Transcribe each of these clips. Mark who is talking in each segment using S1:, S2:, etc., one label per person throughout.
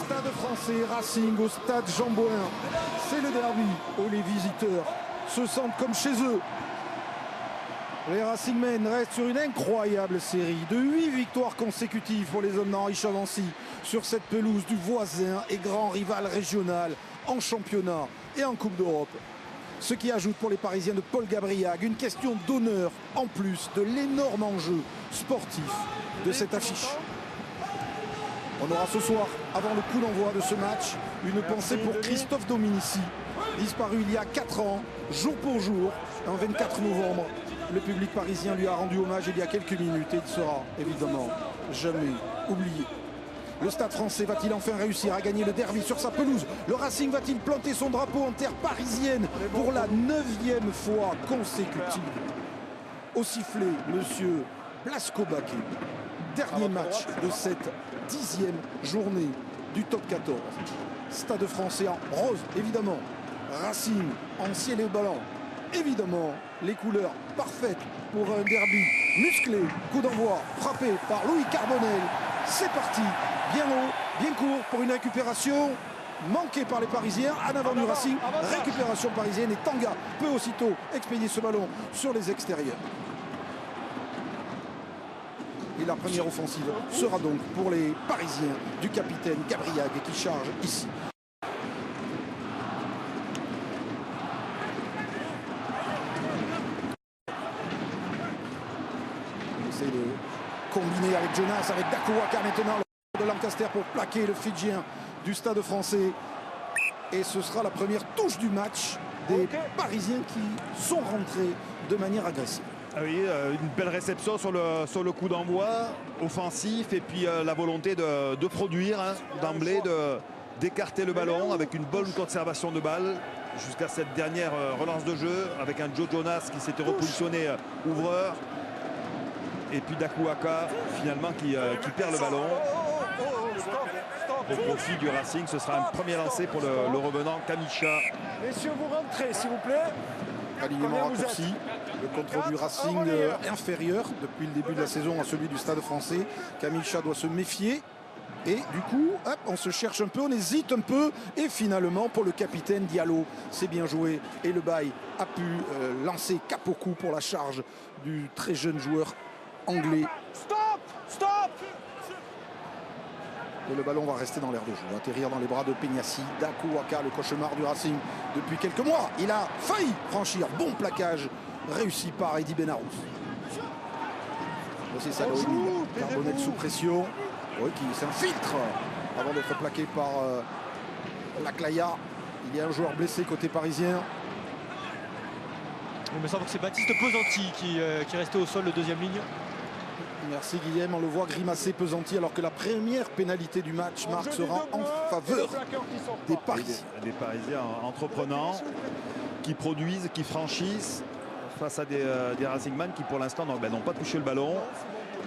S1: Stade français, Racing au stade Jean-Bouin. C'est le derby où les visiteurs se sentent comme chez eux. Les Racingmen restent sur une incroyable série de 8 victoires consécutives pour les hommes d'Henri Chavancy sur cette pelouse du voisin et grand rival régional en championnat et en Coupe d'Europe. Ce qui ajoute pour les Parisiens de Paul Gabriag une question d'honneur en plus de l'énorme enjeu sportif de cette affiche. On aura ce soir, avant le coup d'envoi de ce match, une pensée pour Christophe Dominici, disparu il y a 4 ans, jour pour jour, un 24 novembre. Le public parisien lui a rendu hommage il y a quelques minutes et il sera évidemment jamais oublié. Le Stade français va-t-il enfin réussir à gagner le derby sur sa pelouse? Le Racing va-t-il planter son drapeau en terre parisienne pour la 9e fois consécutive? Au sifflet, monsieur Blasco Baquet. Dernier match de cette 10e journée du top 14. Stade français en rose, évidemment. Racing en ciel et blanc. Évidemment, les couleurs parfaites pour un derby musclé. Coup d'envoi frappé par Louis Carbonel. C'est parti, bien haut, bien court pour une récupération manquée par les Parisiens. En avant du Racing, récupération parisienne et Tanga peut aussitôt expédier ce ballon sur les extérieurs. Et la première offensive sera donc pour les Parisiens du capitaine Gabriag qui charge ici. On essaie de combiner avec Jonas, avec Dakuwaka maintenant, le de Lancaster pour plaquer le Fidjien du Stade français. Et ce sera la première touche du match des Parisiens qui sont rentrés de manière agressive.
S2: Ah oui, une belle réception sur le coup d'envoi offensif et puis la volonté de produire d'emblée, d'écarter le ballon avec une bonne conservation de balle jusqu'à cette dernière relance de jeu avec un Joe Jonas qui s'était repositionné ouvreur et puis Dakuwaka finalement qui perd le ballon. Au profit du Racing, ce sera un premier lancé pour le revenant Kamisha.
S3: Messieurs, vous rentrez s'il vous plaît.
S1: Alignement raccourci, le contrôle du Racing inférieur depuis le début de la saison à celui du Stade français. Kamisha doit se méfier et du coup hop, on se cherche un peu, on hésite un peu et finalement pour le capitaine Diallo c'est bien joué et le bail a pu lancer Capoku pour la charge du très jeune joueur anglais.
S3: Stop, stop.
S1: Et le ballon va rester dans l'air de jeu, atterrir dans les bras de Peñassi. Dakuwaka, le cauchemar du Racing depuis quelques mois. Il a failli franchir. Bon plaquage réussi par Eddy Benarous. C'est ça, Carbonel sous pression. Oui, qui s'infiltre avant d'être plaqué par Laclaya. Il y a un joueur blessé côté parisien.
S4: Il me semble que c'est Baptiste Pesanti qui est resté au sol de deuxième ligne.
S1: Merci Guillaume, on le voit grimacer Pesanti alors que la première pénalité du match, Marc, sera en faveur des Parisiens.
S2: Des Parisiens entreprenants qui produisent, qui franchissent face à des Racingman qui pour l'instant n'ont pas touché le ballon,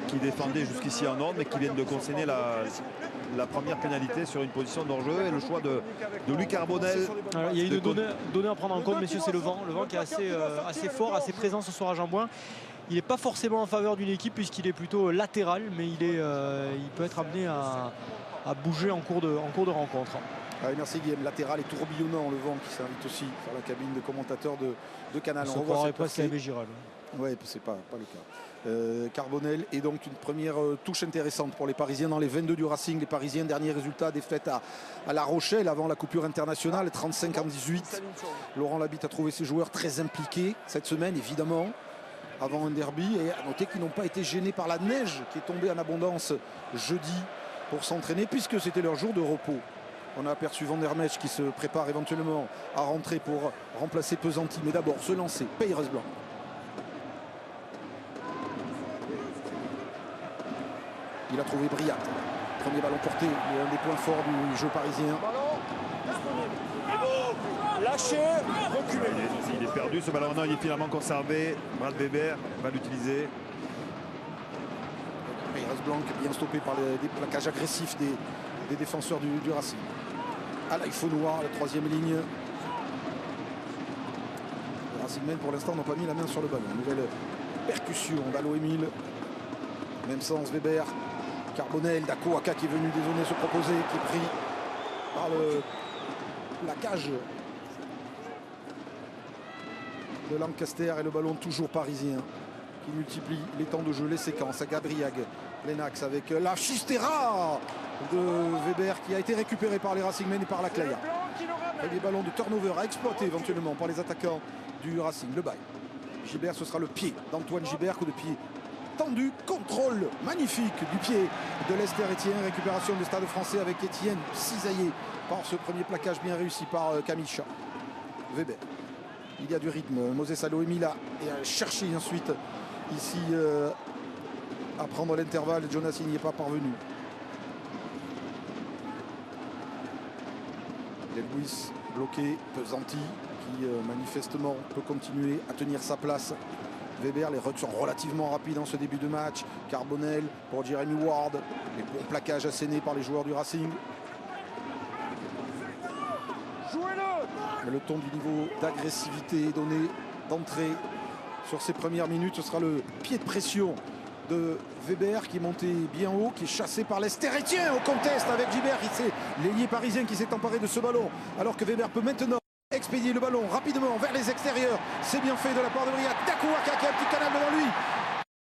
S2: qui défendaient jusqu'ici en ordre mais qui viennent de concéder la première pénalité sur une position d'hors-jeu et le choix de Louis Carbonel.
S4: Alors, il y a une donnée à prendre en compte, messieurs, c'est le vent. Le vent qui est assez fort, assez présent ce soir à Jean-Bouin. Il n'est pas forcément en faveur d'une équipe puisqu'il est plutôt latéral, mais il peut être amené à bouger en cours de rencontre.
S1: Allez, merci Guillaume. Latéral et tourbillonnant, le vent qui s'invite aussi par la cabine de commentateurs de Canal.
S4: On ne pas c'est Aimé Giral.
S1: Oui, c'est pas le cas. Carbonel est donc une première touche intéressante pour les Parisiens dans les 22 du Racing. Les Parisiens, dernier résultat, défaite à La Rochelle avant la coupure internationale, 35-18. Laurent Labitte a trouvé ses joueurs très impliqués cette semaine, évidemment, avant un derby. Et à noter qu'ils n'ont pas été gênés par la neige qui est tombée en abondance jeudi pour s'entraîner, puisque c'était leur jour de repos. On a aperçu Van der Mesch qui se prépare éventuellement à rentrer pour remplacer Pesanti. Mais d'abord, se lancer, Peyres Blanc. Il a trouvé Briat. Premier ballon porté, un des points forts du jeu parisien.
S3: Lâchez, reculez.
S2: Il est perdu, ce ballon, non, il est finalement conservé. Brad Weber va l'utiliser.
S1: Peyres Blanc bien stoppé par des plaquages agressifs des défenseurs du Racing. Alaïfo Noir, la troisième ligne. Les Racingmen pour l'instant n'ont pas mis la main sur le ballon. Nouvelle percussion d'Alo Emile. Même sens Weber. Carbonel, Dakuwaka qui est venu dézonner, se proposer, qui est pris par la cage de Lancaster et le ballon toujours parisien qui multiplie les temps de jeu, les séquences à Gabriag. Lennox avec la chistera de Weber qui a été récupéré par les Racingmen et par la Claya. Et des ballons de turnover à exploiter éventuellement par les attaquants du Racing. Le bail. Gibert, ce sera le pied d'Antoine Gibert, coup de pied tendu, contrôle magnifique du pied de Lester Etienne. Récupération du Stade Français avec Etienne cisaillé par ce premier plaquage bien réussi par Camille Chat. Weber. Il y a du rythme. Moses Allo est mis là et a cherché ensuite ici à prendre l'intervalle. Jonas n'y est pas parvenu. Lewis bloqué, Pesanti qui manifestement peut continuer à tenir sa place. Weber, les rucks sont relativement rapides en ce début de match. Carbonel pour Jeremy Ward. Les bons plaquages assénés par les joueurs du Racing. Le ton du niveau d'agressivité donné d'entrée sur ces premières minutes, ce sera le pied de pression de Weber qui est monté bien haut, qui est chassé par Lester Etienne au contest avec Gibert. C'est l'ailier parisien qui s'est emparé de ce ballon alors que Weber peut maintenant expédier le ballon rapidement vers les extérieurs. C'est bien fait de la part de Briac. Dakuaka qui a un petit canal devant lui.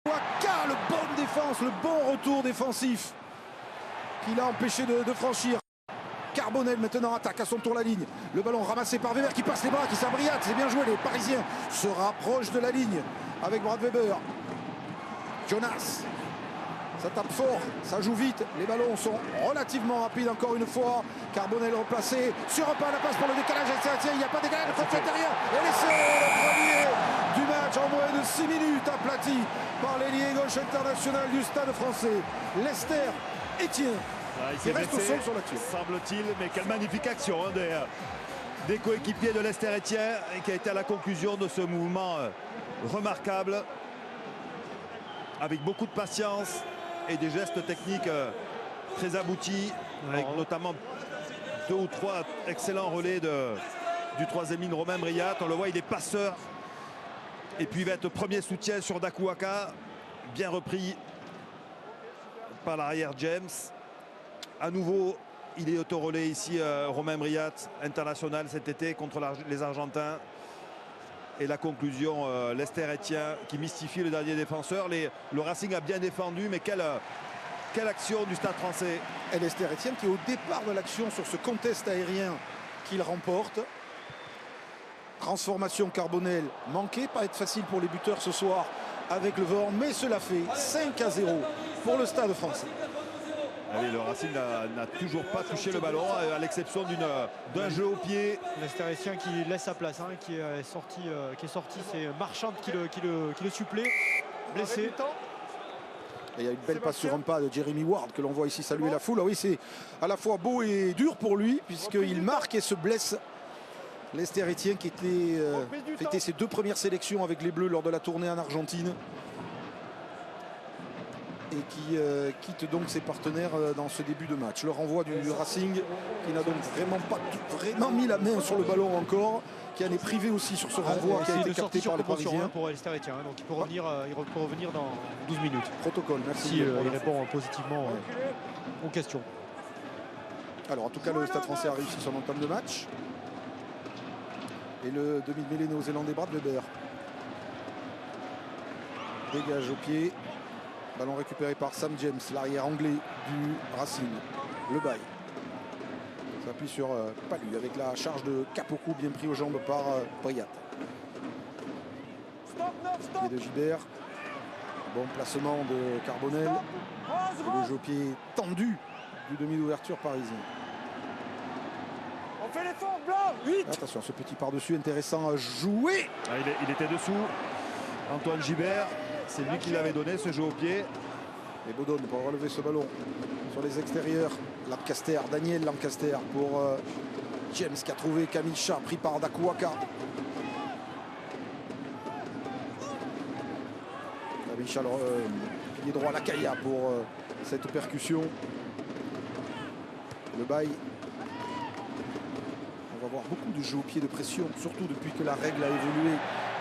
S1: Dakuaka, le bonne défense, le bon retour défensif qui l'a empêché de franchir. Carbonel maintenant attaque à son tour la ligne. Le ballon ramassé par Weber qui passe les bras, qui s'abriate. C'est bien joué, les Parisiens se rapprochent de la ligne avec Brad Weber. Jonas, ça tape fort, ça joue vite. Les ballons sont relativement rapides encore une fois. Carbonel replacé sur un pas, la passe pour le décalage. Il n'y a pas de décalage, le contre intérieur. Et l'essai, le premier du match en moins de 6 minutes, aplati par l'ailier gauche international du Stade Français. Lester Etienne.
S2: Il reste au sol sur l'action, semble-t-il, mais quelle magnifique action des coéquipiers de Lester Etienne qui a été à la conclusion de ce mouvement remarquable avec beaucoup de patience et des gestes techniques très aboutis, avec notamment 2 ou 3 excellents relais du troisième ligne Romain Briat. On le voit, il est passeur et puis il va être premier soutien sur Dakuaka, bien repris par l'arrière James. À nouveau, il est auto-relais ici, Romain Briat, international cet été contre les Argentins. Et la conclusion, Lester Etienne qui mystifie le dernier défenseur. Le Racing a bien défendu, mais quelle action du Stade Français.
S1: Et Lester Etienne qui est au départ de l'action sur ce contest aérien qu'il remporte. Transformation Carbonel manquée, pas être facile pour les buteurs ce soir avec le Vorm, mais cela fait 5-0 pour le Stade Français.
S2: Ah oui, le Racing n'a toujours pas touché le ballon, à l'exception d'un jeu au pied.
S4: Lester Etienne qui laisse sa place, hein, qui est sorti, c'est Marchand qui le supplée, blessé.
S1: Et il y a une belle passe sur un pas de Jeremy Ward que l'on voit ici saluer la foule. Ah oui, c'est à la fois beau et dur pour lui puisqu'il marque et se blesse. Lester Etienne qui fêtait ses 2 premières sélections avec les Bleus lors de la tournée en Argentine. Et qui quitte donc ses partenaires dans ce début de match. Le renvoi du Racing qui n'a donc vraiment mis la main sur le ballon encore, qui en est privé aussi sur ce renvoi qui a été capté par les Parisiens.
S4: Pour Lester Etienne, donc il peut revenir dans 12 minutes.
S1: Protocole, merci.
S4: Si il répond positivement aux questions.
S1: Alors en tout cas le Stade Français a réussi son entame de match. Et le demi-mêlée néo-zélandais Brad Weber dégage au pied. Ballon récupéré par Sam James, l'arrière anglais du Racing. Le bail. S'appuie sur Palu avec la charge de Capoku bien pris aux jambes par Briat. Pied de Gibert. Bon placement de Carbonel. Et le jeu au pied tendu du demi d'ouverture parisien.
S3: On fait l'effort, blanc, 8.
S1: Attention, ce petit par-dessus intéressant à jouer.
S2: Ah, il était dessous. Antoine Gibert. C'est lui qui l'avait donné ce jeu au pied.
S1: Et Baudon pour relever ce ballon sur les extérieurs. Lancaster, Daniel Lancaster pour James qui a trouvé Camille Chat pris par Dakuaka. Camille Chat, pilier droit à la Cailla pour cette percussion. Le bail. On va voir beaucoup de jeux au pied de pression, surtout depuis que la règle a évolué.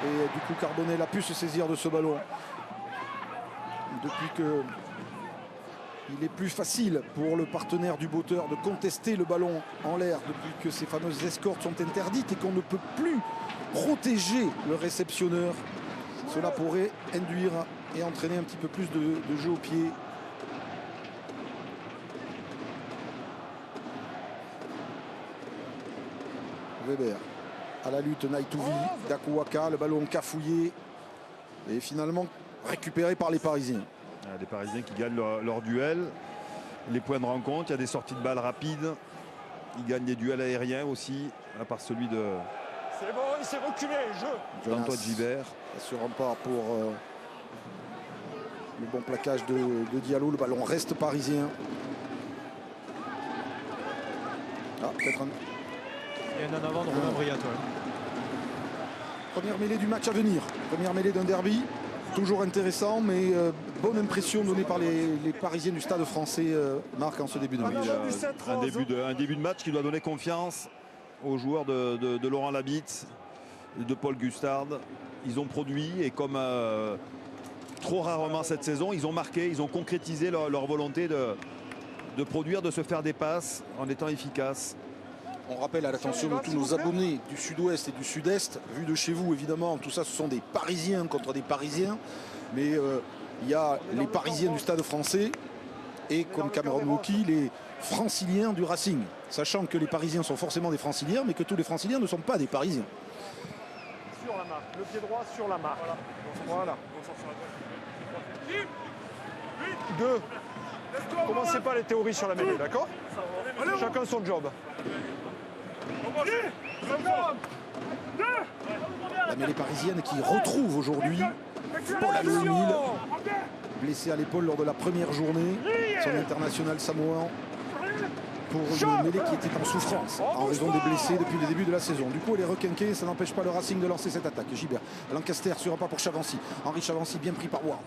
S1: Et du coup Carbonel a pu se saisir de ce ballon. Depuis que Il est plus facile pour le partenaire du botteur de contester le ballon en l'air depuis que ces fameuses escortes sont interdites et qu'on ne peut plus protéger le réceptionneur. Cela pourrait induire et entraîner un petit peu plus de jeu au pied. Weber à la lutte, Naïtouvi, Dakuwaka, le ballon cafouillé et finalement récupéré par les Parisiens.
S2: Les Parisiens qui gagnent leur duel, les points de rencontre, il y a des sorties de balles rapides, ils gagnent des duels aériens aussi, à part celui de
S3: C'est bon, il s'est reculé, jeu.
S2: Antoine Gibert.
S1: Sur un pas pour le bon plaquage de Diallo, le ballon reste parisien. Ah, peut-être un...
S4: Il y en a un avant de Romain Briat.
S1: Première mêlée du match à venir. Première mêlée d'un derby. Toujours intéressant, mais bonne impression donnée par les Parisiens du Stade Français, Marc, en ce début de match.
S2: Un début de match qui doit donner confiance aux joueurs de Laurent Labitte, de Paul Gustard. Ils ont produit et comme trop rarement cette saison, ils ont marqué, ils ont concrétisé leur volonté de produire, de se faire des passes en étant efficaces.
S1: On rappelle à l'attention de tous nos abonnés du sud-ouest et du sud-est, vu de chez vous évidemment, tout ça ce sont des Parisiens contre des Parisiens, mais il y a les Parisiens du Stade Français et comme Cameron Woki, les Franciliens du Racing, sachant que les Parisiens sont forcément des Franciliens, mais que tous les Franciliens ne sont pas des Parisiens.
S3: Sur la marque, le pied droit sur la marque. Voilà. Deux. Commencez pas les théories sur la mêlée, d'accord? Chacun son job.
S1: La mêlée parisienne qui retrouve aujourd'hui Paul Aloemil, blessé à l'épaule lors de la première journée, son international samoan, pour une mêlée qui était en souffrance en raison des blessés depuis le début de la saison. Du coup, elle est requinquée, ça n'empêche pas le Racing de lancer cette attaque. Gibert, Lancaster sur un pas pour Chavancy. Henri Chavancy bien pris par Ward.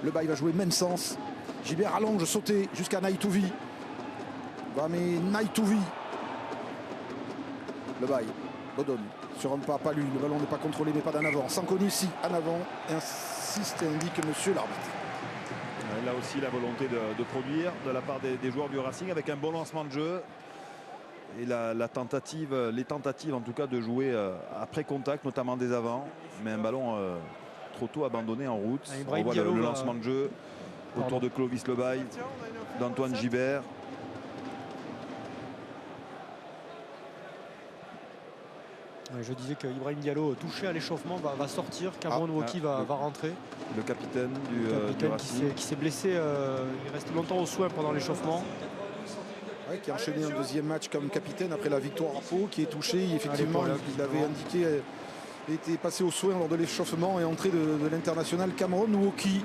S1: Le bail va jouer même sens. Gibert allonge, sauter jusqu'à Naïtouvi. Mais Naïtouvi. Le bail. Bodon sur un pas lui. Le ballon n'est pas contrôlé, mais pas d'en avant. Sanconi, si, en avant. Insiste et indique monsieur l'arbitre.
S2: Là aussi, la volonté de produire de la part des joueurs du Racing avec un bon lancement de jeu. Et les tentatives en tout cas de jouer après contact, notamment des avants. Mais un ballon trop tôt abandonné en route. On voit le lancement de jeu autour de Clovis Lebaille, d'Antoine Gibert.
S4: Je disais que Ibrahim Diallo, touché à l'échauffement, va sortir. Cameron Woki va rentrer.
S2: Le capitaine du Racing.
S4: Qui s'est blessé, il reste longtemps aux soins pendant l'échauffement.
S1: Ouais, qui a enchaîné un deuxième match comme capitaine après la victoire à Pau, qui est touché. Effectivement, il avait indiqué, était passé aux soins lors de l'échauffement et entrée de l'international Cameron Woki,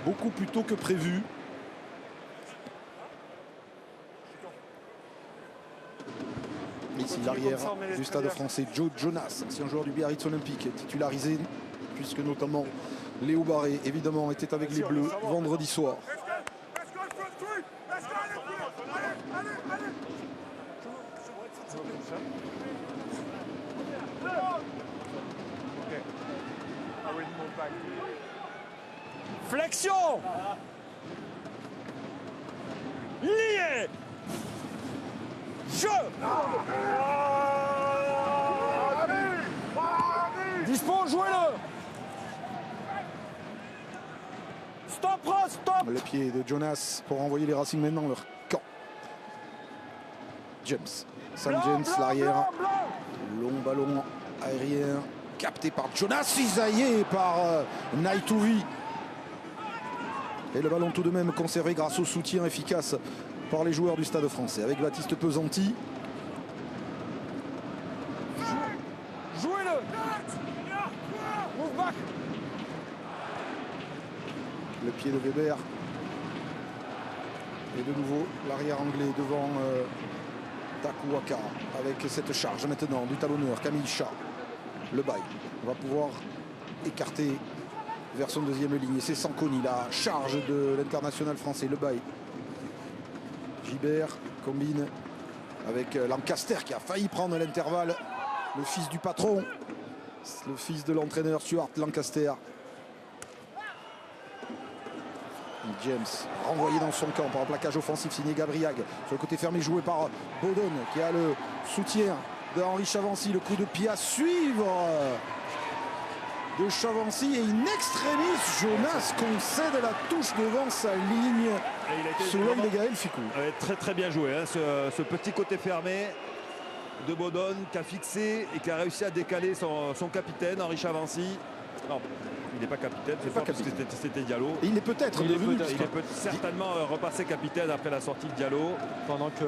S1: beaucoup plus tôt que prévu. Ici l'arrière du Stade Français, Joe Jonas, ancien joueur du Biarritz Olympique, titularisé puisque notamment Léo Barré évidemment était avec les Bleus vendredi soir.
S3: Flexion. Lié. Jeu. Dispo, jouez-le. Stop, Ross, stop.
S1: Le pied de Jonas pour envoyer les Racing maintenant leur camp. James, Sam James, l'arrière. Long ballon aérien capté par Jonas, cisaillé par Naïtouvi. Et le ballon tout de même conservé grâce au soutien efficace par les joueurs du Stade Français avec Baptiste Pesanti.
S3: Jouez-le. Move back.
S1: Le pied de Weber. Et de nouveau l'arrière anglais devant Dakuwaka avec cette charge maintenant du talonneur Camille Chat. Le bail va pouvoir écarter vers son deuxième ligne. Et c'est Sanconi, la charge de l'international français. Le bail. Gibert combine avec Lancaster qui a failli prendre l'intervalle. Le fils du patron, le fils de l'entraîneur Stuart Lancaster. James renvoyé dans son camp par un plaquage offensif signé Gabriag. Sur le côté fermé joué par Bodon qui a le soutien de Henri Chavancy. Le coup de pied à suivre de Chavancy et in extremis Jonas concède la touche devant sa ligne sous l'œil de Gaël Ficou.
S2: Très très bien joué, hein, ce petit côté fermé de Bodon qui a fixé et qui a réussi à décaler son capitaine Henri Chavancy. Non, il n'est pas capitaine, c'est pas parce que c'était Diallo.
S1: Et il est peut-être devenu.
S2: Il est certainement repassé capitaine après la sortie de Diallo.
S4: Pendant que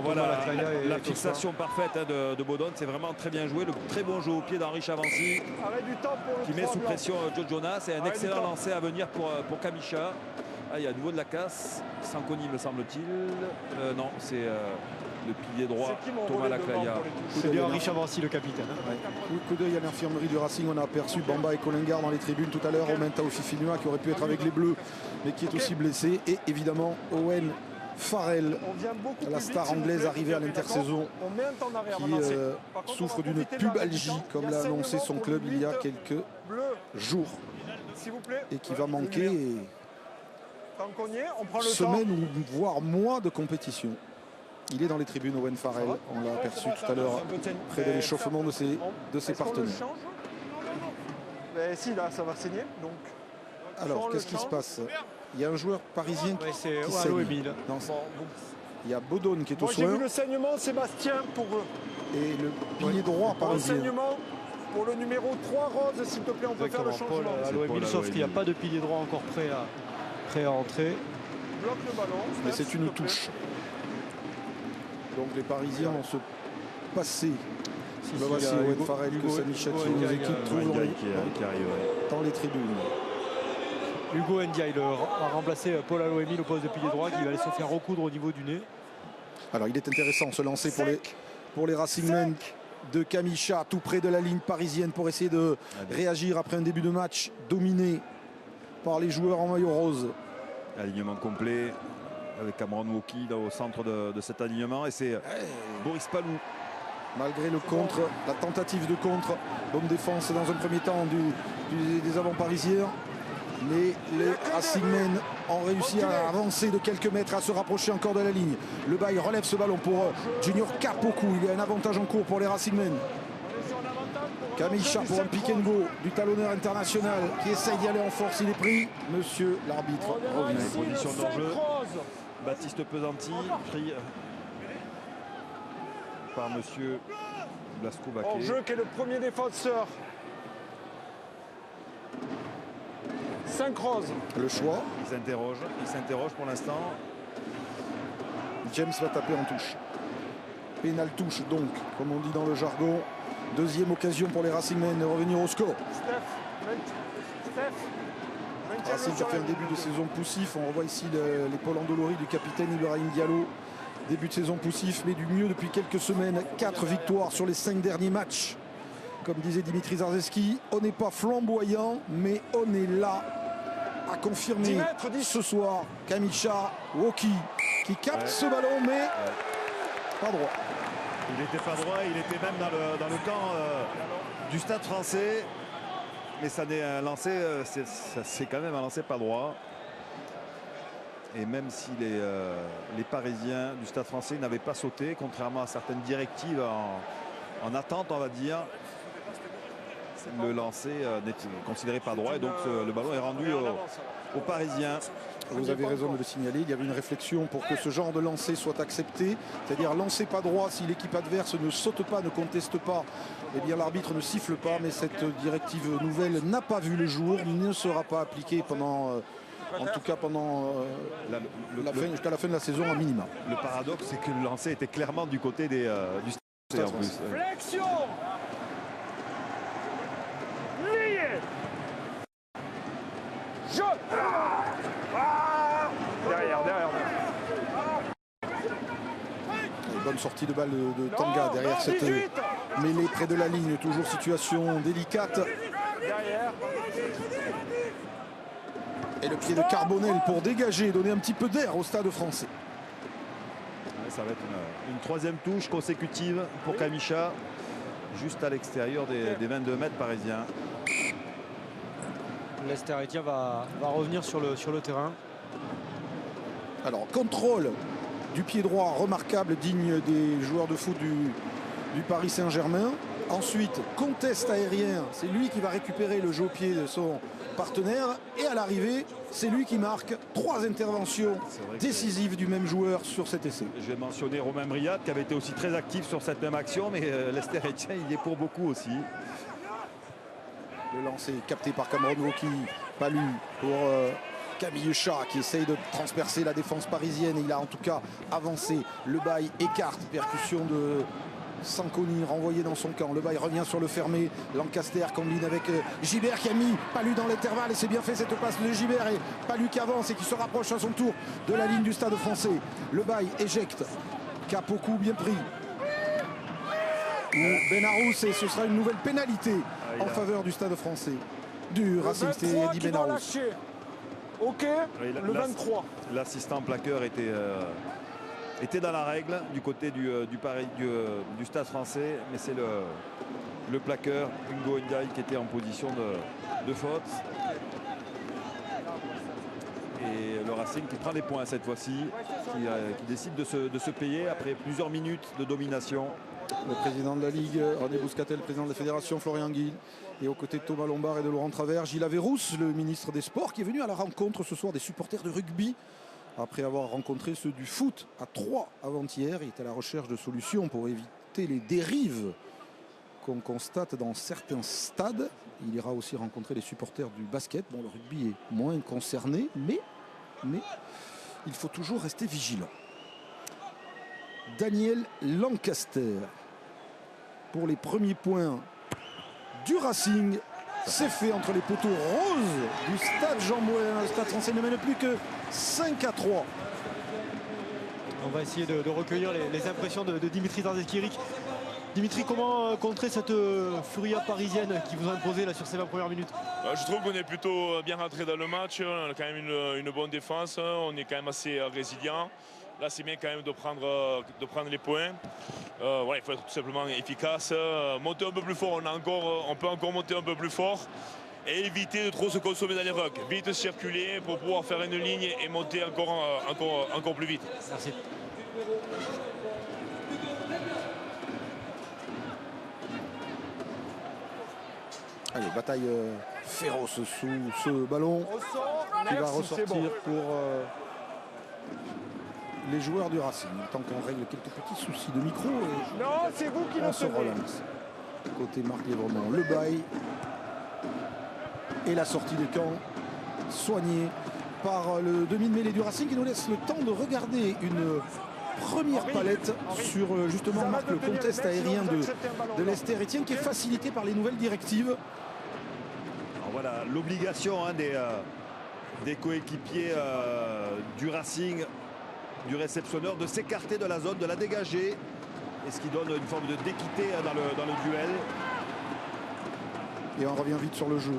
S2: voilà, la fixation parfaite hein, de Bodon, c'est vraiment très bien joué. Le très bon jeu au pied d'Henri Chavancy qui met sous pression Joe Jonas et un excellent lancer à venir pour Kamisha. Ah, il y a à nouveau de la casse. Sanconi me semble-t-il. Non, c'est le pilier droit Thomas Laclaya.
S4: C'est bien Henri Chavancy le capitaine.
S1: Ouais. Coup d'œil à l'infirmerie du Racing, on a aperçu Bamba et Colingard dans les tribunes tout à l'heure. Romain Taofifinua qui aurait pu être avec les Bleus mais qui est aussi blessé. Et évidemment Owen Farrell, la star anglaise arrivée à l'intersaison, qui souffre d'une pubalgie comme l'a annoncé son club il y a quelques jours et qui va manquer semaine ou voire mois de compétition. Il est dans les tribunes, Owen Farrell. On l'a aperçu tout à l'heure près de l'échauffement de ses partenaires.
S3: Mais si, là, ça va saigner. Donc,
S1: alors, qu'est-ce qui se passe? Il y a un joueur parisien qui saigne. Il y a Bodon qui est au soin.
S3: J'ai vu le saignement, Sébastien, pour eux.
S1: Et le pilier droit parisien.
S3: Le saignement pour le numéro 3, Rose, s'il te plaît, on peut faire le changement.
S4: Sauf qu'il n'y a pas de pilier droit encore prêt à entrer.
S3: Bloque le ballon.
S1: Mais c'est une touche. Donc les Parisiens vont se passer. Voici Owen Farrell que Sami Chati, nos équipes trouvent dans les tribunes.
S4: Hugo Ndiaye a remplacé Paul Aloemi au poste de pilier droit qui va aller se faire recoudre au niveau du nez.
S1: Alors il est intéressant ce lancer pour les Racingmen de Kamisha tout près de la ligne parisienne pour essayer de réagir après un début de match dominé par les joueurs en maillot rose.
S2: Alignement complet avec Cameron Woki au centre de cet alignement et c'est Boris Palou.
S1: Malgré le contre, la tentative de contre, bonne défense dans un premier temps des avants parisiens. Mais les Racingmen ont réussi à avancer de quelques mètres, à se rapprocher encore de la ligne. Le bail relève ce ballon pour Junior Kapoku. Il y a un avantage en cours pour les Racingmen. Kamisha pour un pick and go du talonneur international qui essaye d'y aller en force. Il est pris. Monsieur l'arbitre revient.
S2: Position d'enjeu. Baptiste Pesanti pris par monsieur Blasco Baquet.
S3: En jeu qui est le premier défenseur. 5 roses.
S1: Le choix.
S2: Il s'interroge pour l'instant.
S1: James va taper en touche. Pénal touche donc, comme on dit dans le jargon. Deuxième occasion pour les Racingmen de revenir au score. Racing qui a fait un début de saison poussif. On revoit ici l'épaule endolorie du capitaine Ibrahim Diallo. Début de saison poussif, mais du mieux depuis quelques semaines. 4 victoires sur les 5 derniers matchs. Comme disait Dimitri Zarzeski, on n'est pas flamboyant, mais on est là à confirmer ce soir. Kamisha Woki qui capte ce ballon, mais pas droit.
S2: Il n'était pas droit, il était même dans le camp du Stade Français. Mais ça n'est un lancé, c'est quand même un lancé pas droit. Et même si les Parisiens du Stade Français n'avaient pas sauté, contrairement à certaines directives en attente, on va dire, le lancer n'est considéré pas droit. Et donc le ballon est rendu aux Parisiens.
S1: Vous avez raison de le signaler, il y avait une réflexion pour que ce genre de lancer soit accepté, c'est-à-dire lancer pas droit si l'équipe adverse ne saute pas, ne conteste pas, eh bien l'arbitre ne siffle pas, mais cette directive nouvelle n'a pas vu le jour, ne sera pas appliquée pendant, en tout cas pendant jusqu'à la fin de la saison à minima.
S2: Le paradoxe, c'est que le lancer était clairement du côté du Stade en plus.
S3: Flexion. Derrière.
S1: Bonne sortie de balle de Tanga derrière cette mêlée près de la ligne. Toujours situation délicate. Et le pied de Carbonel pour dégager et donner un petit peu d'air au Stade Français.
S2: Ça va être une troisième touche consécutive pour Kamisha. Juste à l'extérieur des 22 mètres parisiens.
S4: Lester Etienne va revenir sur le terrain.
S1: Alors, contrôle du pied droit remarquable, digne des joueurs de foot du Paris Saint-Germain. Ensuite, contest aérien, c'est lui qui va récupérer le jeu au pied de son partenaire. Et à l'arrivée, c'est lui qui marque 3 interventions décisives du même joueur sur cet essai.
S2: Je vais mentionner Romain Briat qui avait été aussi très actif sur cette même action, mais Lester Etienne, il est pour beaucoup aussi.
S1: Le lancer capté par Cameron Wauquiez, Palu pour Camille Chat qui essaye de transpercer la défense parisienne. Il a en tout cas avancé. Le bail écarte, percussion de Sanconi renvoyé dans son camp. Le bail revient sur le fermé. Lancaster combine avec Gibert qui a mis Palu dans l'intervalle et c'est bien fait cette passe de Gibert et Palu qui avance et qui se rapproche à son tour de la ligne du Stade Français. Le bail éjecte. Capoku bien pris. Benarous et ce sera une nouvelle pénalité en faveur du Stade Français. Du Racing, c'était Eddy Benarous.
S3: Ok, le 23.
S2: L'assistant plaqueur était dans la règle du côté du Stade Français, mais c'est le plaqueur Ingo Ndiaye qui était en position de faute. Et le Racing qui prend des points cette fois-ci, qui décide de se payer après plusieurs minutes de domination.
S1: Le président de la Ligue, René Bouscatel, le président de la Fédération, Florian Guil, et aux côtés de Thomas Lombard et de Laurent Travers, Gilles Averrousse, le ministre des Sports, qui est venu à la rencontre ce soir des supporters de rugby, après avoir rencontré ceux du foot à Troyes avant-hier. Il est à la recherche de solutions pour éviter les dérives qu'on constate dans certains stades. Il ira aussi rencontrer les supporters du basket. Bon, le rugby est moins concerné, mais il faut toujours rester vigilant. Daniel Lancaster pour les premiers points du Racing. C'est fait entre les poteaux roses du stade Jean-Bouin. Le Stade Français ne mène plus que 5-3.
S4: On va essayer de recueillir les impressions de Dimitri Tarzekiric. Dimitri, comment contrer cette fureur parisienne qui vous a imposé là sur ces 20 premières minutes?
S5: Je trouve qu'on est plutôt bien rentré dans le match. On a quand même une bonne défense. On est quand même assez résilient. Là, c'est bien quand même de prendre les points. Voilà, il faut être tout simplement efficace. Monter un peu plus fort, on peut encore monter un peu plus fort. Et éviter de trop se consommer dans les rucks. Vite circuler pour pouvoir faire une ligne et monter encore plus vite.
S4: Merci.
S1: Allez, bataille féroce sous ce ballon qui va ressortir pour les joueurs du Racing. Tant qu'on règle quelques petits soucis de micro,
S3: non, c'est vous qui
S1: on se relance. Côté Marc Lévremont, le bail et la sortie de camp soignée par le demi de mêlée du Racing qui nous laisse le temps de regarder une première palette sur justement Marc, le contest aérien de Lester Etienne qui est facilité par les nouvelles directives.
S2: Alors voilà l'obligation des coéquipiers du Racing, du réceptionneur, de s'écarter de la zone, de la dégager, et ce qui donne une forme d'équité dans le duel.
S1: Et on revient vite sur le jeu.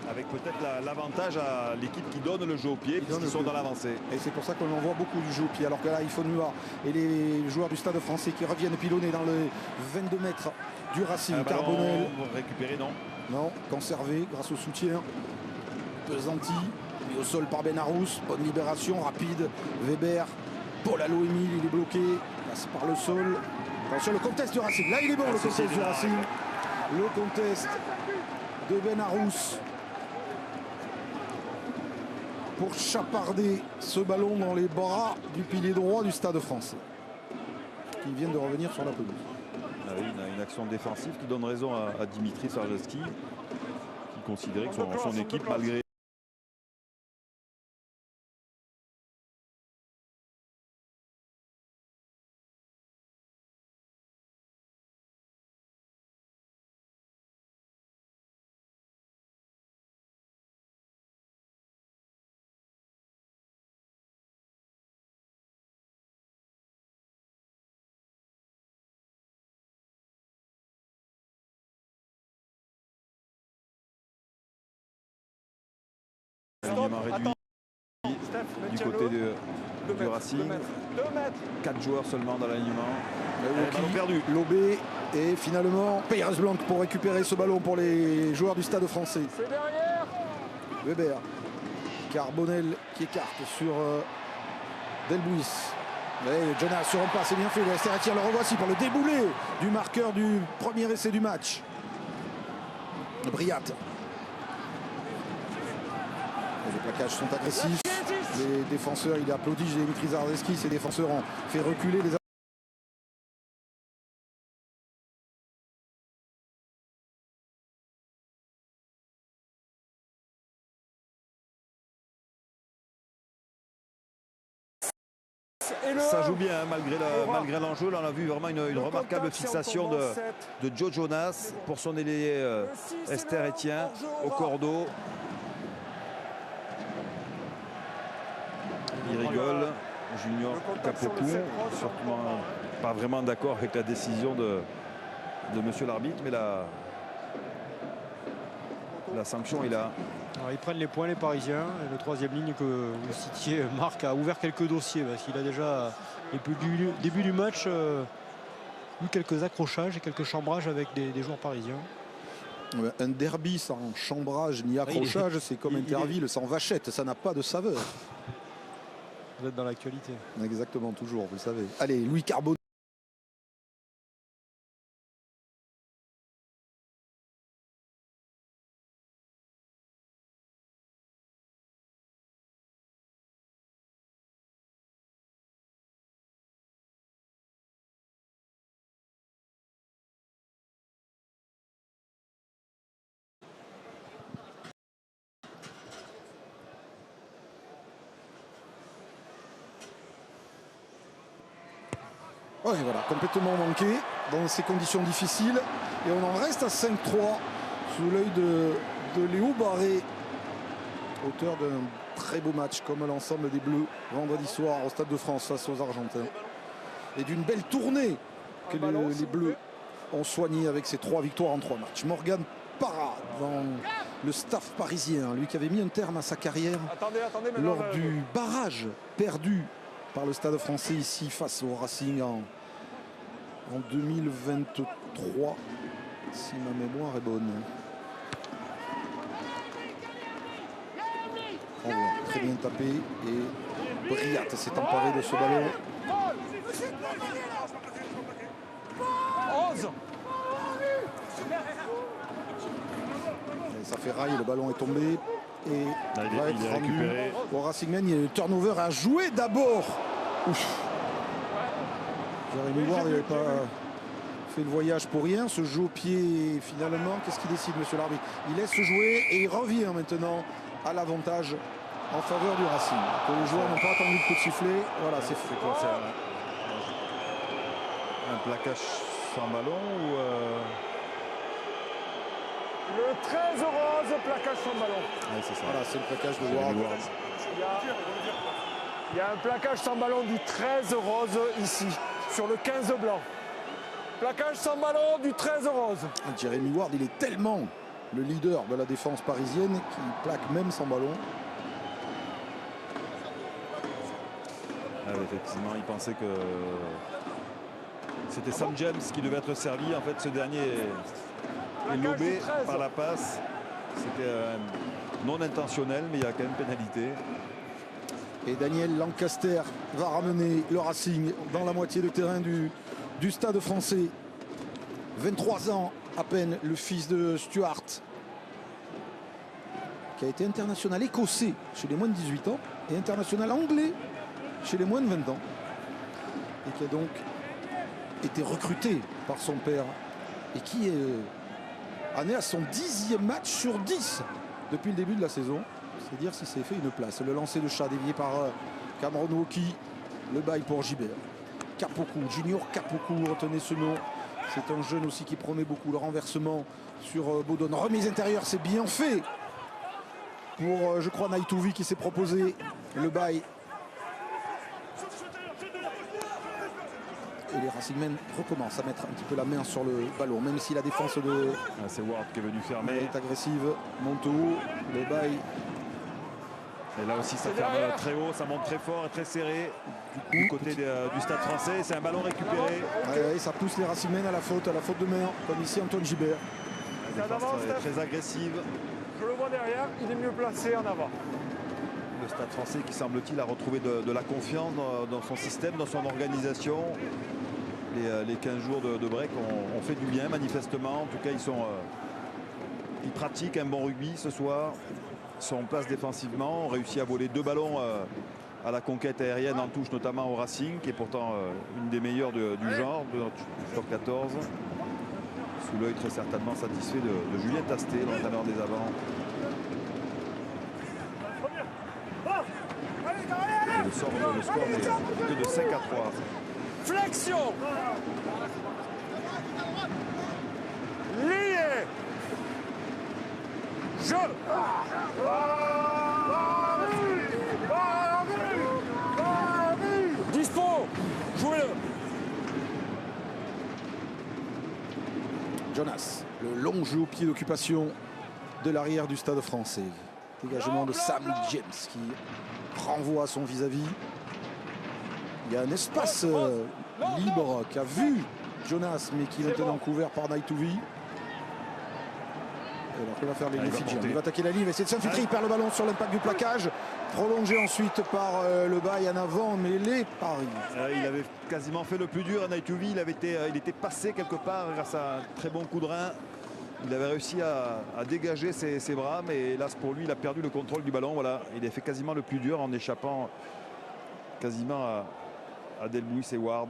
S2: Avec peut-être l'avantage à l'équipe qui donne le jeu au pied, puisqu'ils sont dans l'avancée.
S1: Et c'est pour ça qu'on en voit beaucoup du jeu au pied. Alors que là, il faut Nua et les joueurs du Stade Français qui reviennent pilonner dans les 22 mètres du Racing. Carbonel.
S2: Récupéré, non.
S1: Non, conservé grâce au soutien. Pesanti, mis au sol par Benarous. Bonne libération, rapide. Weber. Paul Allo-Émile, il est bloqué. Passe par le sol. Attention, le contest du Racing. Là, il est bon, le contest du Racing. Le contest de Benarous pour chaparder ce ballon dans les bras du pilier droit du Stade Français qui vient de revenir sur la pelouse.
S2: Ah oui, une action défensive qui donne raison à Dimitri Sarjevski, qui considérait que son équipe, malgré réduit du côté du Racing. 4 joueurs seulement dans l'alignement. Ballon perdu.
S1: Lobé et finalement Peyres Blanc pour récupérer ce ballon pour les joueurs du Stade Français.
S3: C'est derrière.
S1: Weber. Carbonel qui écarte sur Delbuis. Jonas sur un pas, c'est bien fait. Le SR tire, le revoici pour le déboulé du marqueur du premier essai du match. Briat. Les plaquages sont agressifs. Les défenseurs, il applaudit Dimitri Zarzeski. Ses défenseurs ont fait reculer les
S2: Ça joue bien hein, malgré l'enjeu. Là, on a vu vraiment une remarquable fixation de Joe Jonas pour son ailier Esther Etienne au cordeau. Il rigole. Junior Capoku, surtout pas vraiment d'accord avec la décision de monsieur l'arbitre, mais la sanction est là.
S4: Alors, ils prennent les points les Parisiens. Et le troisième ligne que vous citiez, Marc, a ouvert quelques dossiers parce qu'il a déjà, depuis le début du match, eu quelques accrochages et quelques chambrages avec des joueurs parisiens.
S1: Un derby sans chambrage ni accrochage, c'est comme Interville sans vachette, ça n'a pas de saveur.
S4: Vous êtes dans l'actualité.
S1: Exactement, toujours, vous le savez. Allez, Louis Carbonneau. Ouais, voilà, complètement manqué dans ces conditions difficiles. Et on en reste à 5-3 sous l'œil de Léo Barré, auteur d'un très beau match comme l'ensemble des Bleus vendredi soir au Stade de France face aux Argentins. Et d'une belle tournée que les Bleus ont soignée avec ces 3 victoires en 3 matchs. Morgan Parra dans le staff parisien, lui qui avait mis un terme à sa carrière lors du barrage perdu par le Stade français ici face au Racing en 2023, si ma mémoire est bonne. Oh, très bien tapé et Briat s'est emparé de ce ballon.
S3: 11.
S1: Et ça fait rail, le ballon est tombé et
S2: Là,
S1: va
S2: il est
S1: être rendu
S2: récupéré.
S1: au Racing Man. Il y a un turnover à jouer d'abord. Ouf. Jérémy Ward n'avait pas fait le voyage pour rien. Ce jeu au pied, finalement, qu'est-ce qu'il décide, monsieur l'arbitre? Il laisse jouer et il revient maintenant à l'avantage en faveur du Racing. Que les joueurs n'ont pas attendu le coup de sifflet. Voilà, c'est fait.
S2: C'est quoi, c'est un plaquage sans ballon ou
S3: Le 13 rose, plaquage sans ballon.
S2: Ouais, c'est ça.
S1: Voilà, c'est le plaquage de Ward.
S3: Il y a un plaquage sans ballon du 13 rose ici, sur le 15 blanc. Plaquage sans ballon du 13 rose.
S1: Jérémy Ward, il est tellement le leader de la défense parisienne qu'il plaque même sans ballon.
S2: Ah, effectivement, il pensait que c'était Sam James qui devait être servi. En fait, ce dernier est lobé par la passe. C'était non intentionnel, mais il y a quand même pénalité.
S1: Et Daniel Lancaster va ramener le Racing dans la moitié de terrain du Stade français. 23 ans à peine, le fils de Stuart, qui a été international écossais chez les moins de 18 ans et international anglais chez les moins de 20 ans. Et qui a donc été recruté par son père et qui en est à son 10e match sur 10 depuis le début de la saison. C'est dire s'il s'est fait une place. Le lancer de chat dévié par Cameron Woki. Le bail pour Gibert. Capoku, Junior Capoku, retenez ce nom. C'est un jeune aussi qui promet beaucoup. Le renversement sur Baudon. Remise intérieure, c'est bien fait pour, je crois, Naïtouvi qui s'est proposé. Le bail. Et les Racingmen recommencent à mettre un petit peu la main sur le ballon, même si la défense de
S2: C'est Ward qui est venu fermer.
S1: est agressive. Monte haut, le bail.
S2: Et là aussi, ça ferme très haut, ça monte très fort et très serré. Du côté du Stade français, c'est un ballon récupéré.
S1: Ouais, ça pousse les Racingmen à la faute de main, comme ici Antoine Gibert.
S2: La défense est très agressive.
S3: Je le vois derrière, il est mieux placé en avant.
S2: Le Le Stade Français qui semble-t-il a retrouvé de la confiance dans son système, dans son organisation. Les 15 jours de break ont fait du bien manifestement. En tout cas, ils pratiquent un bon rugby ce soir. Ils sont en place défensivement, ont réussi à voler 2 ballons à la conquête aérienne en touche, notamment au Racing, qui est pourtant une des meilleures du genre, de notre top 14. Sous l'œil très certainement satisfait de Julien Tastet, l'entraîneur des avants. Et le score n'est que de 5 à 3.
S3: Flexion. Lié. Jeu. Dispo. Jouez-le.
S1: Jonas, le long jeu au pied d'occupation de l'arrière du Stade Français. Dégagement de Sam James qui renvoie à son vis-à-vis. Il y a un espace libre qu'a vu Jonas, mais qui est maintenant couvert par Naitouvi. Alors que va faire les Fidjiens. Il va attaquer la ligne, il va essayer de s'infiltrer, il perd le ballon sur l'impact du plaquage. Prolongé ensuite par le bail en avant, mais les paris.
S2: Il avait quasiment fait le plus dur à Naitouvi. Il était passé quelque part grâce à un très bon coup de rein. Il avait réussi à dégager ses bras, mais hélas pour lui, il a perdu le contrôle du ballon. Voilà, il a fait quasiment le plus dur en échappant quasiment à Delbouis et Ward.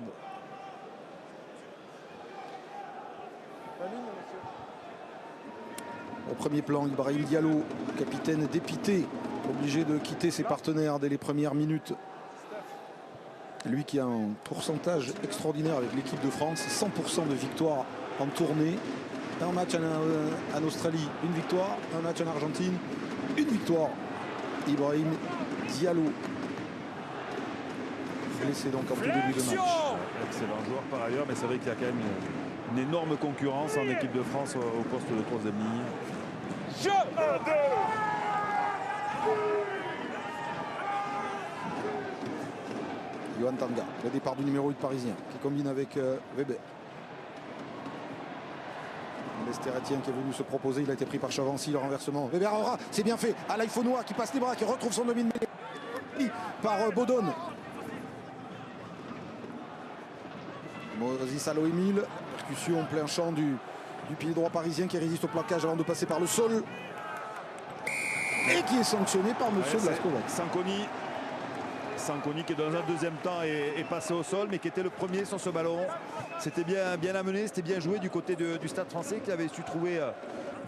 S1: Au premier plan, Ibrahim Diallo, capitaine dépité, obligé de quitter ses partenaires dès les premières minutes. Lui qui a un pourcentage extraordinaire avec l'équipe de France, 100% de victoires en tournée. Un match en Australie, une victoire. Un match en Argentine, une victoire. Ibrahim Diallo, blessé donc en tout début de match.
S2: Excellent joueur par ailleurs, mais c'est vrai qu'il y a quand même une énorme concurrence en équipe de France au poste de 3e ligne.
S3: Jeu.
S1: Johan Tanga, le départ du numéro 8 parisien qui combine avec Weber. Lester Etienne qui est venu se proposer, il a été pris par Chavancy, le renversement. Weber aura, c'est bien fait. Alain Faunois qui passe les bras, qui retrouve son demi de mêlée par Baudonne. Moses Alo-Emile, percussion en plein champ du pied droit parisien qui résiste au plaquage avant de passer par le sol. Et qui est sanctionné par monsieur Blaskovac.
S2: Sanconi qui dans un deuxième temps est passé au sol, mais qui était le premier sur ce ballon. C'était bien amené, c'était bien joué du côté du Stade Français qui avait su trouver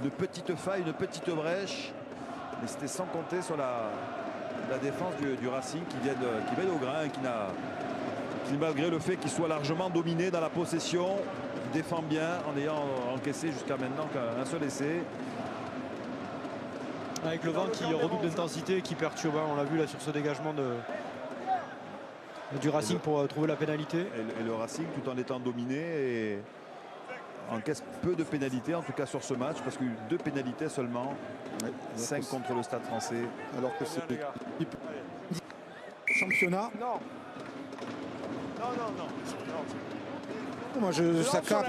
S2: une petite faille, une petite brèche. Mais c'était sans compter sur la défense du Racing qui vient au grain, qui malgré le fait qu'il soit largement dominé dans la possession, défend bien en ayant encaissé jusqu'à maintenant qu'un seul essai.
S4: Avec le vent qui redouble d'intensité et qui perturbe, on l'a vu là sur ce dégagement du Racing pour trouver la pénalité.
S2: Et le Racing, tout en étant dominé, et encaisse peu de pénalités, en tout cas sur ce match, parce qu'il y a eu 2 pénalités seulement, 5 contre le Stade Français.
S1: Alors que c'est championnat.
S3: Non.
S1: Moi,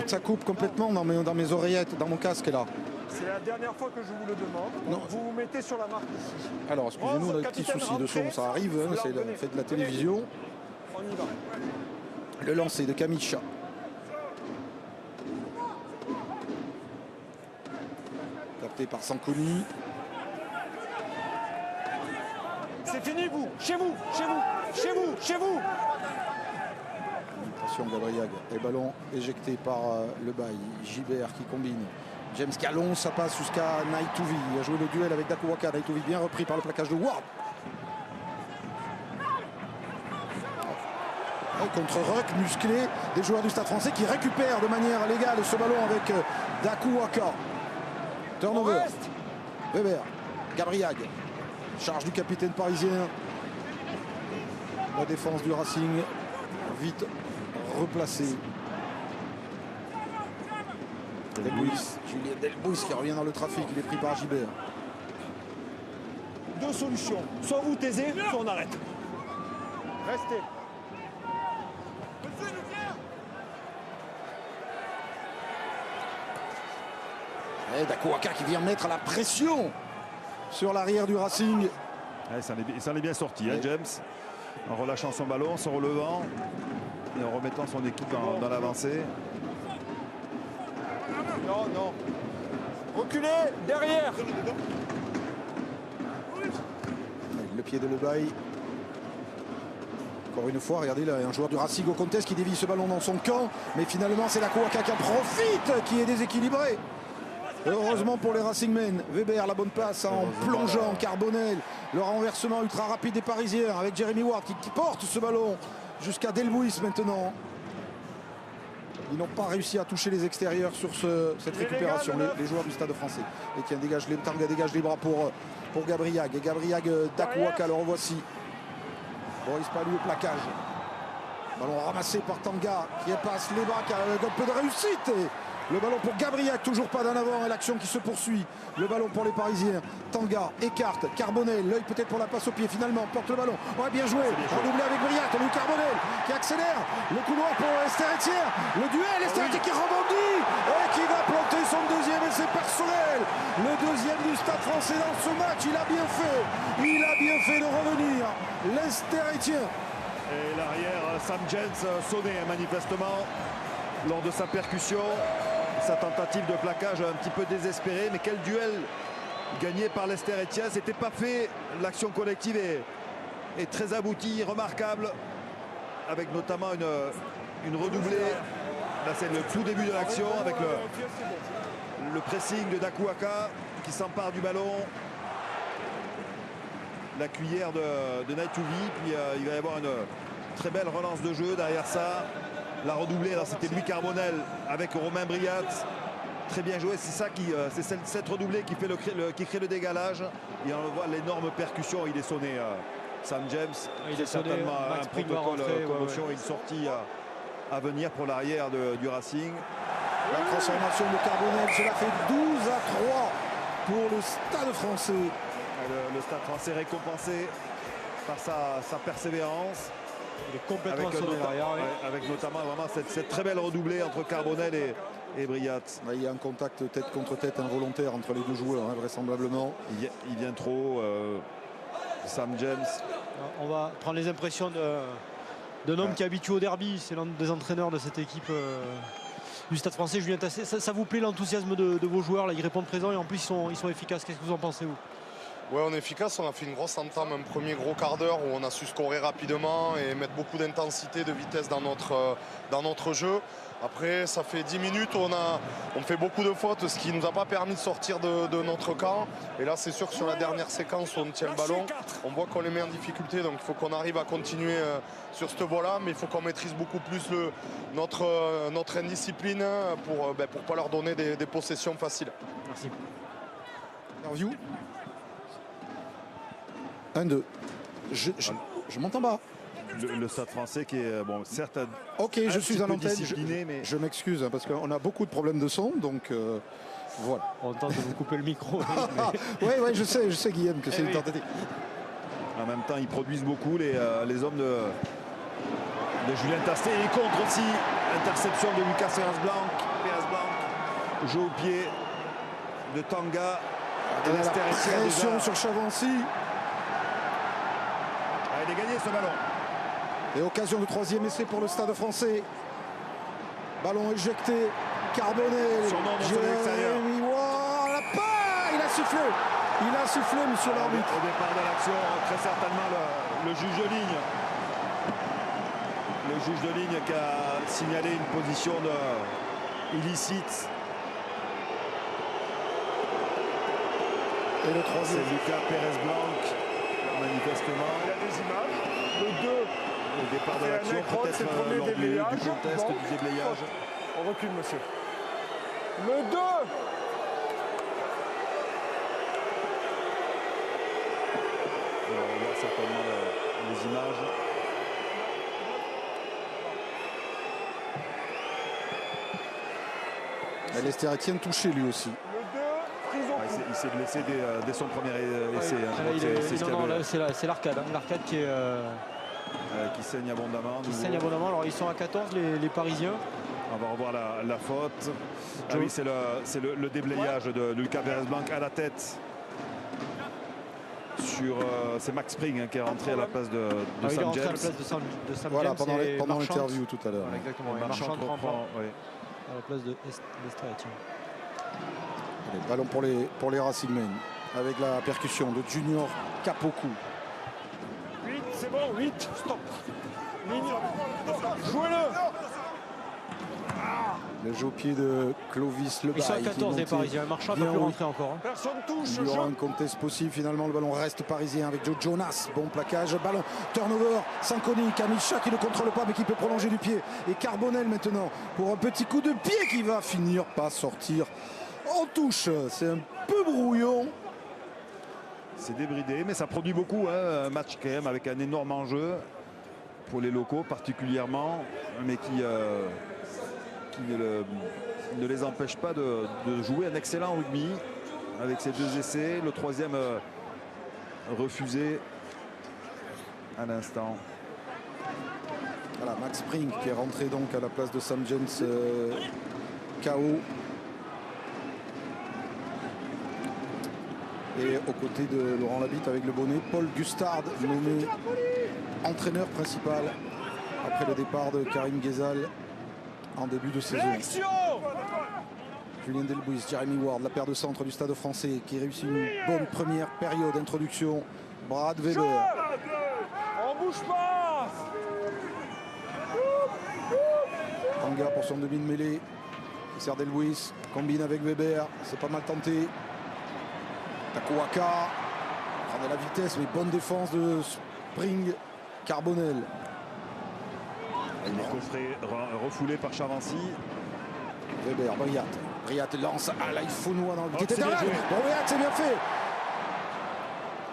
S1: ça coupe complètement dans mes oreillettes, dans mon casque là.
S3: C'est la dernière fois que je vous le demande.
S1: Non.
S3: Vous vous mettez sur la marque ici.
S1: Alors, excusez-nous, on a des petits soucis de son, ça arrive, hein, c'est le fait de la télévision.
S3: On y va.
S1: Le lancer de Kamicha. Capté par Sanconi.
S3: C'est fini, vous. Chez vous.
S1: Attention, Gabriag. Et ballon éjecté par le bail. Gibert qui combine. James Gallon, ça passe jusqu'à Naitouvi. Il a joué le duel avec Dakuwaka. Naitouvi bien repris par le plaquage de Ward. Contre Ruck, musclé, des joueurs du Stade Français qui récupèrent de manière légale ce ballon avec Dakuwaka. Turnover. Weber. Gabriag. Charge du capitaine parisien. La défense du Racing. Vite replacée. Julien Delbouis qui revient dans le trafic. Il est pris par Gibert.
S3: 2 solutions. Soit vous taisez, soit on arrête. Restez.
S1: Et Dakuwaka qui vient mettre la pression sur l'arrière du Racing.
S2: Ouais, il s'en est bien sorti, hein, James, en relâchant son ballon, se relevant et en remettant son équipe dans l'avancée.
S3: Non, non. Reculez, derrière.
S1: Le pied de Lebaille. Encore une fois, regardez là, un joueur du Racing au contest qui dévie ce ballon dans son camp. Mais finalement, c'est Dakuaka qui en profite, qui est déséquilibré. Heureusement pour les Racingmen, Weber, la bonne passe en plongeant, Carbonel, le renversement ultra rapide des Parisiens avec Jeremy Ward qui porte ce ballon jusqu'à Delbouis maintenant. Ils n'ont pas réussi à toucher les extérieurs sur cette récupération, les joueurs du Stade Français. Etienne Tanga dégage les bras pour Gabriag. Et Gabriag, Dakuaka, le revoici. Boris Palou au plaquage. Ballon ramassé par Tanga qui passe les bras, qui a un peu de réussite. Et le ballon pour Gabriac, toujours pas d'en avant et l'action qui se poursuit. Le ballon pour les Parisiens. Tanga écarte, Carbonel, l'œil peut-être pour la passe au pied finalement, porte le ballon. Ouais, bien joué, redoublé avec Briat, Louis Carbonel qui accélère. Le couloir pour Esther-Etienne. Le duel, Esther-Etienne qui rebondit et qui va planter son deuxième essai personnel. Le deuxième du Stade Français dans ce match, il a bien fait. Il a bien fait de revenir. L'Esther-Etienne.
S2: Et l'arrière, Sam Jens sonnait manifestement lors de sa percussion. Sa tentative de plaquage un petit peu désespérée, mais quel duel gagné par l'Esther-Etienne. C'était pas fait, l'action collective est très aboutie, remarquable, avec notamment une redoublée. Là c'est le tout début de l'action avec le pressing de Dakuaka qui s'empare du ballon. La cuillère de Naituvi, puis il va y avoir une très belle relance de jeu derrière ça. La redoublée, alors c'était Louis Carbonel avec Romain Briat. Très bien joué, c'est ça c'est cette redoublée qui crée le dégalage. Et on voit l'énorme percussion, il est sonné Sam James.
S4: Il est
S2: certainement
S4: Max
S2: un
S4: Pring va
S2: protocole
S4: rentrer,
S2: commotion, une sortie à venir pour l'arrière du Racing.
S1: La transformation de Carbonel, cela fait 12-3 pour le Stade Français.
S2: Le Stade Français récompensé par sa persévérance.
S4: Il est complètement sonné derrière.
S2: Avec notamment vraiment cette très belle redoublée entre Carbonel et Briat.
S1: Il y a un contact tête contre tête involontaire entre les deux joueurs, hein, vraisemblablement.
S2: Il vient trop, Sam James.
S4: On va prendre les impressions d'un homme qui est habitué au derby. C'est l'un des entraîneurs de cette équipe du Stade Français, Julien Tassé. Ça vous plaît l'enthousiasme de vos joueurs là, ils répondent présents et en plus ils sont efficaces. Qu'est-ce que vous en pensez, vous?
S6: Ouais, on est efficace, on a fait une grosse entame, un premier gros quart d'heure où on a su scorer rapidement et mettre beaucoup d'intensité, de vitesse dans notre jeu. Après, ça fait 10 minutes où on fait beaucoup de fautes, ce qui ne nous a pas permis de sortir de notre camp. Et là, c'est sûr que sur la dernière séquence où on tient le ballon, on voit qu'on les met en difficulté. Donc il faut qu'on arrive à continuer sur cette voie-là, mais il faut qu'on maîtrise beaucoup plus notre indiscipline pour ne pas leur donner des possessions faciles.
S4: Merci.
S1: Interview. 1-2. Je monte en bas.
S2: Le Stade Français qui est, bon, certes,
S1: Ok, je suis à l'antenne.
S2: Mais...
S1: Je m'excuse hein, parce qu'on a beaucoup de problèmes de son, donc voilà.
S4: On tente de vous couper le micro.
S1: Oui, je sais Guillaume que c'est une tentative.
S2: En même temps, ils produisent beaucoup les hommes de Julien Tassé. Et contre aussi, interception de Lucas Perez-Blanc. Jeu au pied de Tanga.
S1: De la pression sur Chavancy.
S2: Il est gagné ce ballon.
S1: Et occasion de troisième essai pour le Stade Français. Ballon éjecté. Carbonel. Jérémy Ward. Il a sifflé. Il a sifflé, monsieur l'arbitre.
S2: Au départ de l'action, très certainement le juge de ligne. Le juge de ligne qui a signalé une position illicite.
S1: Et le troisième.
S2: C'est Lucas Perez-Blanc, manifestement.
S3: Il y a des images. Le 2.
S2: Au départ de l'action, peut-être lors du contest, du déblayage.
S3: On recule, monsieur. Le 2.
S2: On voit certainement les images.
S1: L'Esther-Etienne touché lui aussi.
S2: Il s'est blessé dès son premier essai.
S4: C'est l'arcade. L'arcade
S2: qui saigne abondamment.
S4: Qui saigne abondamment. Alors ils sont à 14 les Parisiens.
S2: On va revoir la faute. Ah oui, c'est le déblayage de Lucas Perez-Blanc à la tête sur c'est Max Spring qui est rentré à la place de
S4: Il est
S2: Sam
S4: rentré à la
S2: James.
S4: place de Sam
S1: Voilà,
S4: James
S1: pendant
S4: Marchand.
S1: l'interview tout à l'heure.
S4: Voilà, exactement. Et
S2: Marchand
S4: Marchand
S2: reprend, ouais.
S4: à la place de Lestrade.
S1: Allez, ballon pour les Racingmen avec la percussion de Junior Kapoku.
S3: 8, c'est bon, 8, stop. Ligne. Jouez-le.
S1: Le jeu au pied de Clovis Lebaille.
S4: Ils sont à 14 les Parisiens. Marchand ne peut plus rentrer encore. Hein.
S3: Personne touche.
S1: Il y aura un contest possible. Finalement, le ballon reste parisien avec Joe Jonas. Bon plaquage. Ballon. Turnover. Sanconi. Kamicha qui ne contrôle pas mais qui peut prolonger du pied. Et Carbonel maintenant pour un petit coup de pied qui va finir par sortir en touche. C'est un peu brouillon.
S2: C'est débridé, mais ça produit beaucoup. Hein, un match quand même avec un énorme enjeu pour les locaux particulièrement, mais qui ne les empêche pas de jouer un excellent rugby avec ces 2 essais. Le troisième refusé à l'instant.
S1: Voilà, Max Spring qui est rentré donc à la place de Sam James KO. Et aux côtés de Laurent Labitte avec le bonnet, Paul Gustard nommé entraîneur principal après le départ de Karim Ghezal en début de saison. Julien Delbouis, Jeremy Ward, la paire de centre du Stade Français qui réussit une bonne première période d'introduction. Brad Weber.
S3: On bouge pas.
S1: Tanga pour son demi de mêlée. Serre Delbouis combine avec Weber, c'est pas mal tenté. Takuaka prend de la vitesse, mais bonne défense de Spring. Carbonel.
S2: Il est coffré, refoulé par Chavancy.
S1: Weber, Briat lance à l'Aïfounois dans le
S2: Oh, c'est bien joué.
S1: Briat, c'est bien fait.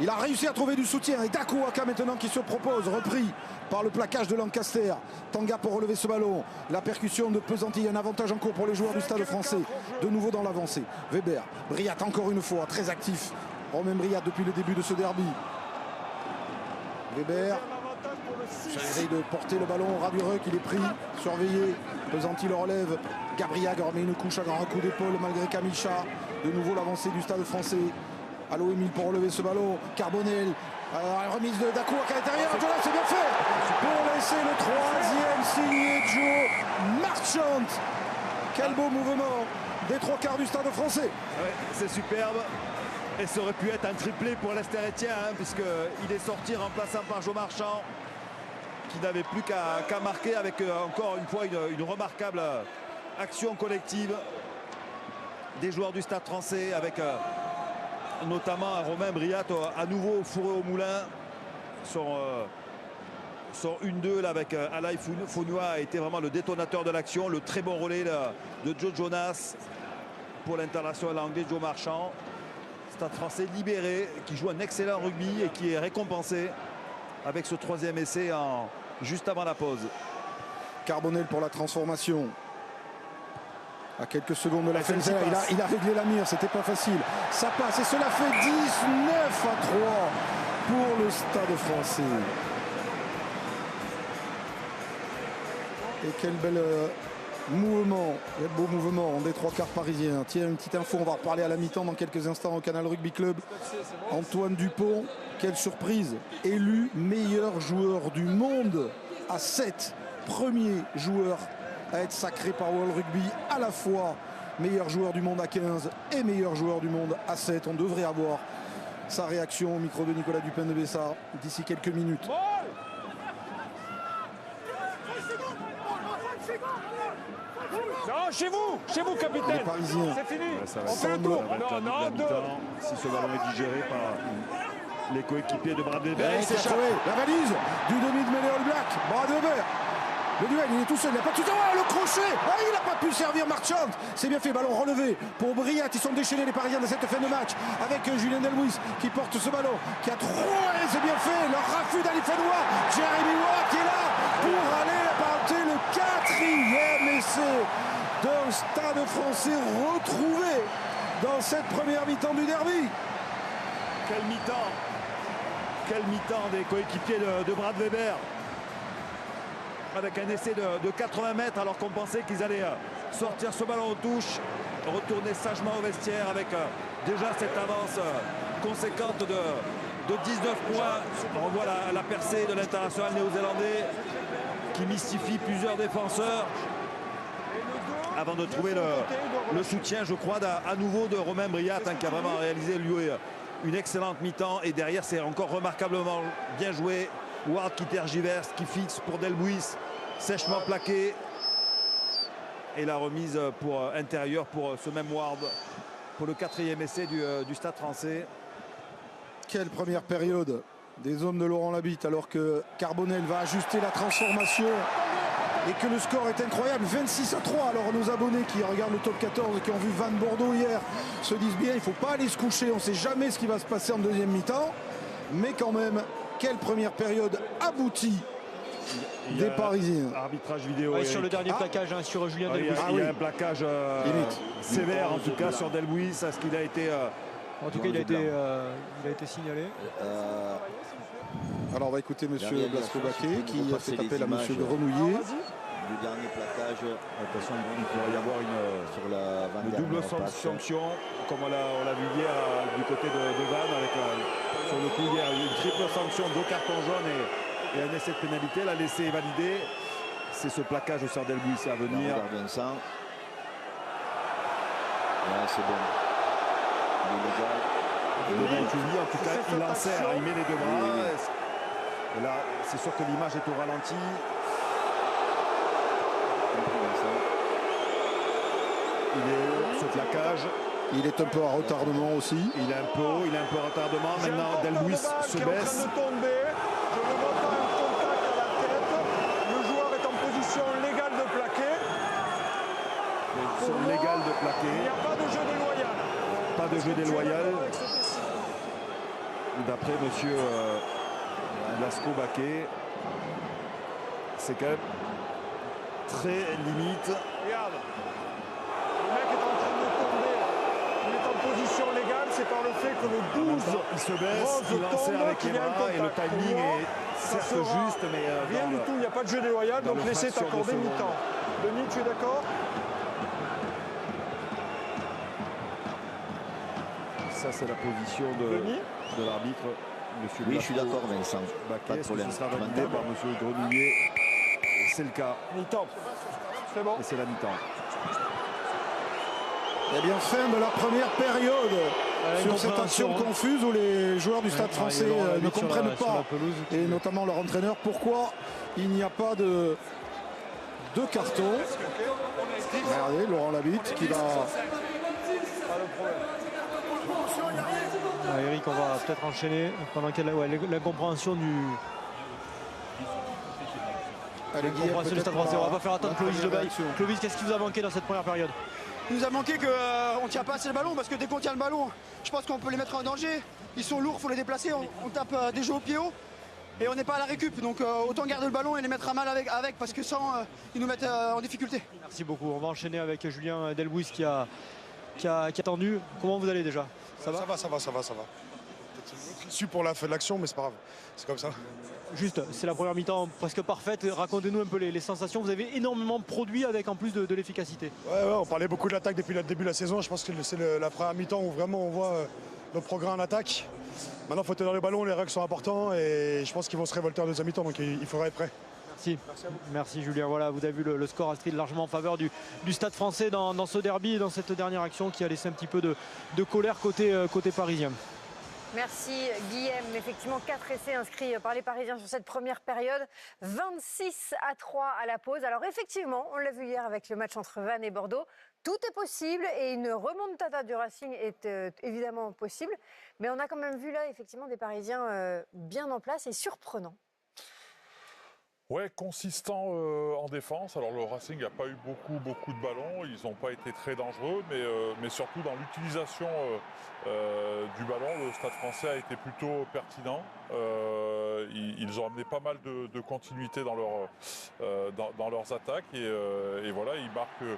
S1: Il a réussi à trouver du soutien. Et Takuaka maintenant qui se propose, repris par le plaquage de Lancaster. Tanga pour relever ce ballon. La percussion de Pesanti, un avantage en cours pour les joueurs du Stade Français. De nouveau dans l'avancée. Weber, Briat encore une fois, très actif. Romain Briat depuis le début de ce derby. Weber essaye de porter le ballon au ras du ruck, il est pris, surveillé. Pesanti le relève. Gabriag remet une couche à grand coup d'épaule malgré Kamicha. De nouveau l'avancée du Stade Français. Allo Emile pour relever ce ballon. Carbonel. Remise de Dacour à l'intérieur. C'est bien fait. Pour laisser le troisième signé Joe Marchand. Quel beau mouvement des 3/4 du Stade Français.
S2: Ouais, c'est superbe. Et ça aurait pu être un triplé pour Lester Etienne, hein, puisqu'il est sorti remplaçant par Joe Marchand, qui n'avait plus qu'à marquer avec encore une fois une remarquable action collective des joueurs du Stade Français, avec notamment Romain Briat à nouveau fourré au moulin. Son 1-2 là avec Alain Founua a été vraiment le détonateur de l'action. Le très bon relais là, de Joe Jonas pour l'international anglais Joe Marchand. Stade Français libéré, qui joue un excellent rugby et qui est récompensé avec ce troisième essai juste avant la pause.
S1: Carbonel pour la transformation. À quelques secondes de la fin, il a réglé la mire, c'était pas facile. Ça passe et cela fait 19-3 pour le Stade Français. Et quel bel mouvement, quel beau mouvement des 3/4 parisiens. Tiens, une petite info, on va reparler à la mi-temps dans quelques instants au Canal Rugby Club. Antoine Dupont, quelle surprise, élu meilleur joueur du monde à 7, premier joueur à être sacré par World Rugby, à la fois meilleur joueur du monde à 15 et meilleur joueur du monde à 7. On devrait avoir sa réaction au micro de Nicolas Dupin de Bessard d'ici quelques minutes.
S3: Non, chez vous, capitaine.
S1: Les Parisiens.
S3: C'est fini.
S2: Ouais, ça va
S3: On fait le tour. Non, deux.
S2: Si ce ballon est digéré par les coéquipiers de Brad Weber.
S1: Et c'est sauvé. La valise du demi de mêlée All Black. Brad Weber. Le duel, il est tout seul, il n'a pas de soutien. Oh, le crochet. Oh, il n'a pas pu servir Marchand. C'est bien fait, ballon relevé pour Briat. Ils sont déchaînés les Parisiens de cette fin de match avec Julien Delbouis qui porte ce ballon, qui a trop. Et c'est bien fait. Le raffut d'Alifanois. Jeremy Ward qui est là pour aller apporter le 4e essai d'un Stade Français retrouvé dans cette première mi-temps du derby.
S2: Quel mi-temps. Quel mi-temps des coéquipiers de Brad Weber. Avec un essai de 80 mètres alors qu'on pensait qu'ils allaient sortir ce ballon aux touches, retourner sagement au vestiaire avec déjà cette avance conséquente de 19 points. On voit la percée de l'international néo-zélandais qui mystifie plusieurs défenseurs avant de trouver le soutien, je crois, à nouveau de Romain Briat, hein, qui a vraiment réalisé lui une excellente mi-temps. Et derrière, c'est encore remarquablement bien joué. Ward qui tergiverse, qui fixe pour Delbuis, sèchement plaqué. Et la remise pour intérieur pour ce même Ward pour le 4e essai du Stade français.
S1: Quelle première période des hommes de Laurent Labitte, alors que Carbonel va ajuster la transformation et que le score est incroyable, 26-3. Alors nos abonnés qui regardent le top 14 et qui ont vu Vannes Bordeaux hier se disent bien, il ne faut pas aller se coucher, on ne sait jamais ce qui va se passer en deuxième mi-temps. Mais quand même, quelle première période aboutie des Parisiens.
S2: Arbitrage vidéo.
S4: Ouais, sur le dernier plaquage, hein, sur Julien Delbuis.
S2: Il y a un plaquage sévère en tout cas sur Delbuis, ce qu'il a été...
S4: En tout cas, il a été signalé.
S1: Alors on va écouter monsieur Blasco-Baquet qui a fait appel à monsieur de Renouillet.
S7: Le dernier plaquage.
S2: Attention, il pourrait y avoir une double sanction, comme on l'a vu hier du côté de Vannes, avec sur le coup hier une triple sanction, 2 cartons jaunes et un essai de pénalité. La laissé validé. C'est ce plaquage sur Delbuis à venir.
S7: Vincent. Ouais, c'est bon. Il est légal.
S2: En tout cas, il enserre, il met les deux bras. Et là, c'est sûr que l'image est au ralenti. Il est haut, ce plaquage.
S1: Il est un peu à retardement aussi.
S2: Il est un peu haut, il est un peu à retardement. Maintenant, Delbuis se baisse.
S3: Je ne vois pas un contact à la tête. Le joueur est en position légale de plaquer.
S2: Position légale de plaquer.
S3: Il n'y a pas de jeu déloyal.
S2: Pas de jeu déloyal. D'après monsieur Blasco-Baquet, c'est quand même très limite.
S3: Regarde. Le mec est en train de tomber. Il est en position légale. C'est par le fait que le 12
S2: il se baisse, il enserre avec les bras et le timing est certes juste, mais
S3: rien du tout. Il n'y a pas de jeu déloyal. Donc laissez t'accorder
S2: mi-temps.
S3: mi-temps. Denis, tu es d'accord?
S2: Ça, c'est la position de l'arbitre, monsieur.
S7: Oui, je suis d'accord, Vincent. Pas de problème.
S2: Ce sera validé par monsieur Grenouillet. C'est le cas.
S3: Mi-temps. C'est bon.
S2: Et c'est la mi-temps.
S1: Eh bien, fin de la première période sur cette action confuse où les joueurs du Stade français ne comprennent pas, et notamment leur entraîneur, pourquoi il n'y a pas de carton. Regardez, Laurent Labitte qui va...
S4: Eric, on va peut-être enchaîner pendant qu'il y a l'incompréhension du... du Stade français. On va faire attendre Clovis Debaille. Clovis, qu'est-ce qui vous a manqué dans cette première période?
S8: Il nous a manqué qu'on ne tient pas assez le ballon, parce que dès qu'on tient le ballon, je pense qu'on peut les mettre en danger. Ils sont lourds, il faut les déplacer, on tape des jeux au pied haut et on n'est pas à la récup. Donc autant garder le ballon et les mettre à mal avec parce que sans, ils nous mettent en difficulté.
S4: Merci beaucoup. On va enchaîner avec Julien Delbuis qui a attendu. Comment vous allez déjà? Ça va?
S9: Ça va. Je suis pour la fin de l'action, mais c'est pas grave. C'est comme ça.
S4: Juste, c'est la première mi-temps presque parfaite. Racontez-nous un peu les sensations. Vous avez énormément produit avec en plus de l'efficacité.
S9: Ouais, on parlait beaucoup de l'attaque depuis le début de la saison. Je pense que c'est la première mi-temps où vraiment on voit nos progrès en attaque. Maintenant, il faut tenir le ballon, les règles sont importantes et je pense qu'ils vont se révolter en deuxième mi-temps, donc il faudra être prêt.
S4: Merci Julien. Voilà, vous avez vu le score inscrit largement en faveur du Stade français dans ce derby et dans cette dernière action qui a laissé un petit peu de colère côté parisien.
S10: Merci Guillaume. Effectivement, 4 essais inscrits par les Parisiens sur cette première période. 26-3 à la pause. Alors effectivement, on l'a vu hier avec le match entre Vannes et Bordeaux. Tout est possible et une remontada du Racing est évidemment possible. Mais on a quand même vu là effectivement des Parisiens bien en place et surprenants.
S11: Ouais, consistant en défense. Alors le Racing n'a pas eu beaucoup de ballons. Ils n'ont pas été très dangereux, mais surtout dans l'utilisation du ballon, le Stade français a été plutôt pertinent. Ils ont amené pas mal de continuité dans leurs attaques et voilà, ils marquent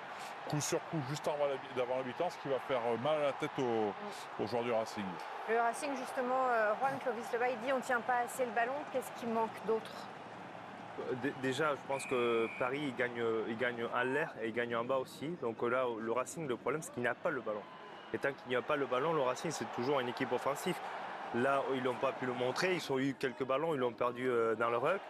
S11: coup sur coup juste d'avant la mi-temps, ce qui va faire mal à la tête aux joueurs du Racing.
S10: Le Racing justement, Juan Clovis Lebaille dit on ne tient pas assez le ballon. Qu'est-ce qui manque d'autre?
S12: Déjà, je pense que Paris il gagne en l'air et il gagne en bas aussi. Donc là, le Racing, le problème, c'est qu'il n'y a pas le ballon. Et tant qu'il n'y a pas le ballon, le Racing, c'est toujours une équipe offensive. Là, ils n'ont pas pu le montrer. Ils ont eu quelques ballons, ils l'ont perdu dans le ruck.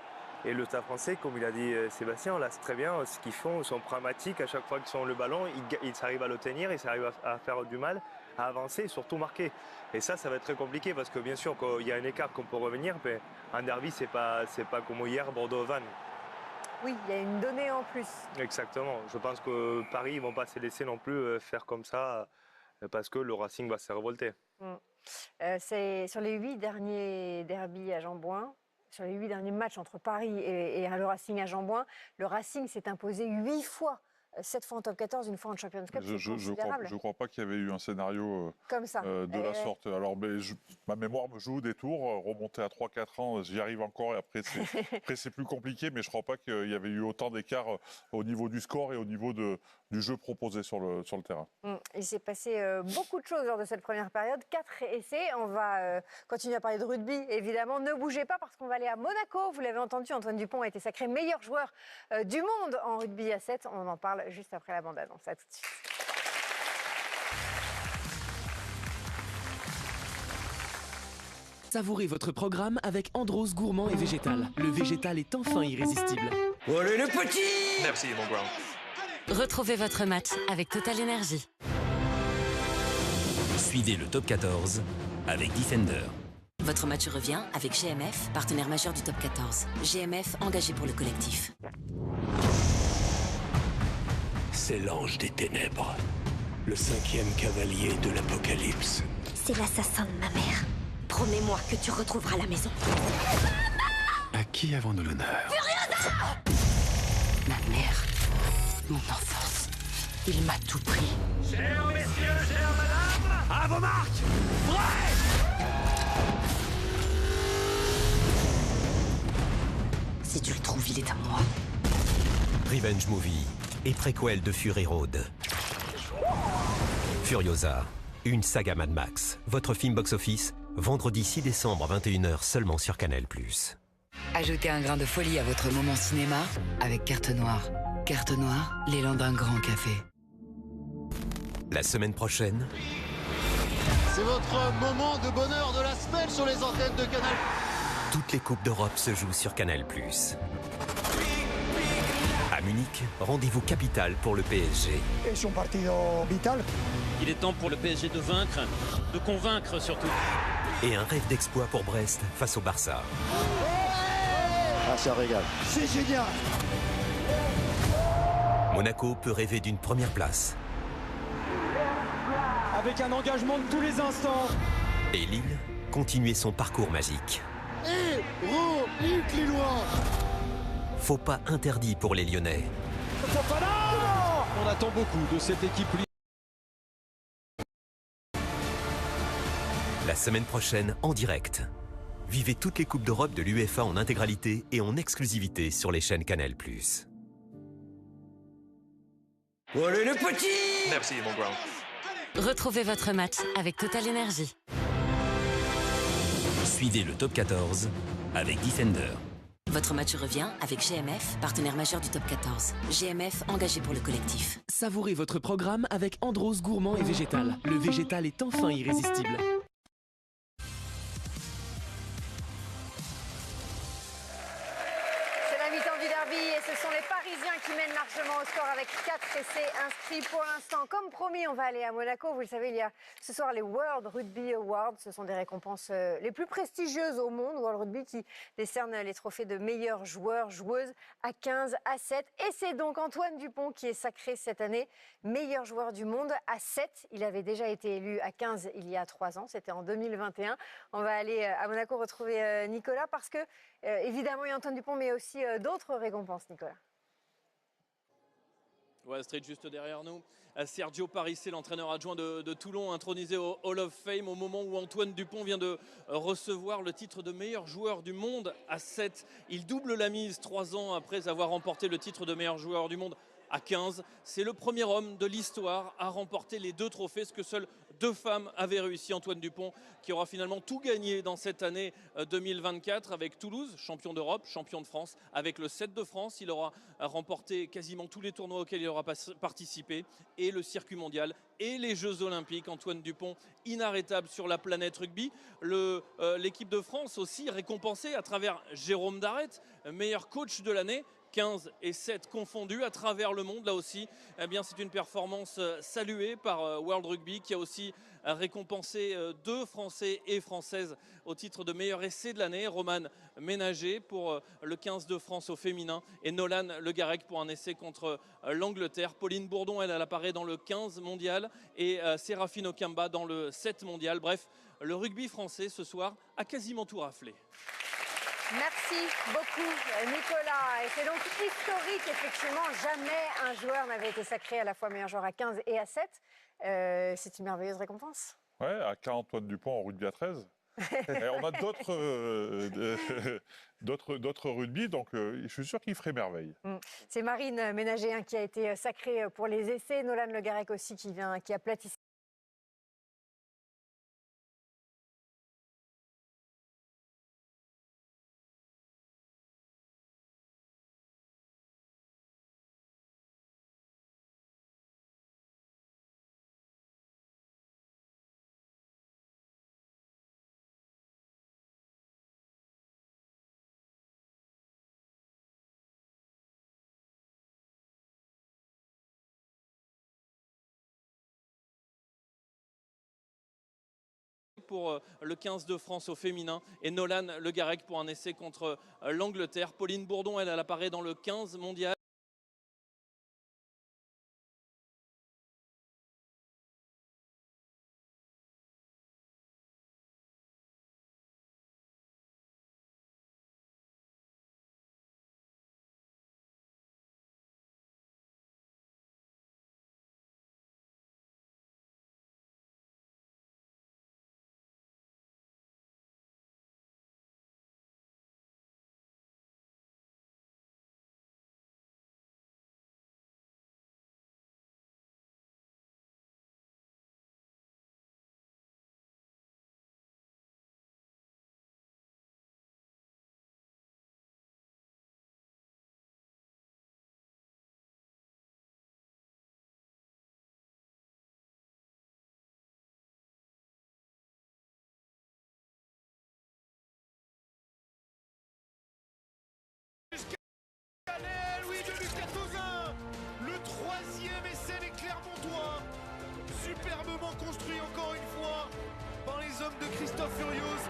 S12: Et le Stade Français, comme il a dit Sébastien, là c'est très bien ce qu'ils font. Ils sont pragmatiques. À chaque fois qu'ils ont le ballon, ils arrivent à le tenir, ils arrivent à faire du mal, à avancer et surtout marquer. Et ça va être très compliqué parce que bien sûr, quand il y a un écart qu'on peut revenir, mais en derby, c'est pas comme hier, Bordeaux-Vannes.
S10: Oui, il y a une donnée en plus.
S12: Exactement. Je pense que Paris ne vont pas se laisser non plus faire comme ça parce que le Racing va se révolter.
S10: C'est sur les 8 derniers derbys à Jean-Bouin, sur les 8 derniers matchs entre Paris et le Racing à Jean-Bouin, le Racing s'est imposé 8 fois. 7 fois en top 14, une fois en Champions Cup, c'est considérable.
S11: Je crois pas qu'il y avait eu un scénario
S10: comme ça.
S11: De la sorte. Alors, ma mémoire me joue des tours, remonter à 3-4 ans, j'y arrive encore, et après c'est plus compliqué, mais je crois pas qu'il y avait eu autant d'écart au niveau du score et au niveau du jeu proposé sur le terrain.
S10: Il s'est passé beaucoup de choses lors de cette première période, 4 essais. On va continuer à parler de rugby, évidemment. Ne bougez pas parce qu'on va aller à Monaco. Vous l'avez entendu, Antoine Dupont a été sacré meilleur joueur du monde en rugby à 7. On en parle juste après la bande-annonce. À tout de suite.
S13: Savourez votre programme avec Andros Gourmand et Végétal. Le végétal est enfin irrésistible.
S14: Allez les petits!
S15: Merci mon grand.
S16: Retrouvez votre match avec Total Energy.
S17: Suivez le Top 14 avec Defender.
S16: Votre match revient avec GMF, partenaire majeur du Top 14. GMF, engagé pour le collectif.
S18: C'est l'ange des ténèbres, le 5e cavalier de l'Apocalypse.
S19: C'est l'assassin de ma mère. Promets-moi que tu retrouveras la maison.
S18: À qui avons-nous l'honneur?
S19: Furiosa!
S16: Ma mère, mon enfance, il m'a tout pris.
S14: Chers messieurs, chères madame, à vos marques! Prêts!
S16: Si tu le trouves, il est à moi.
S17: Revenge Movie et préquel de Fury Road. Furiosa, une saga Mad Max. Votre film box-office, vendredi 6 décembre à 21h seulement sur Canal+.
S20: Ajoutez un grain de folie à votre moment cinéma avec Carte Noire. Carte Noire, l'élan d'un grand café.
S17: La semaine prochaine...
S21: C'est votre moment de bonheur de la semaine sur les antennes de Canal+.
S17: Toutes les Coupes d'Europe se jouent sur Canal+. À Munich, rendez-vous capital pour le PSG.
S22: Es un partido vital.
S23: Il est temps pour le PSG de vaincre, de convaincre surtout.
S17: Et un rêve d'exploit pour Brest face au Barça.
S21: Ah, ça régale.
S22: C'est génial.
S17: Monaco peut rêver d'une première place.
S4: Avec un engagement de tous les instants.
S17: Et Lille, continuer son parcours magique.
S21: Héroïque Lillois.
S17: Faut pas interdit pour les Lyonnais.
S4: On attend beaucoup de cette équipe.
S17: La semaine prochaine, en direct. Vivez toutes les Coupes d'Europe de l'UEFA en intégralité et en exclusivité sur les chaînes Canal+.
S14: Allez les petits!
S15: Merci mon grand.
S16: Retrouvez votre match avec Total Energy.
S17: Suivez le Top 14 avec Defender.
S16: Votre match revient avec GMF, partenaire majeur du Top 14. GMF, engagé pour le collectif.
S13: Savourez votre programme avec Andros Gourmand et Végétal. Le végétal est enfin irrésistible.
S10: C'est la mi-temps du derby et ce sont les Parisiens qui mènent largement au score avec 4 essais inscrits pour l'instant. Comme promis, on va aller à Monaco. Vous le savez, il y a ce soir les World Rugby Awards. Ce sont des récompenses les plus prestigieuses au monde. World Rugby qui décerne les trophées de meilleurs joueurs, joueuses à 15, à 7. Et c'est donc Antoine Dupont qui est sacré cette année meilleur joueur du monde à 7. Il avait déjà été élu à 15 il y a 3 ans. C'était en 2021. On va aller à Monaco retrouver Nicolas parce que évidemment, il y a Antoine Dupont, mais aussi d'autres récompenses, Nicolas.
S23: Ouais, Street juste derrière nous. Sergio Parissé, l'entraîneur adjoint de Toulon, intronisé au Hall of Fame au moment où Antoine Dupont vient de recevoir le titre de meilleur joueur du monde à 7. Il double la mise 3 ans après avoir remporté le titre de meilleur joueur du monde à 15. C'est le premier homme de l'histoire à remporter les 2 trophées, ce que seules 2 femmes avaient réussi. Antoine Dupont qui aura finalement tout gagné dans cette année 2024 avec Toulouse, champion d'Europe, champion de France. Avec le 7 de France, il aura remporté quasiment tous les tournois auxquels il aura participé et le circuit mondial et les Jeux Olympiques. Antoine Dupont, inarrêtable sur la planète rugby. L'équipe de France aussi récompensée à travers Jérôme Darrette, meilleur coach de l'année. 15 et 7 confondus à travers le monde. Là aussi, eh bien, c'est une performance saluée par World Rugby qui a aussi récompensé 2 Français et Françaises au titre de meilleur essai de l'année. Roman Ménager pour le 15 de France au féminin et Nolan Le Garec pour un essai contre l'Angleterre. Pauline Bourdon, elle apparaît dans le 15 mondial et Séraphine Okamba dans le 7 mondial. Bref, le rugby français ce soir a quasiment tout raflé.
S10: Merci beaucoup Nicolas. Et c'est donc historique, effectivement, jamais un joueur n'avait été sacré à la fois meilleur joueur à 15 et à 7. C'est une merveilleuse récompense.
S11: Ouais, à 40 Antoine Dupont en rugby à 13. Et on a d'autres rugby, donc je suis sûr qu'il ferait merveille.
S10: C'est Marine Ménager qui a été sacrée pour les essais. Nolan Le Garec aussi qui a platissé.
S23: Pour le 15 de France au féminin et Nolan Le Garec pour un essai contre l'Angleterre. Pauline Bourdon, elle apparaît dans le 15 mondial.
S14: Louis de Lucas Tauzin, le 3e essai des Clermontois, superbement construit encore une fois par les hommes de Christophe Furios.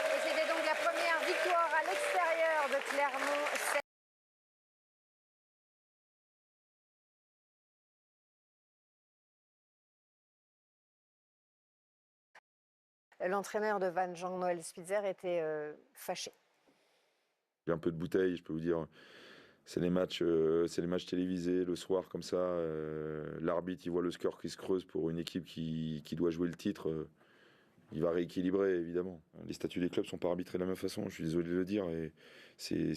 S10: Et c'était donc la première victoire à l'extérieur de Clermont. L'entraîneur de Vannes, Jean-Noël Spitzer, était fâché.
S5: Il y a un peu de bouteille, je peux vous dire. C'est les matchs télévisés le soir comme ça. L'arbitre, il voit le score qui se creuse pour une équipe qui doit jouer le titre. Il va rééquilibrer, évidemment. Les statuts des clubs ne sont pas arbitrés de la même façon, je suis désolé de le dire. Et c'est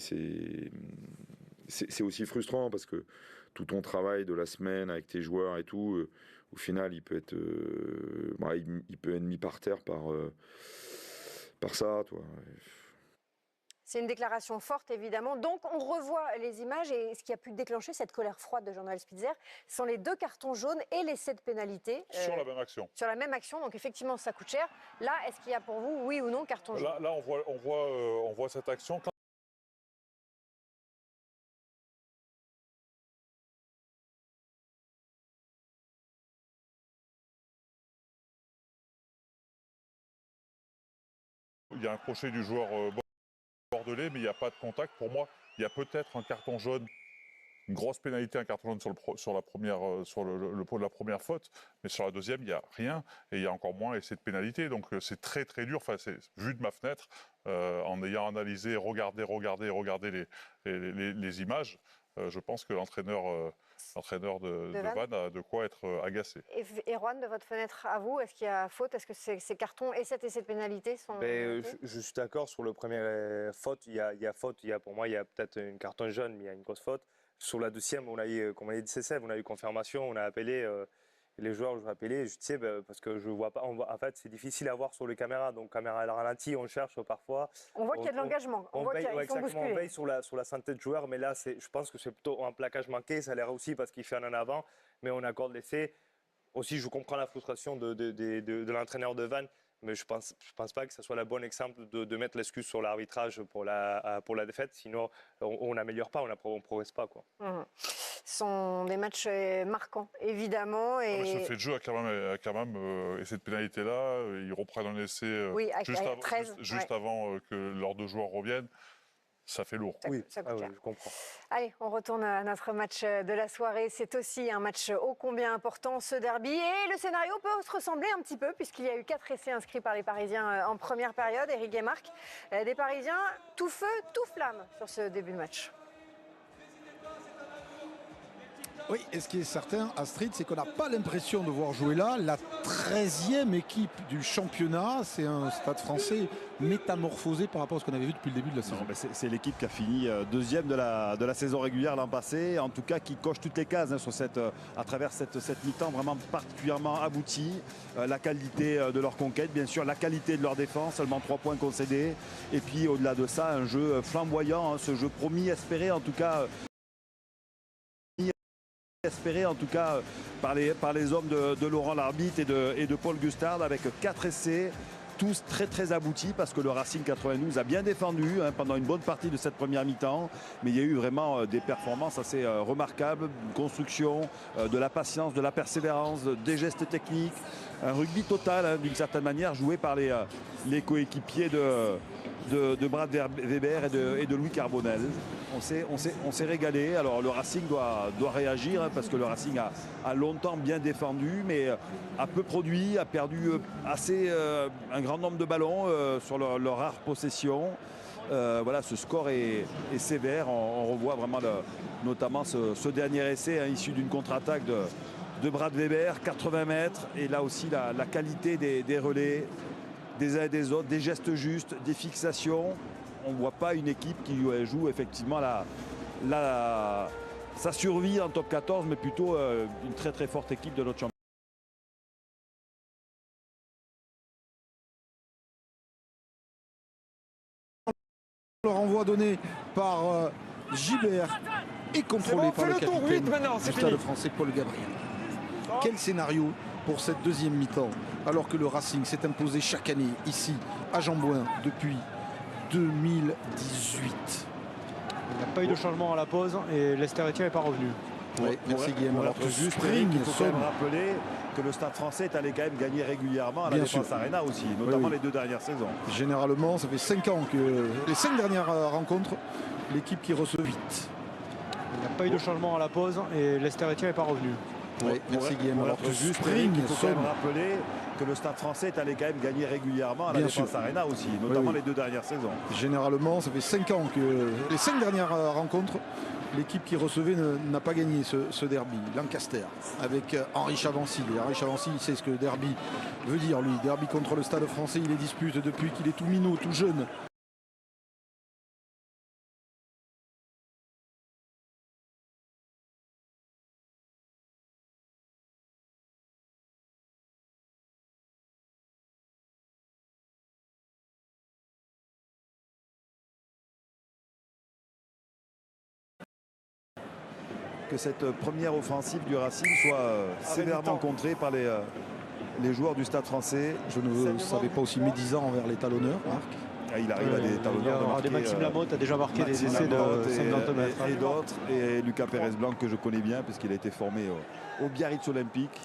S5: aussi frustrant parce que tout ton travail de la semaine avec tes joueurs et tout, au final, il peut être mis par terre par ça, toi.
S10: C'est une déclaration forte, évidemment. Donc, on revoit les images et ce qui a pu déclencher cette colère froide de Jean-Noël Spitzer sont les 2 cartons jaunes et les 7 pénalités.
S11: Sur la même action.
S10: Sur la même action, donc effectivement, ça coûte cher. Là, est-ce qu'il y a pour vous, oui ou non, carton jaune?
S11: Là, on voit cette action. Il y a un crochet du joueur bordelais, mais il n'y a pas de contact. Pour moi, il y a peut-être un carton jaune, une grosse pénalité, un carton jaune sur la première faute, mais sur la deuxième, il n'y a rien, et il y a encore moins essai de pénalité. Donc c'est très très dur. Enfin, c'est vu de ma fenêtre, en ayant analysé, regardé les images. je pense que l'entraîneur de Vannes a de quoi être agacé.
S10: Et Juan, de votre fenêtre à vous, est-ce qu'il y a faute? Est-ce que ces cartons et cet essai de pénalité sont...
S12: Je suis d'accord sur le premier faute. Il y a faute. Pour moi, il y a peut-être une carton jaune, mais il y a une grosse faute. Sur la deuxième, on a eu, comme on a dit, CCF, on a eu confirmation, on a appelé les joueurs, je vais appeler, je sais, parce que je vois pas. En fait, c'est difficile à voir sur les caméras. Donc, caméra à la ralenti, on cherche parfois.
S10: On voit qu'il y a de l'engagement. On voit qu'ils sont bousculés.
S12: On veille sur la santé de joueur, mais là, je pense que c'est plutôt un plaquage manqué. Ça a l'air aussi parce qu'il fait un en avant, mais on accorde l'essai. Aussi, je comprends la frustration de l'entraîneur de Vannes, mais je pense pas que ce soit le bon exemple de mettre l'excuse sur l'arbitrage pour la défaite. Sinon, on n'améliore pas, on progresse pas, quoi.
S10: Ce sont des matchs marquants, évidemment. Et...
S11: ce fait de jeu a quand même et cette pénalité-là, ils reprennent un essai juste avant que leurs deux joueurs reviennent. Ça fait lourd.
S12: Oui, je comprends.
S10: Allez, on retourne à notre match de la soirée. C'est aussi un match ô combien important, ce derby. Et le scénario peut se ressembler un petit peu, puisqu'il y a eu 4 essais inscrits par les Parisiens en première période. Eric et Marc, des Parisiens tout feu, tout flamme sur ce début de match.
S1: Oui, et ce qui est certain, Astrid, c'est qu'on n'a pas l'impression de voir jouer là la 13e équipe du championnat. C'est un Stade Français métamorphosé par rapport à ce qu'on avait vu depuis le début de la saison.
S2: C'est l'équipe qui a fini deuxième de la saison régulière l'an passé, en tout cas qui coche toutes les cases à travers cette mi-temps vraiment particulièrement aboutie. La qualité de leur conquête, bien sûr, la qualité de leur défense, seulement 3 points concédés. Et puis au-delà de ça, un jeu flamboyant, ce jeu promis, espéré en tout cas. Par les hommes de Laurent l'arbitre et de Paul Gustard, avec 4 essais, tous très très aboutis, parce que le Racing 92 a bien défendu pendant une bonne partie de cette première mi-temps, mais il y a eu vraiment des performances assez remarquables, une construction, de la patience, de la persévérance, des gestes techniques, un rugby total d'une certaine manière, joué par les coéquipiers de Brad Weber et de Louis Carbonel. On s'est régalé. Alors le Racing doit réagir, parce que le Racing a longtemps bien défendu, mais a peu produit, a perdu un grand nombre de ballons sur leur rare possession. Voilà, ce score est sévère. On revoit vraiment notamment ce dernier essai issu d'une contre-attaque de Brad Weber, 80 mètres, et là aussi la qualité des relais des uns et des autres, des gestes justes, des fixations. On ne voit pas une équipe qui joue effectivement sa survie en top 14, mais plutôt une très très forte équipe de notre championnat.
S1: Le renvoi donné par Gilbert est contrôlé par le capitaine du Stade Français, Paul Gabriel. Quel scénario pour cette deuxième mi-temps, alors que le Racing s'est imposé chaque année ici à Jean-Bouin depuis 2018.
S4: Il n'y a pas eu de changement à la pause et Lester-Etienne n'est pas revenu.
S1: Oui, merci Guillaume.
S2: Alors que juste il faut quand même rappeler que le Stade Français est allé quand même gagner régulièrement à la Défense Arena aussi, notamment les 2 dernières saisons.
S1: Généralement, ça fait 5 ans que les 5 dernières rencontres, l'équipe qui reçoit vite.
S4: Il n'y a pas eu de changement à la pause et Lester-Etienne n'est pas revenu.
S1: Oui, merci Guillaume.
S2: Alors que juste il faut quand même rappeler que le Stade Français est allé quand même gagner régulièrement à la Défense Arena aussi, notamment les 2 dernières saisons.
S1: Généralement, ça fait 5 ans que les 5 dernières rencontres, l'équipe qui recevait n'a pas gagné ce derby. Lancaster avec Henri Chavancy. Et Henri Chavancy, il sait ce que derby veut dire, lui. Derby contre le Stade Français, il les dispute depuis qu'il est tout minot, tout jeune.
S2: Que cette première offensive du Racing soit sévèrement contrée par les joueurs du Stade Français.
S1: Je ne savais pas aussi médisant envers les talonneurs, Marc.
S2: Il arrive à des talonneurs de marquer.
S4: Maxime Lamotte a déjà marqué des essais de 50 mètres.
S2: Et d'autres. Et Lucas Pérez-Blanc, que je connais bien, puisqu'il a été formé au Biarritz Olympique.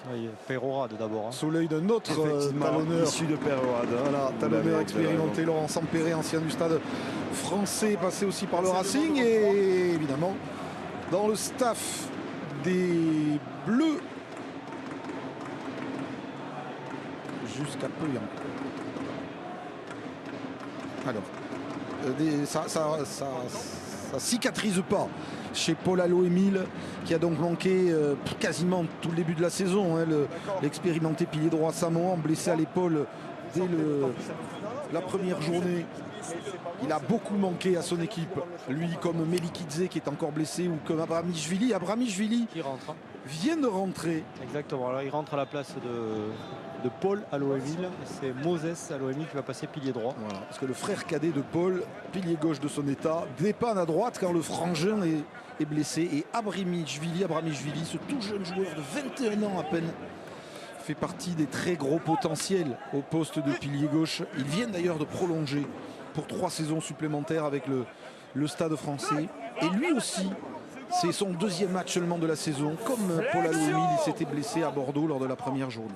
S4: Peyrorade d'abord.
S1: Sous l'œil d'un autre talonneur.
S2: Issu de Peyrorade.
S1: Voilà, talonneur expérimenté, Laurent Sampéré, ancien du Stade Français, passé aussi par le Racing. Et évidemment, dans le staff des Bleus, jusqu'à peu. Alors, ça cicatrise pas chez Paul Allo-Émile, qui a donc manqué quasiment tout le début de la saison. Hein, l'expérimenté pilier droit samoan, blessé à l'épaule dès la première journée. Il a beaucoup manqué à son équipe, lui comme Melikidze qui est encore blessé, ou comme Abramishvili. Abramishvili
S4: qui rentre.
S1: Vient de rentrer.
S4: Exactement, là il rentre à la place de Paul Allo-Émile. C'est Moses Allo-Émile qui va passer pilier droit.
S1: Voilà, parce que le frère cadet de Paul, pilier gauche de son état, dépanne à droite quand le frangin est blessé. Et Abramishvili, ce tout jeune joueur de 21 ans à peine, fait partie des très gros potentiels au poste de pilier gauche. Ils viennent d'ailleurs de prolonger pour 3 saisons supplémentaires avec le Stade français. Et lui aussi, c'est son 2e match seulement de la saison. Comme Paul Allo-Émile, il s'était blessé à Bordeaux lors de la première journée.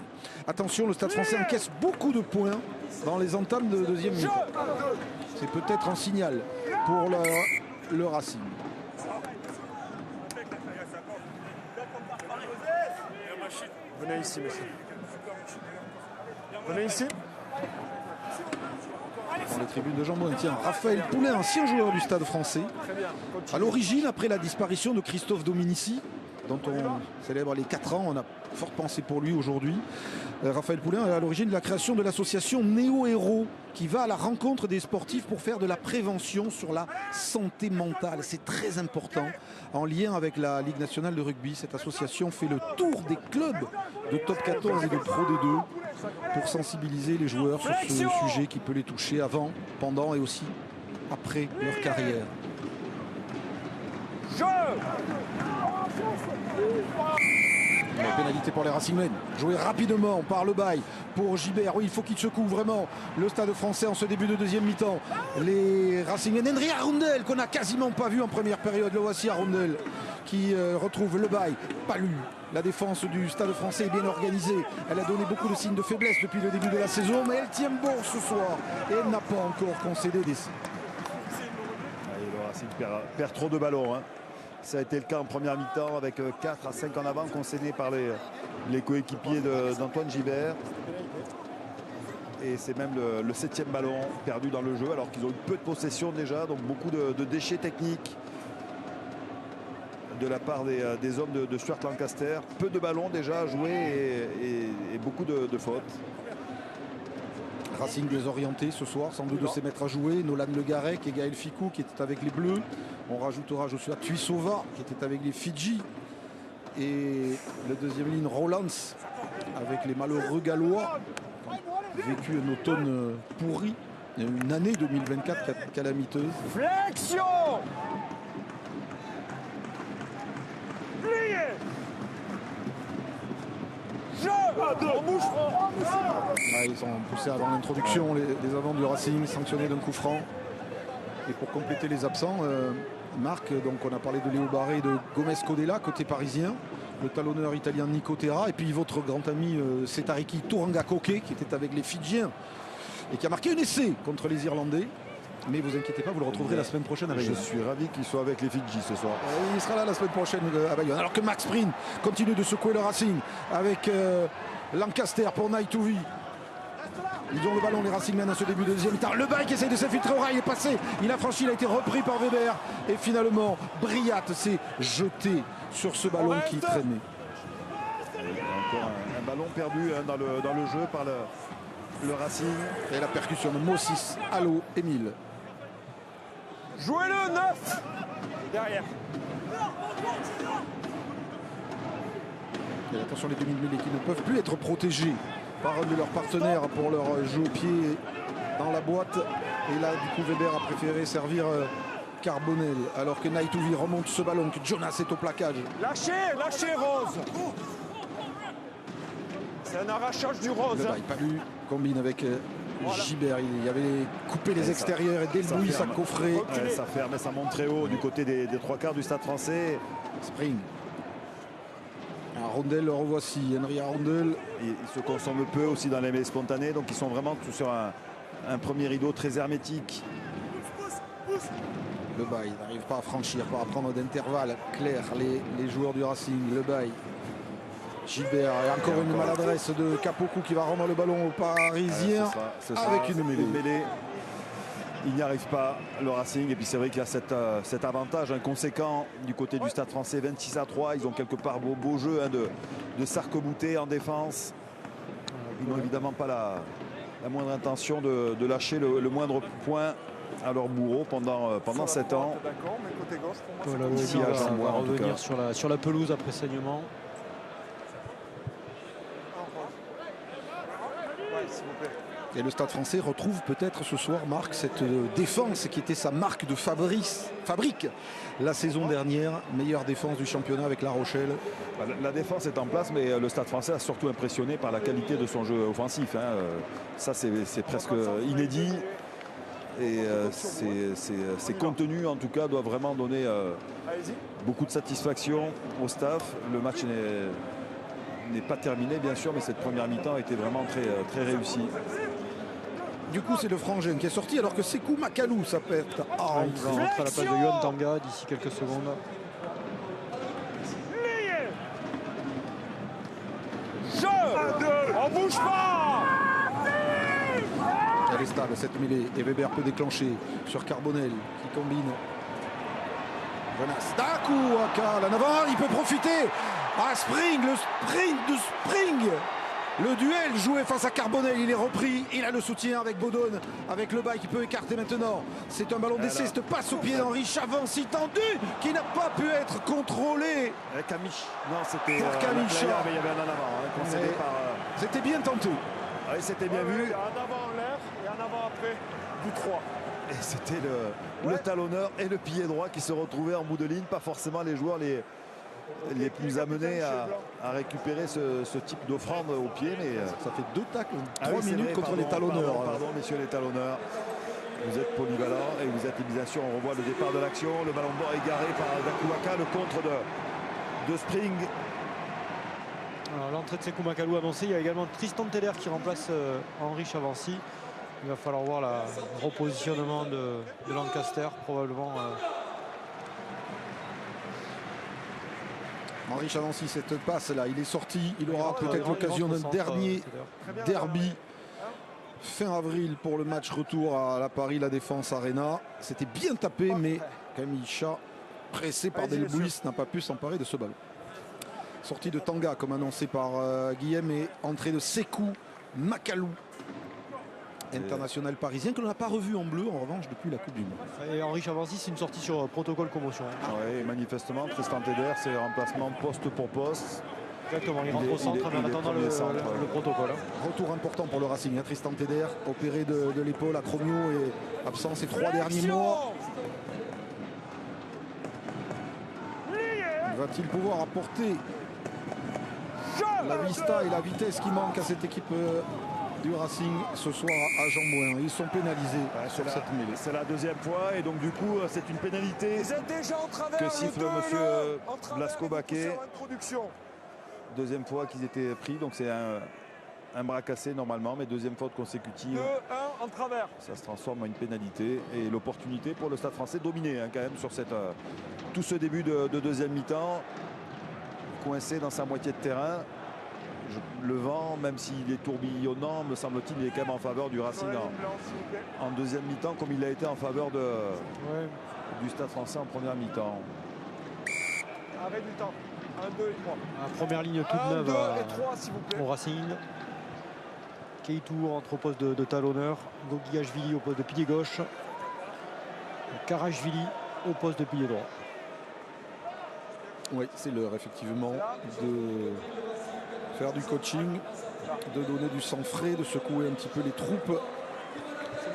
S1: Attention, le Stade français encaisse beaucoup de points dans les entames de 2e mi-temps. C'est peut-être un signal pour le Racing.
S9: Venez ici, monsieur. Venez ici.
S1: Dans les tribunes de Jean-Bouin, tiens, Raphaël Poulain, ancien joueur du Stade français. À l'origine, après la disparition de Christophe Dominici, dont on célèbre les 4 ans, on a forte pensée pour lui aujourd'hui. Raphaël Poulain est à l'origine de la création de l'association Néo Héros, qui va à la rencontre des sportifs pour faire de la prévention sur la santé mentale. C'est très important. En lien avec la Ligue nationale de rugby, cette association fait le tour des clubs de top 14 et de Pro D2 pour sensibiliser les joueurs sur ce sujet qui peut les toucher avant, pendant et aussi après leur carrière. La pénalité pour les Racingmen. Joué rapidement par le bail pour Gibert. Oui, il faut qu'il secoue vraiment le Stade français en ce début de 2e mi-temps. Les Racingmen. Henry Arundel qu'on n'a quasiment pas vu en première période. Le voici Arundel qui retrouve le bail. Palu. La défense du Stade français est bien organisée. Elle a donné beaucoup de signes de faiblesse depuis le début de la saison, mais elle tient bon ce soir et elle n'a pas encore concédé des signes.
S2: Le Racing perd trop de ballons. Hein. Ça a été le cas en première mi-temps avec 4 à 5 en avant concédés par les coéquipiers d'Antoine Gibert. Et c'est même le 7e ballon perdu dans le jeu alors qu'ils ont eu peu de possession déjà, donc beaucoup de déchets techniques de la part des hommes de Stuart Lancaster. Peu de ballons déjà à jouer et beaucoup de fautes.
S1: Racing désorienté ce soir, sans doute de se mettre à jouer. Nolan Le Garec et Gaël Ficou qui étaient avec les Bleus. On rajoutera Joshua Tuisova qui était avec les Fidji. Et le 2e ligne Rolands avec les malheureux Gallois. Vécu un automne pourri. Une année 2024 calamiteuse.
S14: Flexion. Plié.
S1: Ils sont poussés avant l'introduction, les avants du Racing, sanctionnés d'un coup franc. Et pour compléter les absents, Marc, donc on a parlé de Léo Barré et de Gomez Codella, côté parisien, le talonneur italien Nico Terra, et puis votre grand ami Setariki Turanga Koke, qui était avec les Fidjiens et qui a marqué un essai contre les Irlandais. Mais vous inquiétez pas, vous le retrouverez la semaine prochaine à Bayonne.
S2: Je suis ravi qu'il soit avec les Fidji ce soir.
S1: Il sera là la semaine prochaine à Bayonne. Alors que Max Prin continue de secouer le Racing avec Lancaster pour Naitouvi. Ils ont le ballon, les Racingmen, à ce début de 2e mi-temps. Le bail qui essaie de s'infiltrer au rail, il est passé. Il a franchi, il a été repris par Weber. Et finalement, Briat s'est jeté sur ce ballon qui traînait.
S2: Encore un ballon perdu hein, dans le jeu par le Racing.
S1: Et la percussion de Mossis Allo-Émile.
S14: Jouez-le 9 derrière.
S1: Et attention, les demi-mêlés qui ne peuvent plus être protégés par un de leurs partenaires pour leur jeu au pied dans la boîte. Et là, du coup, Weber a préféré servir Carbonel. Alors que Naitouvi remonte ce ballon, que Jonas est au plaquage.
S14: Lâchez Rose. C'est un arrachage du Rose.
S1: Le bail Palu combine avec Gibert. Il avait coupé les extérieurs et dès le bruit, ça coffrait.
S2: Ça ferme et ça monte très haut du côté des 3/4 du Stade français.
S1: Spring. Arundel, le revoici. Henry Arundel.
S2: Ils se consomment peu aussi dans les mêlées spontanées. Donc ils sont vraiment sur un premier rideau très hermétique.
S1: Le bail n'arrive pas à franchir, pas à prendre d'intervalle clair les joueurs du Racing. Le bail. Gilbert et encore une maladresse de Capoku qui va rendre le ballon aux Parisiens avec une mêlée.
S2: il n'y arrive pas, le Racing. Et puis c'est vrai qu'il y a cet avantage conséquent du côté du Stade Français, 26-3. Ils ont quelque part beau jeu de s'arc-bouter en défense. Ils n'ont évidemment pas la moindre intention de lâcher le moindre point à leur bourreau pendant 7 ans.
S4: Voilà, ici, on va revenir sur la pelouse après saignement.
S1: Et le Stade Français retrouve peut-être ce soir, Marc, cette défense qui était sa marque de fabrique la saison dernière. Meilleure défense du championnat avec La Rochelle.
S2: La défense est en place, mais le Stade Français a surtout impressionné par la qualité de son jeu offensif. Ça, c'est presque inédit. Et ces contenus, en tout cas, doivent vraiment donner beaucoup de satisfaction au staff. Le match n'est pas terminé, bien sûr, mais cette première mi-temps a été vraiment très réussie.
S1: Du coup, c'est le Frangin qui est sorti, alors que Sekou Makalou, ça peut être...
S4: Il va rentrer à la place de Yohan Tanga d'ici quelques secondes.
S14: On bouge pas.
S1: Elle est stable, cette mêlée. Et Weber peut déclencher sur Carbonel qui combine. Jonas Dakuaka, la Navarre, il peut profiter. Spring, le sprint de Spring. Le duel joué face à Carbonel, il est repris. Il a le soutien avec Baudon, avec le bas qui peut écarter maintenant. C'est un ballon d'essai, cette passe au pied d'Henri Chavancy tendu, qui n'a pas pu être contrôlé.
S2: Camich. Non, c'était
S1: Camich.
S2: Mais il y avait un en avant. Concédé par...
S1: C'était bien tenté.
S2: Oui, c'était bien vu.
S14: Un avant en l'air et un avant après du 3.
S2: Et c'était le talonneur et le pied droit qui se retrouvaient en bout de ligne. Pas forcément les joueurs les plus amenés à récupérer ce type d'offrande au pied, mais
S1: ça fait 2 tacles, 3 minutes contre les talonneurs.
S2: Pardon, messieurs les talonneurs. Vous êtes polyvalents et vous êtes bien sûr, on revoit le départ de l'action. Le ballon bord égaré par Dakuaka, le contre de Spring.
S4: L'entrée de Sekou Makalou annoncée. Il y a également Tristan Teller qui remplace Henri Chavancy. Il va falloir voir le repositionnement de Lancaster, probablement.
S1: Henri Chavancy, cette passe-là, il est sorti. Il aura peut-être l'occasion d'un dernier derby fin avril pour le match retour à la Paris La Défense Arena. C'était bien tapé, mais Kamisha, pressé par Delbouis, n'a pas pu s'emparer de ce ballon. Sortie de Tanga, comme annoncé par Guillaume, et entrée de Sekou Makalou, international parisien, que l'on n'a pas revu en bleu, en revanche, depuis la Coupe du Monde.
S4: Et Henri Chavancy, c'est une sortie sur protocole commotion.
S2: Oui, manifestement, Tristan Teder, c'est le remplacement poste pour poste.
S4: Exactement, il rentre au centre en attendant le protocole.
S1: Retour important pour le Racing. Tristan Teder, opéré de l'épaule à Cromio et absent ces 3 derniers mois. Va-t-il pouvoir apporter la vista et la vitesse qui manquent à cette équipe du Racing ce soir à Jean-Bouin? Ils sont pénalisés sur cette mêlée.
S2: C'est la 2e fois et donc du coup c'est une pénalité que siffle monsieur Blasco-Baquet. 2e fois qu'ils étaient pris, donc c'est un bras cassé normalement, mais 2e faute consécutive.
S14: 2-1 en travers.
S2: Ça se transforme en une pénalité et l'opportunité pour le Stade Français dominé quand même sur tout ce début de 2e mi-temps. Coincé dans sa moitié de terrain. Le vent, même s'il est tourbillonnant, me semble-t-il, il est quand même en faveur du Racing en 2e mi-temps, comme il a été en faveur du Stade Français en première mi-temps.
S14: Arrêt du temps. 1, 2 et 3.
S4: Première ligne toute neuve au Racing. Keitou entre au poste de talonneur. Gogiashvili au poste de pilier gauche. Karashvili au poste de pilier droit.
S1: Oui, c'est l'heure effectivement de faire du coaching, de donner du sang frais, de secouer un petit peu les troupes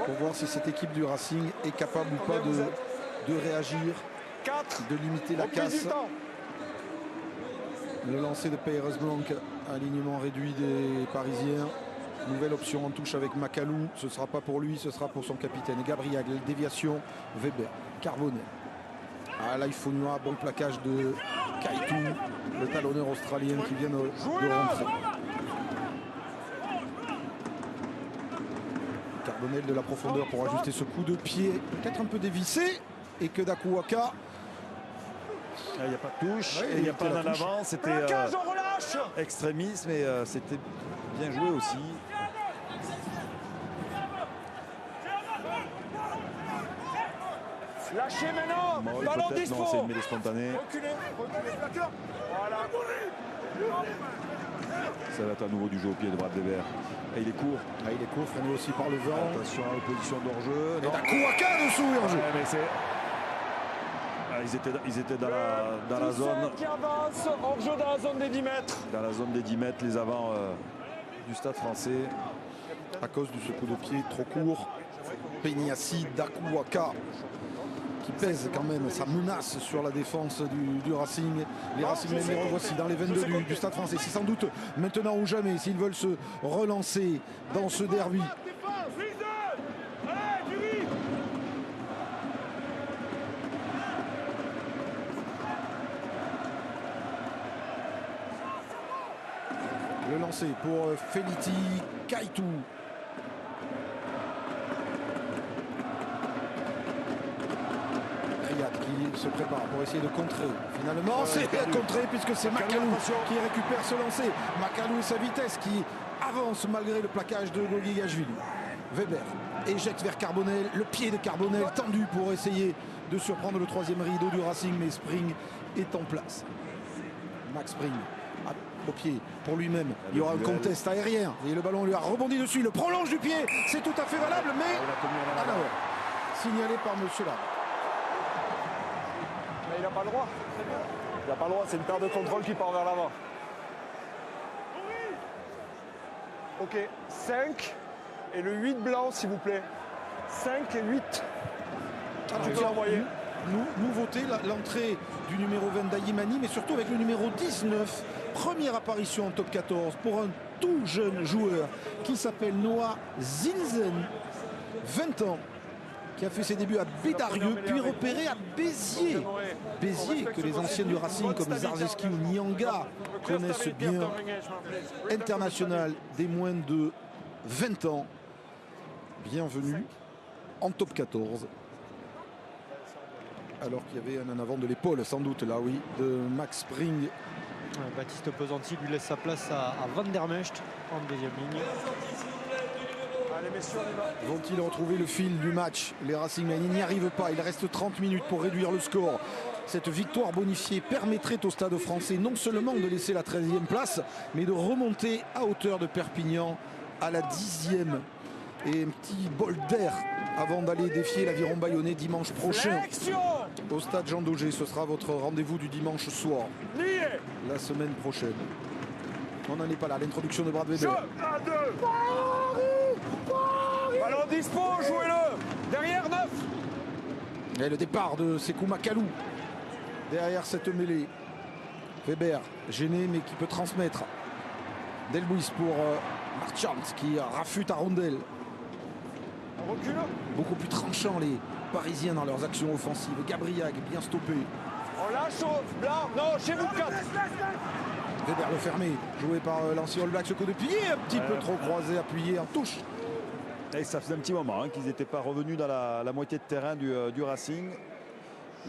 S1: pour voir si cette équipe du Racing est capable ou pas de réagir, de limiter la casse. Le lancer de Peyres Blanc, alignement réduit des Parisiens. Nouvelle option en touche avec Makalou. Ce ne sera pas pour lui, ce sera pour son capitaine. Gabriel, déviation, Weber, Carbonel. Laifonua, bon plaquage de Kaitou, le talonneur australien qui vient de rentrer. Carbonel de la profondeur pour ajuster ce coup de pied, peut-être un peu dévissé, et que Dakuaka.
S2: Il n'y a pas de touche, et il n'y a pas d'en avant, c'était extrémiste, mais c'était bien joué aussi.
S3: Lâchez maintenant.
S2: Moll,
S3: Ballon
S2: peut-être,
S3: dispo.
S2: non, c'est une mêlée spontanée.
S3: Reculez, plaqueur. Voilà.
S2: Ça va être à nouveau du jeu au pied de Brad Weber. Et il est court.
S1: Ah, il est court, freiné aussi par le vent.
S2: Attention à l'opposition d'hors-jeu.
S1: Et Dakuaka dessous, hors-jeu.
S2: Ouais, mais c'est... Ah, ils étaient dans la zone.
S3: Qui avance, hors-jeu dans la zone des 10 mètres.
S2: Dans la zone des 10 mètres, les avants du Stade français.
S1: À cause de ce coup de pied trop court. Peñassi, Dakuaka qui pèse quand même, ça menace sur la défense du Racing. Les Racingmen les revoici dans les 22 du Stade français. C'est sans doute maintenant ou jamais s'ils veulent se relancer dans ce derby. Le lancer pour Feliti Kaitou. Qui se prépare pour essayer de contrer. Finalement, c'est contré puisque c'est Macalou qui récupère ce lancer. Macalou et sa vitesse qui avance malgré le plaquage de Gogigashvili. Weber éjecte vers Carbonel. Le pied de Carbonel tendu pour essayer de surprendre le troisième rideau du Racing, mais Spring est en place. Max Spring au pied pour lui-même. Il y aura un contest aérien et le ballon lui a rebondi dessus. Il le prolonge du pied. C'est tout à fait valable, mais signalé par monsieur là.
S3: Il n'a pas le droit. Il n'a pas le droit, c'est une paire de contrôle qui part vers l'avant. Ok, 5 et le 8 blanc s'il vous plaît. 5 et 8. Tu peux envoyer.
S1: Nouveauté, l'entrée du numéro 20 d'Ayimani, mais surtout avec le numéro 19. Première apparition en top 14 pour un tout jeune joueur qui s'appelle Noah Zinzen, 20 ans. Qui a fait ses débuts à Bédarieux, puis repéré à Béziers. Béziers, que les anciens du Racing comme Zarzeski ou Nyanga connaissent bien. International des moins de 20 ans. Bienvenue en top 14. Alors qu'il y avait un en avant de l'épaule, sans doute, là oui, de Max Spring.
S4: Baptiste Pesanti lui laisse sa place à Van der Mecht en deuxième ligne.
S1: Vont-ils retrouver le fil du match? Les Racingmen, ils n'y arrivent pas. Il reste 30 minutes pour réduire le score. Cette victoire bonifiée permettrait au Stade français non seulement de laisser la 13e place, mais de remonter à hauteur de Perpignan à la 10e. Et un petit bol d'air avant d'aller défier l'Aviron Bayonnais dimanche prochain au Stade Jean Daugé. Ce sera votre rendez-vous du dimanche soir, la semaine prochaine. On n'en est pas là. L'introduction de Brad Weber.
S3: Ballon dispo, jouez-le. Derrière 9.
S1: Et le départ de Sekou Macalou derrière cette mêlée. Weber gêné mais qui peut transmettre. Delbuis pour Marchand qui rafute à rondelle. Beaucoup plus tranchant les Parisiens dans leurs actions offensives. Gabriag bien stoppé.
S3: On lâche au blanc. Non, chez vous 4.
S1: Weber le fermé, joué par l'ancien All Black, ce coup de pied un petit peu trop croisé, appuyé en touche.
S2: Et ça faisait un petit moment qu'ils n'étaient pas revenus dans la moitié de terrain du Racing.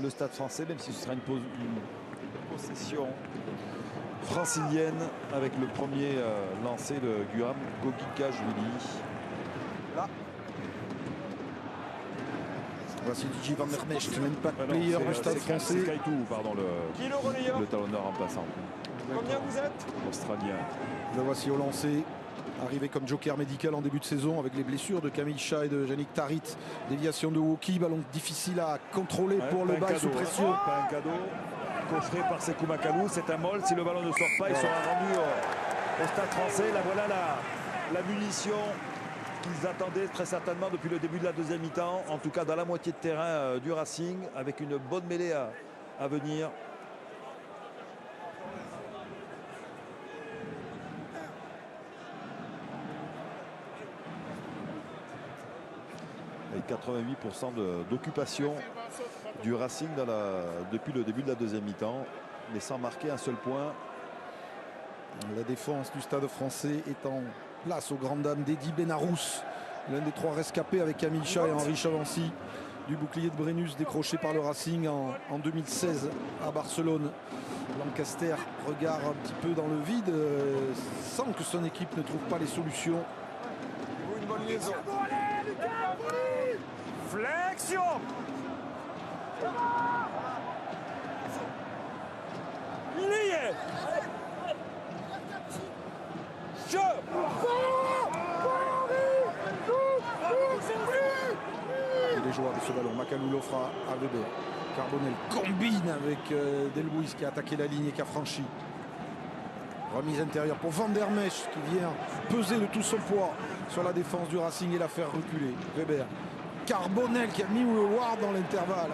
S2: Le Stade français, même si ce sera une possession francilienne avec le premier lancé de Guillaume Gogigashvili.
S1: Là. Voici DJ Van der Mecht, même pas de player du Stade français.
S2: C'est Kaitou, pardon, le talonneur remplaçant.
S3: Combien vous êtes?
S2: Australien.
S1: Le voici au lancer. Arrivé comme joker médical en début de saison avec les blessures de Camille Chat et de Yannick Tarit. Déviation de Woki, ballon difficile à contrôler pour le bail sous pression.
S2: Pas un cadeau. Coffré par Sekou Macalou, c'est un molle. Si le ballon ne sort pas, il sera rendu au Stade français. Là voilà la munition qu'ils attendaient très certainement depuis le début de la deuxième mi-temps. En tout cas dans la moitié de terrain du Racing, avec une bonne mêlée à venir. Avec 88% d'occupation du Racing depuis le début de la deuxième mi-temps, mais sans marquer un seul point.
S1: La défense du Stade français est en place aux grandes dames d'Eddy Benarous, l'un des trois rescapés avec Camille Chat et Henri Chavancy, du bouclier de Brennus décroché par le Racing en 2016 à Barcelone. Lancaster regarde un petit peu dans le vide, sans que son équipe ne trouve pas les solutions.
S3: Une bonne liaison. Flexion.
S1: Il est jouable ce ballon. Macalou l'offre à Weber. Carbonel combine avec Delbuis qui a attaqué la ligne et qui a franchi. Remise intérieure pour Van der Mesch qui vient peser de tout son poids sur la défense du Racing et la faire reculer. Weber. Carbonel qui a mis Ward dans l'intervalle.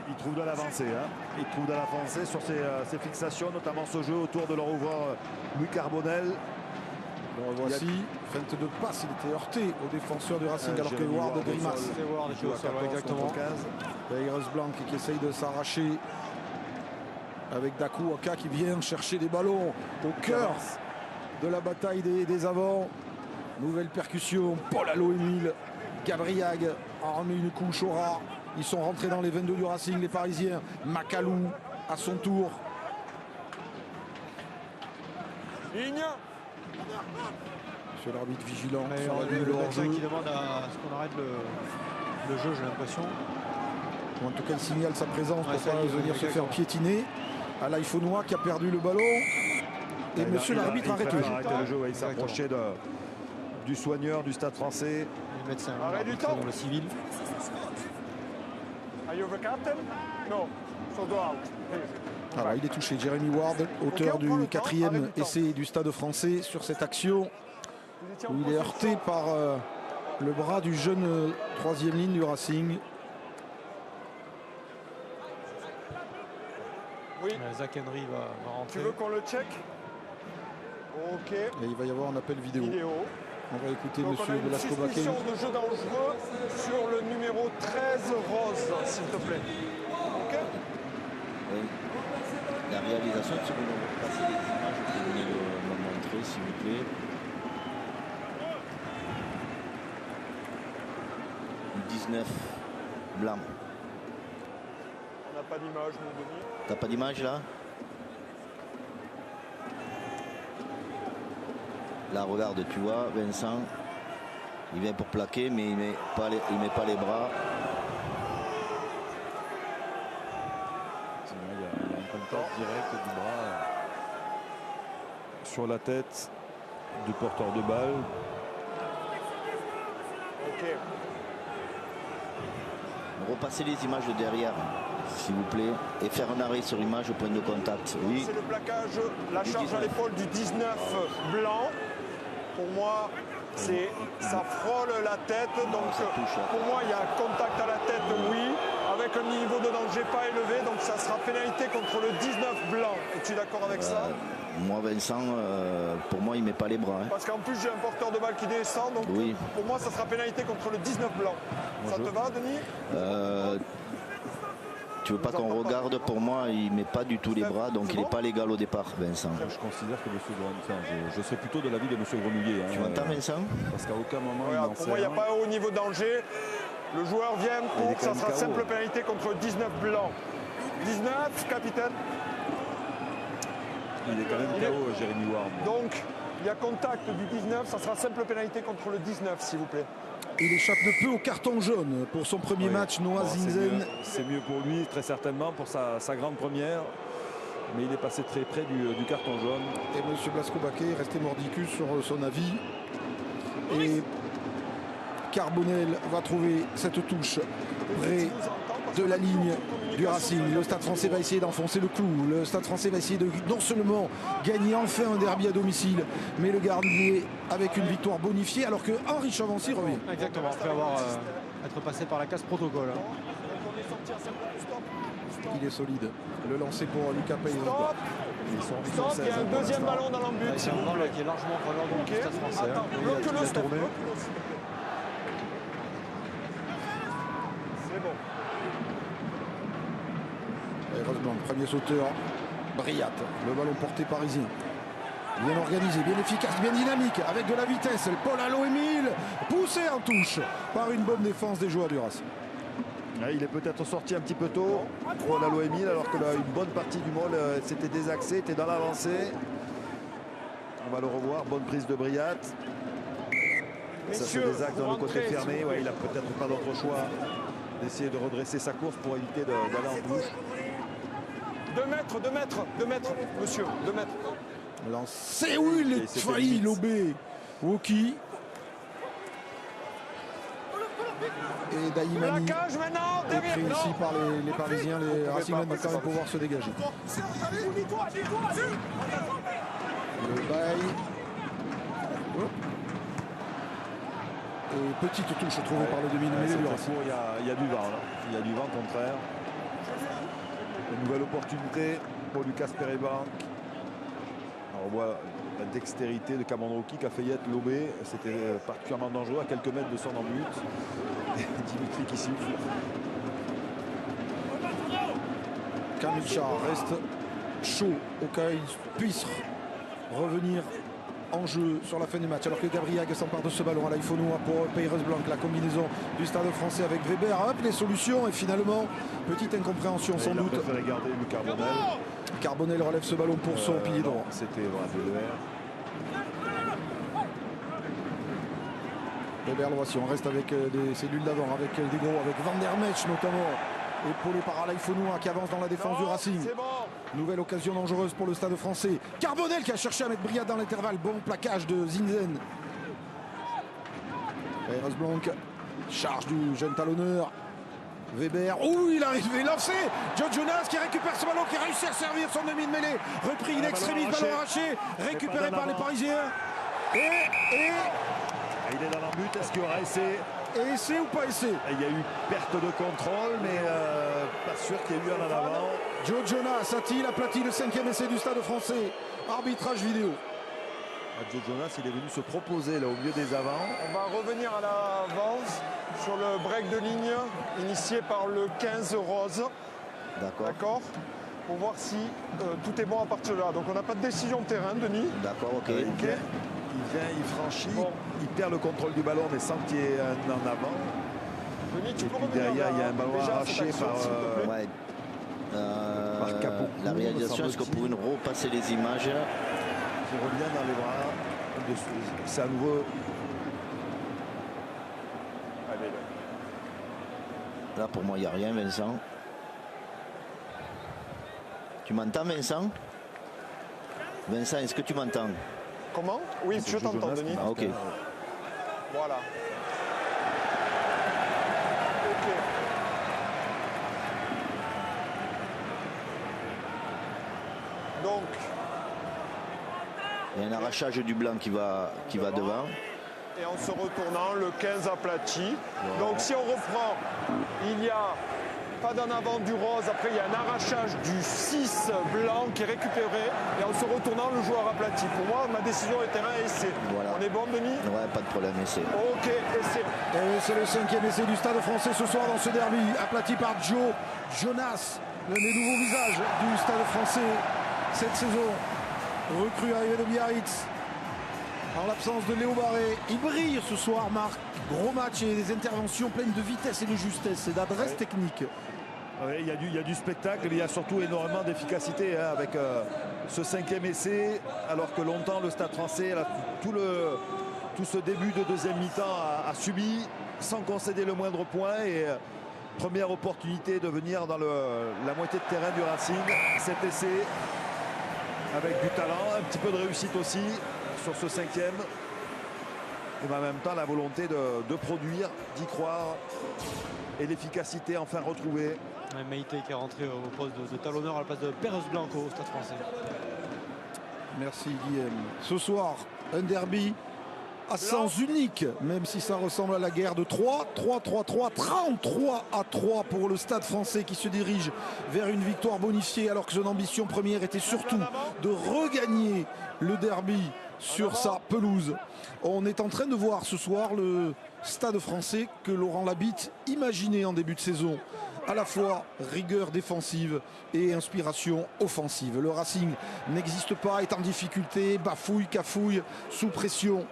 S2: Il trouve de l'avancée. Hein. Il trouve de l'avancée sur ses fixations, notamment ce jeu autour de leur ouvreur Louis Carbonel.
S1: Le voici, feinte de passe, il était heurté au défenseur du Racing alors que Ward grimace.
S4: Il joue à 14, exactement.
S1: Iris Blanc qui essaye de s'arracher avec Dakou Aka qui vient chercher des ballons au cœur de la bataille des avants. Nouvelle percussion, Paul Allo-Émile, Gabriag a remis une couche au rat. Ils sont rentrés dans les 22 du Racing, les Parisiens. Macalou à son tour.
S3: Ligne.
S1: Monsieur l'arbitre vigilant.
S4: Le médecin qui demande à ce qu'on arrête le jeu, j'ai l'impression.
S1: En tout cas, il signale sa présence pour pas venir se faire piétiner. Alain Faunois qui a perdu le ballon. Et monsieur l'arbitre arrête le jeu.
S2: Il s'approchait du soigneur du Stade Français.
S4: Le médecin
S3: arrête du temps.
S4: Dans le civil.
S3: Are you the captain? No. So go out.
S1: Voilà, il est touché. Jeremy Ward, auteur du 4e essai du Stade Français sur cette action où il est heurté par le bras du jeune 3e ligne du Racing.
S3: Oui.
S4: Zach Henry va rentrer.
S3: Tu veux qu'on le check? Ok.
S1: Et il va y avoir un appel vidéo. On va écouter
S3: donc
S1: monsieur Velasco Baquet.
S3: Suspicion de jeu dangereux sur le numéro 13 Rose, s'il te plaît. Ok.
S6: Oui. La réalisation, si vous nous passez les images, vous pouvez me montrer, s'il vous plaît. « 19 blanc. »
S3: On n'a pas d'image, nous, Denis.
S6: T'as pas d'image, là? Là, regarde, tu vois, Vincent, il vient pour plaquer, mais il met pas les bras.
S2: Il y a un contact direct du bras sur la tête du porteur de balle.
S3: Ok.
S6: Repassez les images de derrière, s'il vous plaît, et faire un arrêt sur image au point de contact. Oui.
S3: C'est le plaquage, la charge à l'épaule du 19 blanc. Pour moi, ça frôle la tête, donc pour moi il y a un contact à la tête, oui, avec un niveau de danger pas élevé, donc ça sera pénalité contre le 19 blanc. Es-tu d'accord avec ça?
S6: Moi, Vincent, pour moi il met pas les bras. Hein.
S3: Parce qu'en plus j'ai un porteur de balle qui descend, donc
S6: oui.
S3: Pour moi ça sera pénalité contre le 19 blanc. Ça te va, Denis?
S6: Tu veux pas qu'on regarde? Pour moi, il met pas du tout les bras, donc il n'est pas légal au départ, Vincent.
S2: Je considère que M. Grenouillet, je serais plutôt de l'avis de M. Grenouillet.
S6: Tu m'entends, Vincent?
S2: Parce qu'à aucun moment,
S3: pour moi, il n'y a pas haut niveau danger. Le joueur vient pour, ça sera simple pénalité contre le 19 blanc. 19, capitaine.
S2: Il est quand même KO, Jérémy Ward.
S3: Donc, il y a contact du 19, ça sera simple pénalité contre le 19, s'il vous plaît.
S1: Il échappe de peu au carton jaune pour son premier match, Noah Zinzen.
S2: C'est mieux pour lui, très certainement, pour sa grande première. Mais il est passé très près du carton jaune.
S1: Et M. Blasco Baquet est resté mordicus sur son avis. Et Carbonel va trouver cette touche près de la ligne du Racing. Le Stade Français va essayer d'enfoncer le clou. Le Stade Français va essayer de non seulement gagner enfin un derby à domicile, mais le garder avec une victoire bonifiée, alors que Henri Chavancy revient.
S4: Exactement, après avoir être passé par la case protocole.
S1: Il est solide. Le lancer pour Lucas Payet.
S3: Stop, il y a un deuxième ballon dans l'embut.
S4: C'est un ballon qui est largement en faveur du Stade Français.
S3: Attends, bloque-le, Steph. C'est bon.
S1: Heureusement, premier sauteur, Briat. Le ballon porté parisien. Bien organisé, bien efficace, bien dynamique, avec de la vitesse. Paul Allo-Émile, poussé en touche par une bonne défense des joueurs du Racing.
S2: Il est peut-être sorti un petit peu tôt, Paul Allo-Émile, alors que là, une bonne partie du môle s'était désaxé, était dans l'avancée. On va le revoir, bonne prise de Briat. Ça se désaxe dans le côté fermé, il n'a peut-être pas d'autre choix d'essayer de redresser sa course pour éviter d'aller en touche.
S3: 2 mètres, 2 mètres, 2 mètres, monsieur, 2 mètres.
S1: Lancé, oui, il est failli, Lobé. Woki. Et Daïmani.
S3: La cage maintenant,
S1: est pris ici par les Parisiens. Les Racingmen vont quand même pouvoir se dégager. Le bail. Et petite touche trouvée par le demi-mêlée du Racing.
S2: Il y a du vent là. Il y a du vent contraire. Une nouvelle opportunité pour Lucas Pereira. On voit la dextérité de Kamandroki qui a failli être lobé. C'était particulièrement dangereux à quelques mètres de son embut. Et Dimitri qui siffle.
S1: Kamilchar reste chaud au cas où il puisse revenir en jeu sur la fin du match, alors que Gabriag s'empare de ce ballon à l'Iphonua pour Peyres Blanc, la combinaison du Stade français avec Weber. Hop, les solutions, et finalement petite incompréhension sans doute.
S2: Il a préféré garder le Carbonel.
S1: Carbonel relève ce ballon pour son pilier droit.
S2: C'était Weber.
S1: Weber Loissi, on reste avec des cellules d'avant, avec des gros, avec Van der Metsch notamment, épaulé par Alaïfonoua qui avance dans la défense du Racing. Nouvelle occasion dangereuse pour le Stade français. Carbonel qui a cherché à mettre Briat dans l'intervalle. Bon plaquage de Zinzen. Peyres Blanc, charge du jeune talonneur. Weber, il arrive, il lancé. Joe Jonas qui récupère ce ballon, qui réussit à servir son demi de mêlée. Repris in extremis, ballon arraché, récupéré par les Parisiens. Et
S2: il est dans l'embut, est-ce qu'il y aura essai?
S1: Et essai ou pas essai?
S2: Il y a eu perte de contrôle, mais pas sûr qu'il y ait eu un en avant.
S1: Joe Jonas a-t-il aplati le 5e essai du Stade français? Arbitrage vidéo.
S2: Joe Jonas, il est venu se proposer là au milieu des avants.
S3: On va revenir à l'avance sur le break de ligne initié par le 15 Rose. D'accord. Pour voir si tout est bon à partir de là. Donc on n'a pas de décision de terrain, Denis.
S6: D'accord, ok.
S2: Il vient, il franchit, il perd le contrôle du ballon, mais sans qu'il y ait un en avant.
S3: Denis, tu peux
S2: revenir derrière, il y a un ballon arraché par Capocco.
S6: La réalisation, est-ce qu'on pourrait nous repasser les images?
S2: Qui revient dans les bras. C'est à nouveau.
S3: Allez,
S6: là, pour moi, il n'y a rien, Vincent. Tu m'entends, Vincent? Vincent, est-ce que tu m'entends?
S3: Comment? Oui, je t'entends, Denis.
S6: Ah, ok.
S3: Voilà. Ok. Donc.
S6: Il y a un arrachage du blanc qui va devant.
S3: Et en se retournant, le 15 aplati. Voilà. Donc si on reprend, il y a pas d'en avant du rose. Après, il y a un arrachage du 6 blanc qui est récupéré. Et en se retournant, le joueur aplati. Pour moi, ma décision est terrain essai.
S6: Voilà.
S3: On est bon, Denis?
S6: Ouais, pas de problème, essai.
S3: Ok, essai.
S1: Et c'est le 5e essai du Stade français ce soir dans ce derby. Aplati par Joe Jonas, l'un des nouveaux visages du Stade français cette saison. Recrue arrivé de Biarritz. En l'absence de Léo Barré, il brille ce soir, Marc. Gros match et des interventions pleines de vitesse et de justesse et d'adresse technique.
S2: Oui, il y a du spectacle, mais il y a surtout énormément d'efficacité avec ce 5e essai, alors que longtemps le Stade français, tout ce début de deuxième mi-temps a subi sans concéder le moindre point. Et première opportunité de venir dans la moitié de terrain du Racing. Cet essai avec du talent, un petit peu de réussite aussi sur ce 5e. Et en même temps la volonté de produire, d'y croire et l'efficacité enfin retrouvée.
S4: Maïté qui est rentré au poste de talonneur à la place de Peyres Blanc au Stade français.
S1: Merci Guillaume. Ce soir, un derby à sens unique, même si ça ressemble à la guerre de 3, 33-3 pour le Stade français qui se dirige vers une victoire bonifiée, alors que son ambition première était surtout de regagner le derby sur sa pelouse. On est en train de voir ce soir le Stade français que Laurent Labitte imaginait en début de saison. À la fois rigueur défensive et inspiration offensive. Le Racing n'existe pas, est en difficulté, bafouille, cafouille, sous pression.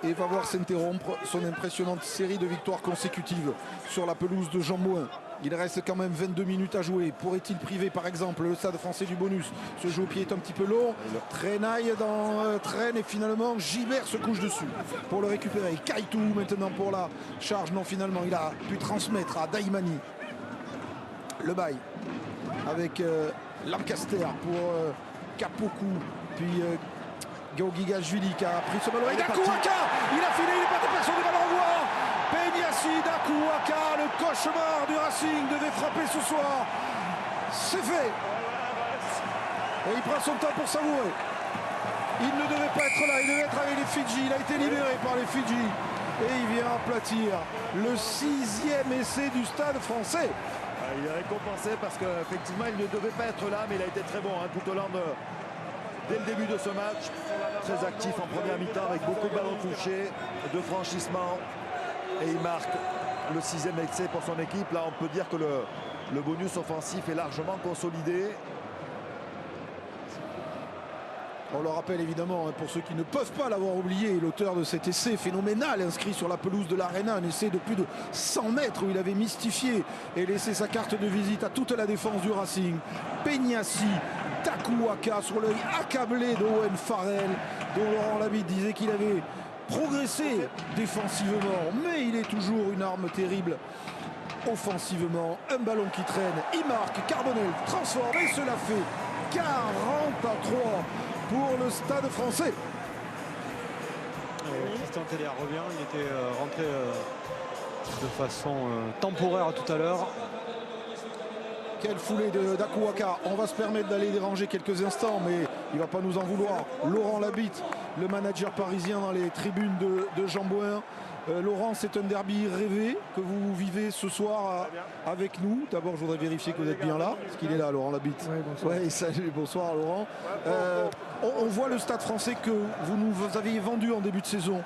S1: Et va voir s'interrompre son impressionnante série de victoires consécutives sur la pelouse de Jean Mouin. Il reste quand même 22 minutes à jouer. Pourrait-il priver par exemple le Stade Français du bonus? Ce jeu au pied est un petit peu long. Trenaille traîne et finalement Gilbert se couche dessus pour le récupérer. Kaitou maintenant pour la charge. Non, finalement il a pu transmettre à Daimani. Le bail avec Lancaster pour Kapoku. Puis Gaogigashvili qui a pris ce ballon. Et Dakuaka, il a filé, il n'est pas dépassé du ballon renvoi. Peñassi, Dakuaka, le cauchemar du Racing devait frapper ce soir. C'est fait. Et il prend son temps pour savourer. Il ne devait pas être là, il devait être avec les Fidji. Il a été libéré par les Fidji. Et il vient aplatir le 6e essai du Stade Français.
S2: Il est récompensé parce qu'effectivement il ne devait pas être là, mais il a été très bon tout au long dès le début de ce match. Très actif en première mi-temps avec beaucoup de ballons touchés, de franchissements. Et il marque le 6e essai pour son équipe. Là, on peut dire que le bonus offensif est largement consolidé.
S1: On le rappelle évidemment, pour ceux qui ne peuvent pas l'avoir oublié, l'auteur de cet essai phénoménal inscrit sur la pelouse de l'Arena, un essai de plus de 100 mètres où il avait mystifié et laissé sa carte de visite à toute la défense du Racing. Peñassi, Dakuaka sur l'œil accablé d'Owen Farrell, dont Laurent Labitte disait qu'il avait progressé défensivement, mais il est toujours une arme terrible offensivement. Un ballon qui traîne, il marque, Carbonel transforme et cela fait 40-3 pour le Stade Français.
S4: Tristan Tédère revient, il était rentré de façon temporaire tout à l'heure.
S1: Quelle foulée de Dakuaka. On va se permettre d'aller déranger quelques instants, mais il ne va pas nous en vouloir. Laurent Labitte, le manager parisien dans les tribunes de Jean Bouin. Laurent, c'est un derby rêvé que vous vivez ce soir avec nous. D'abord, je voudrais vérifier que vous êtes bien là. Est-ce qu'il est là, Laurent Labitte?
S22: Oui, bonsoir.
S1: Ouais, salut, bonsoir, Laurent. On voit le Stade Français que vous nous aviez vendu en début de saison.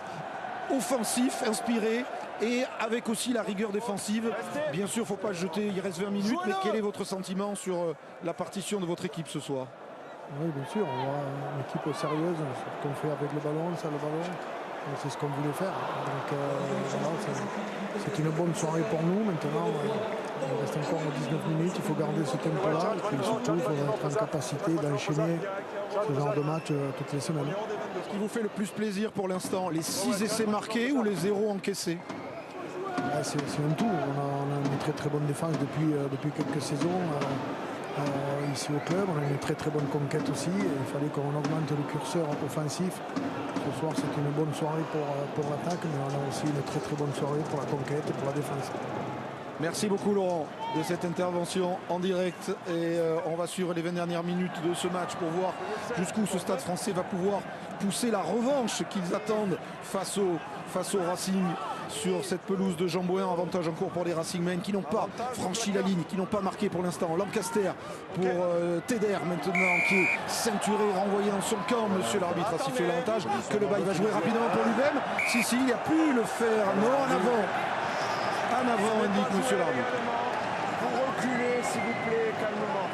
S1: Offensif, inspiré et avec aussi la rigueur défensive. Bien sûr, il ne faut pas se jeter, il reste 20 minutes, mais quel est votre sentiment sur la partition de votre équipe ce soir?
S22: Oui, bien sûr, on voit une équipe sérieuse, ce qu'on fait avec le ballon, ça le ballon. C'est ce qu'on voulait faire. Donc voilà, c'est une bonne soirée pour nous. Maintenant, il reste encore 19 minutes. Il faut garder ce tempo-là. Et puis surtout, il faut être en capacité d'enchaîner ce genre de match toutes les semaines.
S1: Ce qui vous fait le plus plaisir pour l'instant, les 6 essais marqués ou les 0 encaissés?
S22: C'est un tout. On a une très très bonne défense depuis quelques saisons. Ici au club, on a une très très bonne conquête aussi. Il fallait qu'on augmente le curseur offensif. Ce soir, c'est une bonne soirée pour l'attaque, mais on a aussi une très très bonne soirée pour la conquête et pour la défense.
S1: Merci beaucoup Laurent de cette intervention en direct et on va suivre les 20 dernières minutes de ce match pour voir jusqu'où ce Stade Français va pouvoir pousser la revanche qu'ils attendent face au Racing sur cette pelouse de Jean Bouin. Avantage en cours pour les Racingmen qui n'ont pas franchi la ligne, qui n'ont pas marqué pour l'instant. Lancaster pour Tédère maintenant qui est ceinturé, renvoyé dans son camp. Monsieur l'arbitre a sifflé l'avantage que le bail va jouer rapidement pour lui-même. Si, il a pu le faire. Non, en avant. En avant, indique monsieur l'arbitre.
S3: Vous reculez, s'il vous plaît, calmement.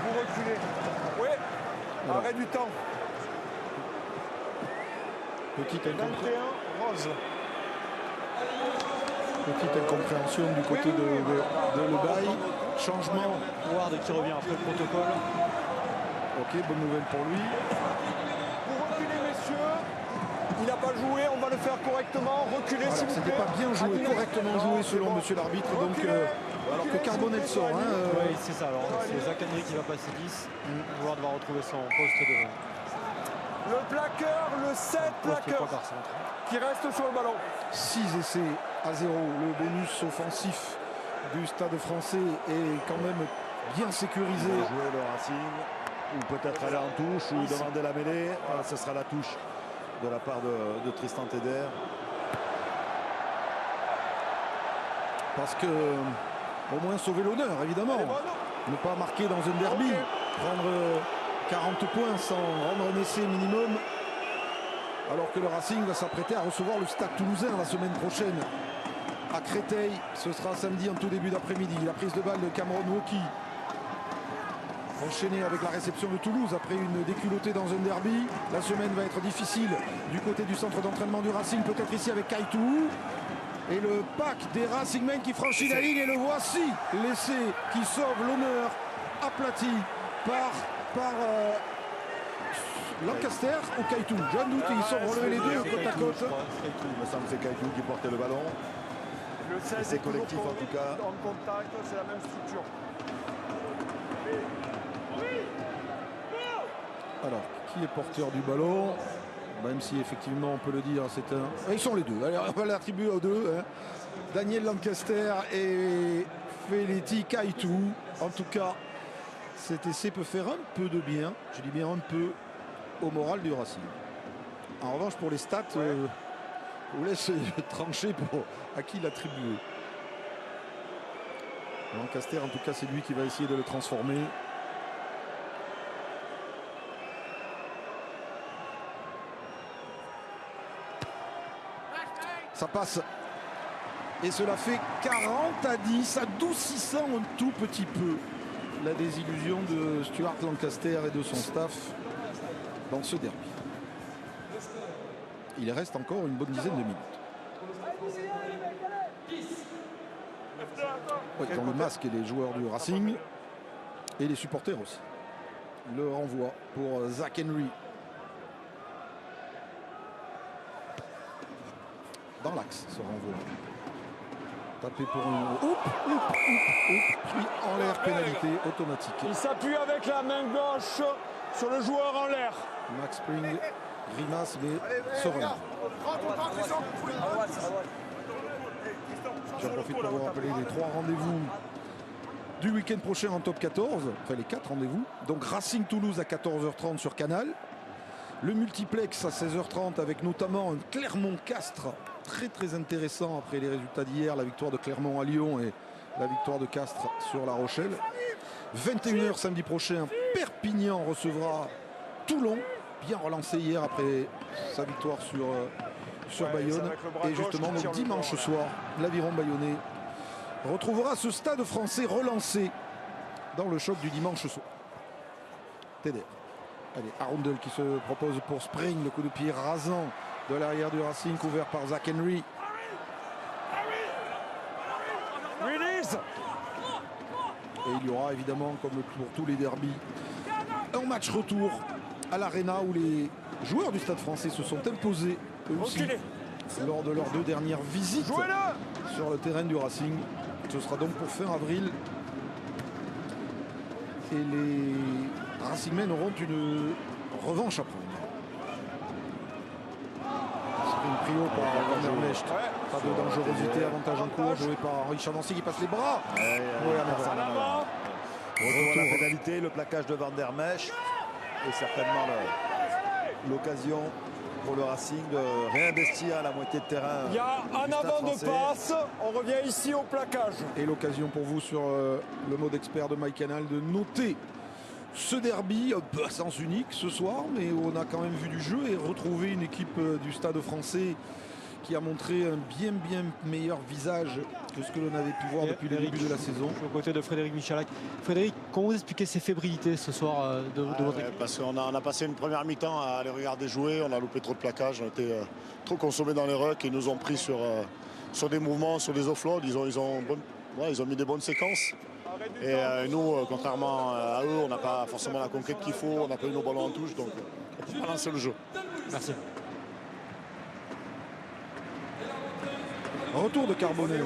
S3: Vous reculez. Oui, arrêt du temps.
S1: Petite
S3: 21, Rose.
S1: Petite incompréhension du côté de Le Bail. Changement.
S4: Ward qui revient après le protocole.
S1: Ok, bonne nouvelle pour lui.
S3: Vous reculez, messieurs. Il n'a pas joué, on va le faire correctement. Reculez, s'il vous plaît.
S1: C'était pas bien joué, correctement joué selon monsieur l'arbitre. Donc, alors que Carbonel sort.
S4: Oui, c'est ça. Alors, c'est Zach Henry qui va passer 10. Ward va retrouver son poste de.
S3: Le plaqueur, le 7 plaqueur qui reste sur le ballon.
S1: 6 essais à 0. Le bonus offensif du Stade Français est quand même bien sécurisé.
S2: Jouer le Racing, ou peut-être aller en touche, ou demander la mêlée. Voilà, ce sera la touche de la part de Tristan Tédère.
S1: Parce que au moins sauver l'honneur, évidemment. Ne pas marquer dans un derby. Prendre 40 points sans rendre un essai minimum. Alors que le Racing va s'apprêter à recevoir le Stade Toulousain la semaine prochaine à Créteil. Ce sera samedi en tout début d'après-midi. La prise de balle de Cameron Woki. Enchaîné avec la réception de Toulouse après une déculottée dans un derby. La semaine va être difficile du côté du centre d'entraînement du Racing. Peut-être ici avec Kaitou. Et le pack des Racingmen qui franchit la ligne et le voici. L'essai qui sauve l'honneur, aplati par Lancaster ou Kaitou. J'ai un doute, ils sont relevés les deux côte à côte.
S2: Il me semble que c'est Kaitou qui portait le ballon.
S3: Le 16
S2: c'est collectif en tout cas.
S3: En contact, c'est la même structure.
S1: Alors, qui est porteur du ballon? Même si effectivement on peut le dire, c'est un... Ils sont les deux, allez, on va l'attribuer aux deux. Hein. Daniel Lancaster et Feleti Kaitou. En tout cas, cet essai peut faire un peu de bien, je dis bien un peu, au moral du Racing. En revanche, pour les stats, je vous laisse trancher pour à qui l'attribuer. Lancaster, en tout cas, c'est lui qui va essayer de le transformer. Ça passe. Et cela fait 40-10, adoucissant un tout petit peu la désillusion de Stuart Lancaster et de son staff dans ce derby. Il reste encore une bonne dizaine de minutes. Oui, dans le masque et les joueurs du Racing et les supporters aussi. Le renvoi pour Zach Henry. Dans l'axe, ce renvoi. Tapé pour une... Puis en l'air, pénalité automatique.
S3: Il s'appuie avec la main gauche sur le joueur en l'air.
S1: Max Spring grimace, mais se relève. J'en profite pour vous rappeler les 3 rendez-vous du week-end prochain en top 14. Enfin, les 4 rendez-vous. Donc Racing Toulouse à 14h30 sur Canal. Le multiplex à 16h30 avec notamment un Clermont-Castres très très intéressant après les résultats d'hier, la victoire de Clermont à Lyon et la victoire de Castres sur La Rochelle. 21h samedi prochain, Perpignan recevra Toulon, bien relancé hier après sa victoire sur Bayonne. Et justement, donc, dimanche soir, l'Aviron bayonnais retrouvera ce stade français relancé dans le choc du dimanche soir. TDR. Allez, Arundel qui se propose pour Spring, le coup de pied rasant de l'arrière du Racing, couvert par Zach Henry.
S3: Release.
S1: Et il y aura évidemment, comme pour tous les derbys, un match retour à l'Arena où les joueurs du Stade français se sont imposés eux aussi lors de leurs 2 dernières visites sur le terrain du Racing. Ce sera donc pour fin avril. Et les Racingmen auront une revanche à prendre. Une prio par Van Mecht. Pas de dangerosité, avantage en cours, joué par Henri Chavancy qui passe les bras.
S2: Retour à la pénalité, le plaquage de Van der Mesch et certainement l'occasion pour le Racing de réinvestir à la moitié de terrain.
S3: Il y a un avant de passe, on revient ici au plaquage.
S1: Et l'occasion pour vous sur le mode expert de Mike Canal de noter ce derby, un peu à sens unique ce soir, mais on a quand même vu du jeu et retrouvé une équipe du Stade français qui a montré un bien meilleur visage que ce que l'on avait pu voir depuis le début de la saison.
S4: Aux côtés de Frédéric Michalak. Frédéric, comment vous expliquez ces fébrilités ce soir de votre équipe?
S9: Parce qu'on a passé une première mi-temps à les regarder jouer, on a loupé trop de plaquages, on était trop consommés dans les rucks, ils nous ont pris sur des mouvements, sur des offloads, ils ont mis des bonnes séquences. Et nous, contrairement à eux, on n'a pas forcément la conquête qu'il faut, on n'a pas eu nos ballons en touche, donc on peut pas lancer le jeu.
S4: Merci.
S1: Retour de Carbonel.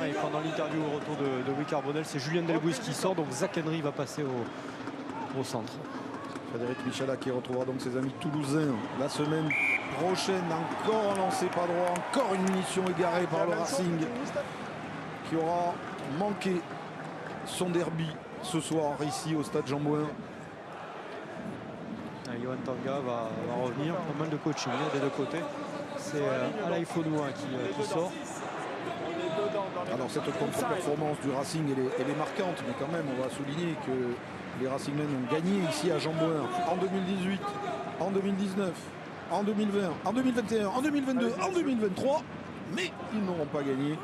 S4: Et pendant l'interview au retour de Louis Carbonel, c'est Julien Delbouis qui sort, donc Zach Henry va passer au centre.
S1: Frédéric Michalak qui retrouvera donc ses amis toulousains la semaine prochaine. Encore un lancé pas droit, encore une munition égarée par le Racing qui aura manqué son derby ce soir ici au stade Jean-Bouin.
S4: Yohan Tanga va revenir, pas mal de coaching des deux côtés. C'est Alain Fonoua qui sort.
S1: Alors cette contre-performance du Racing elle est marquante, mais quand même on va souligner que les Racingmen ont gagné ici à Jean-Bouin en 2018, en 2019, en 2020, en 2021, en 2022, en 2023, mais ils n'auront pas gagné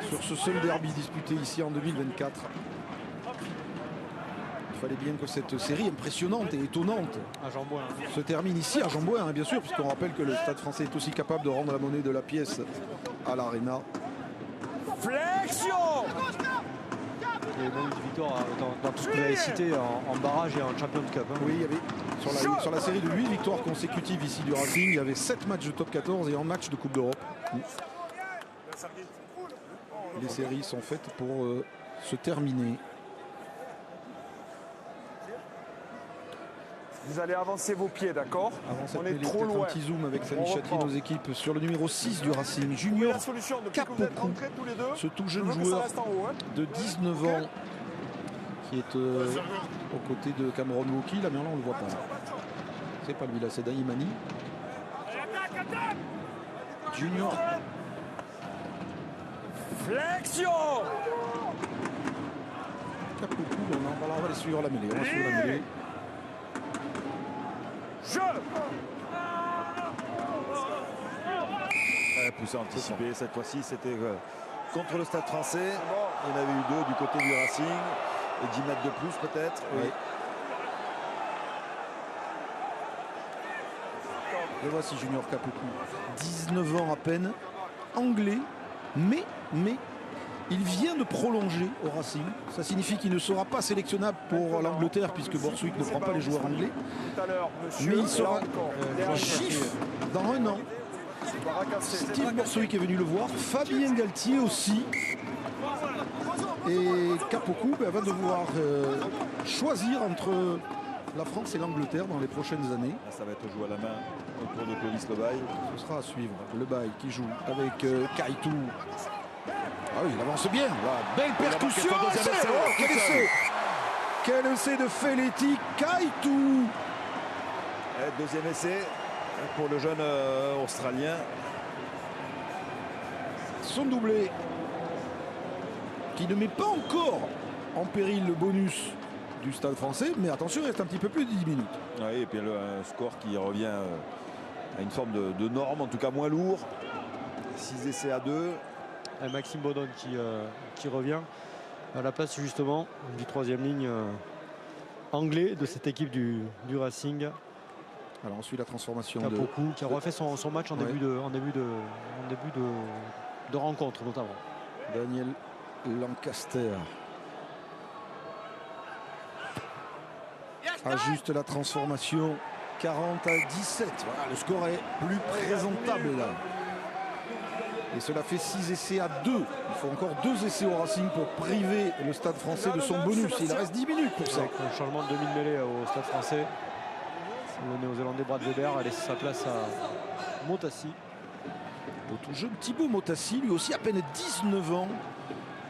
S1: sur ce seul derby disputé ici en 2024. fallait bien que cette série impressionnante et étonnante
S4: à Jean-Bouin
S1: se termine ici à Jean-Bouin, bien sûr, puisqu'on rappelle que le Stade français est aussi capable de rendre la monnaie de la pièce à l'Arena.
S3: Flexion.
S4: Il y a même une victoire dans tout ce que vous avez cité en barrage et en Champions Cup. Hein.
S1: Oui, il y avait sur la série de 8 victoires consécutives ici du Racing, il y avait 7 matchs de top 14 et 1 match de Coupe d'Europe. Les séries sont faites pour se terminer.
S3: Vous allez avancer vos pieds, d'accord? On est trop loin.
S1: Un petit zoom avec Samy Chatry, nos équipes sur le numéro 6 du Racing. Junior Kapoku, ce tout jeune joueur de 19 ans qui est aux côtés de Cameron Woki. Là, mais là, on ne le voit pas. C'est pas lui, là, c'est Daïmani. Junior.
S3: Flexion.
S1: Kapoku, on va les suivre la mêlée. On va suivre la mêlée.
S2: Poussé anticipé, cette fois-ci c'était contre le Stade français. Il y en avait eu 2 du côté du Racing et 10 mètres de plus peut-être. Oui.
S1: Le voici Junior Kapoku, 19 ans à peine, anglais, mais il vient de prolonger au Racing. Ça signifie qu'il ne sera pas sélectionnable pour l'Angleterre puisque Borswick ne prend pas les joueurs anglais. Mais il sera chiffre dans un an. Steve Borswick est venu le voir, Fabien Galtier aussi. Et Kapoku va devoir choisir entre la France et l'Angleterre dans les prochaines années.
S2: Ça va être joué à la main autour de Clovis Lebaille.
S1: Ce sera à suivre. Lebaille qui joue avec Kaitou. Ah oui, il avance bien. Belle percussion. Quel essai! Quel essai de Feleti Kaitou.
S2: Deuxième essai pour le jeune Australien.
S1: Son doublé qui ne met pas encore en péril le bonus du Stade français, mais attention, il reste un petit peu plus de 10 minutes.
S2: Oui, et puis un score qui revient à une forme de norme, en tout cas moins lourd. 6 essais à 2.
S4: Et Maxime Baudon qui revient à la place justement du 3e ligne anglais de cette équipe du Racing.
S1: Alors on suit la transformation
S4: Kapoku, qui a refait son match en début de rencontre notamment.
S1: Daniel Lancaster ajuste la transformation. 40 à 17. Voilà, le score est plus présentable là. Et cela fait 6 essais à 2. Il faut encore 2 essais au Racing pour priver le Stade français de son bonus. Il reste 10 minutes pour ça.
S4: Avec le changement de demi-mêlée au Stade français, le néo-zélandais Brad Weber a laissé sa place à Motassi.
S1: Au tout jeune Thibaut Motassi, lui aussi à peine 19 ans.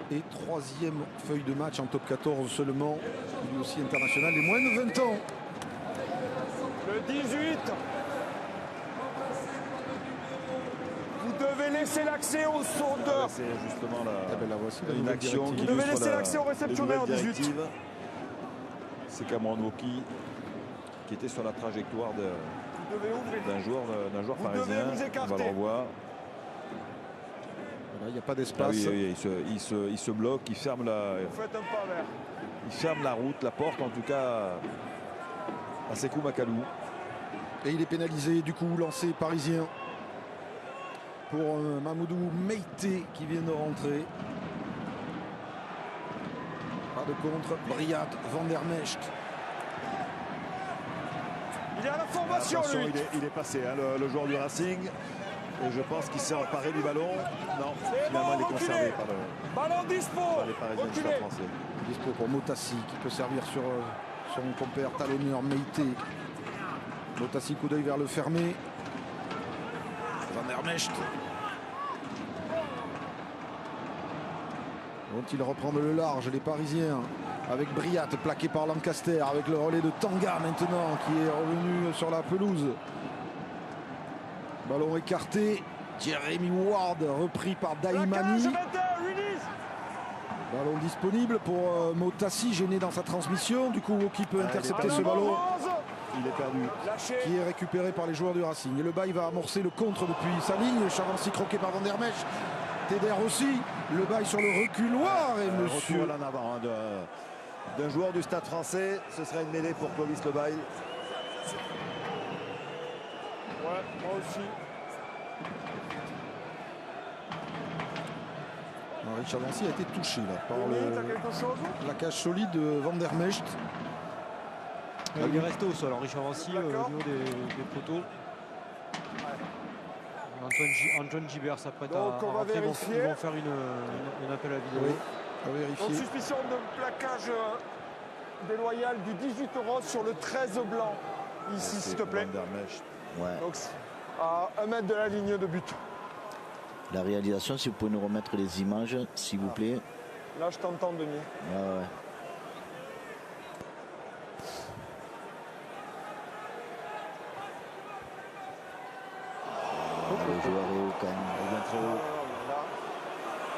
S1: Et 3e feuille de match en top 14 seulement. Lui aussi international, les moins de 20 ans.
S3: Le 18. Vous devez laisser l'accès au sondeur.
S2: C'est justement
S1: une
S2: action qui
S3: vous devez laisser l'accès au réceptionnaire 18.
S2: C'est Cameron Woki qui était sur la trajectoire d'un joueur parisien. On va le revoir.
S1: Il n'y a pas d'espace.
S2: Ah oui, il se bloque, il ferme la route, la porte en tout cas à Sekou Makalou.
S1: Et il est pénalisé du coup, lancé parisien pour Mamoudou Meïté qui vient de rentrer. Pas de contre, Briat Van der Mecht.
S3: Il est à la formation, lui.
S2: Il est passé, hein, le joueur du Racing. Et je pense qu'il s'est emparé du ballon. Non, finalement il est conservé par les Parisiens du Stade français.
S1: Dispo pour Motassi qui peut servir sur son compère talonneur Meïté. Motassi, coup d'œil vers le fermé. Van der Mecht. Vont-ils reprendre le large, les Parisiens, avec Briat plaqué par Lancaster, avec le relais de Tanga maintenant qui est revenu sur la pelouse. Ballon écarté, Jeremy Ward repris par Daïmani. Ballon disponible pour Motassi, gêné dans sa transmission. Du coup, Woki peut intercepter ce ballon.
S2: Il est perdu.
S1: Qui est récupéré par les joueurs du Racing. Et le bail va amorcer le contre depuis sa ligne. Chavancy croqué par Van der Mecht. Teder aussi. Le bail sur le reculoir. Et monsieur.
S2: En avant d'un joueur du Stade Français. Ce serait une mêlée pour Clovis Lebail.
S3: Ouais, moi aussi.
S1: Richard Lancy a été touché là, par
S3: t'as quelque chose
S1: la cage solide de Van der Mecht.
S4: Il est resté au sol, Richard Lancy, au niveau des poteaux. Antoine Gibert s'apprête à rentrer. Ils vont faire un appel à vidéo.
S1: Oui, à vérifier.
S3: Donc, suspicion de plaquage déloyal du 18 rose sur le 13 blanc. Ici, s'il te plaît.
S6: Ouais.
S3: Donc, à 1 mètre de la ligne de but.
S6: La réalisation, si vous pouvez nous remettre les images, s'il vous plaît.
S3: Là, je t'entends, Denis.
S6: Ouais. Le joueur est haut quand même.
S2: Il vient très haut.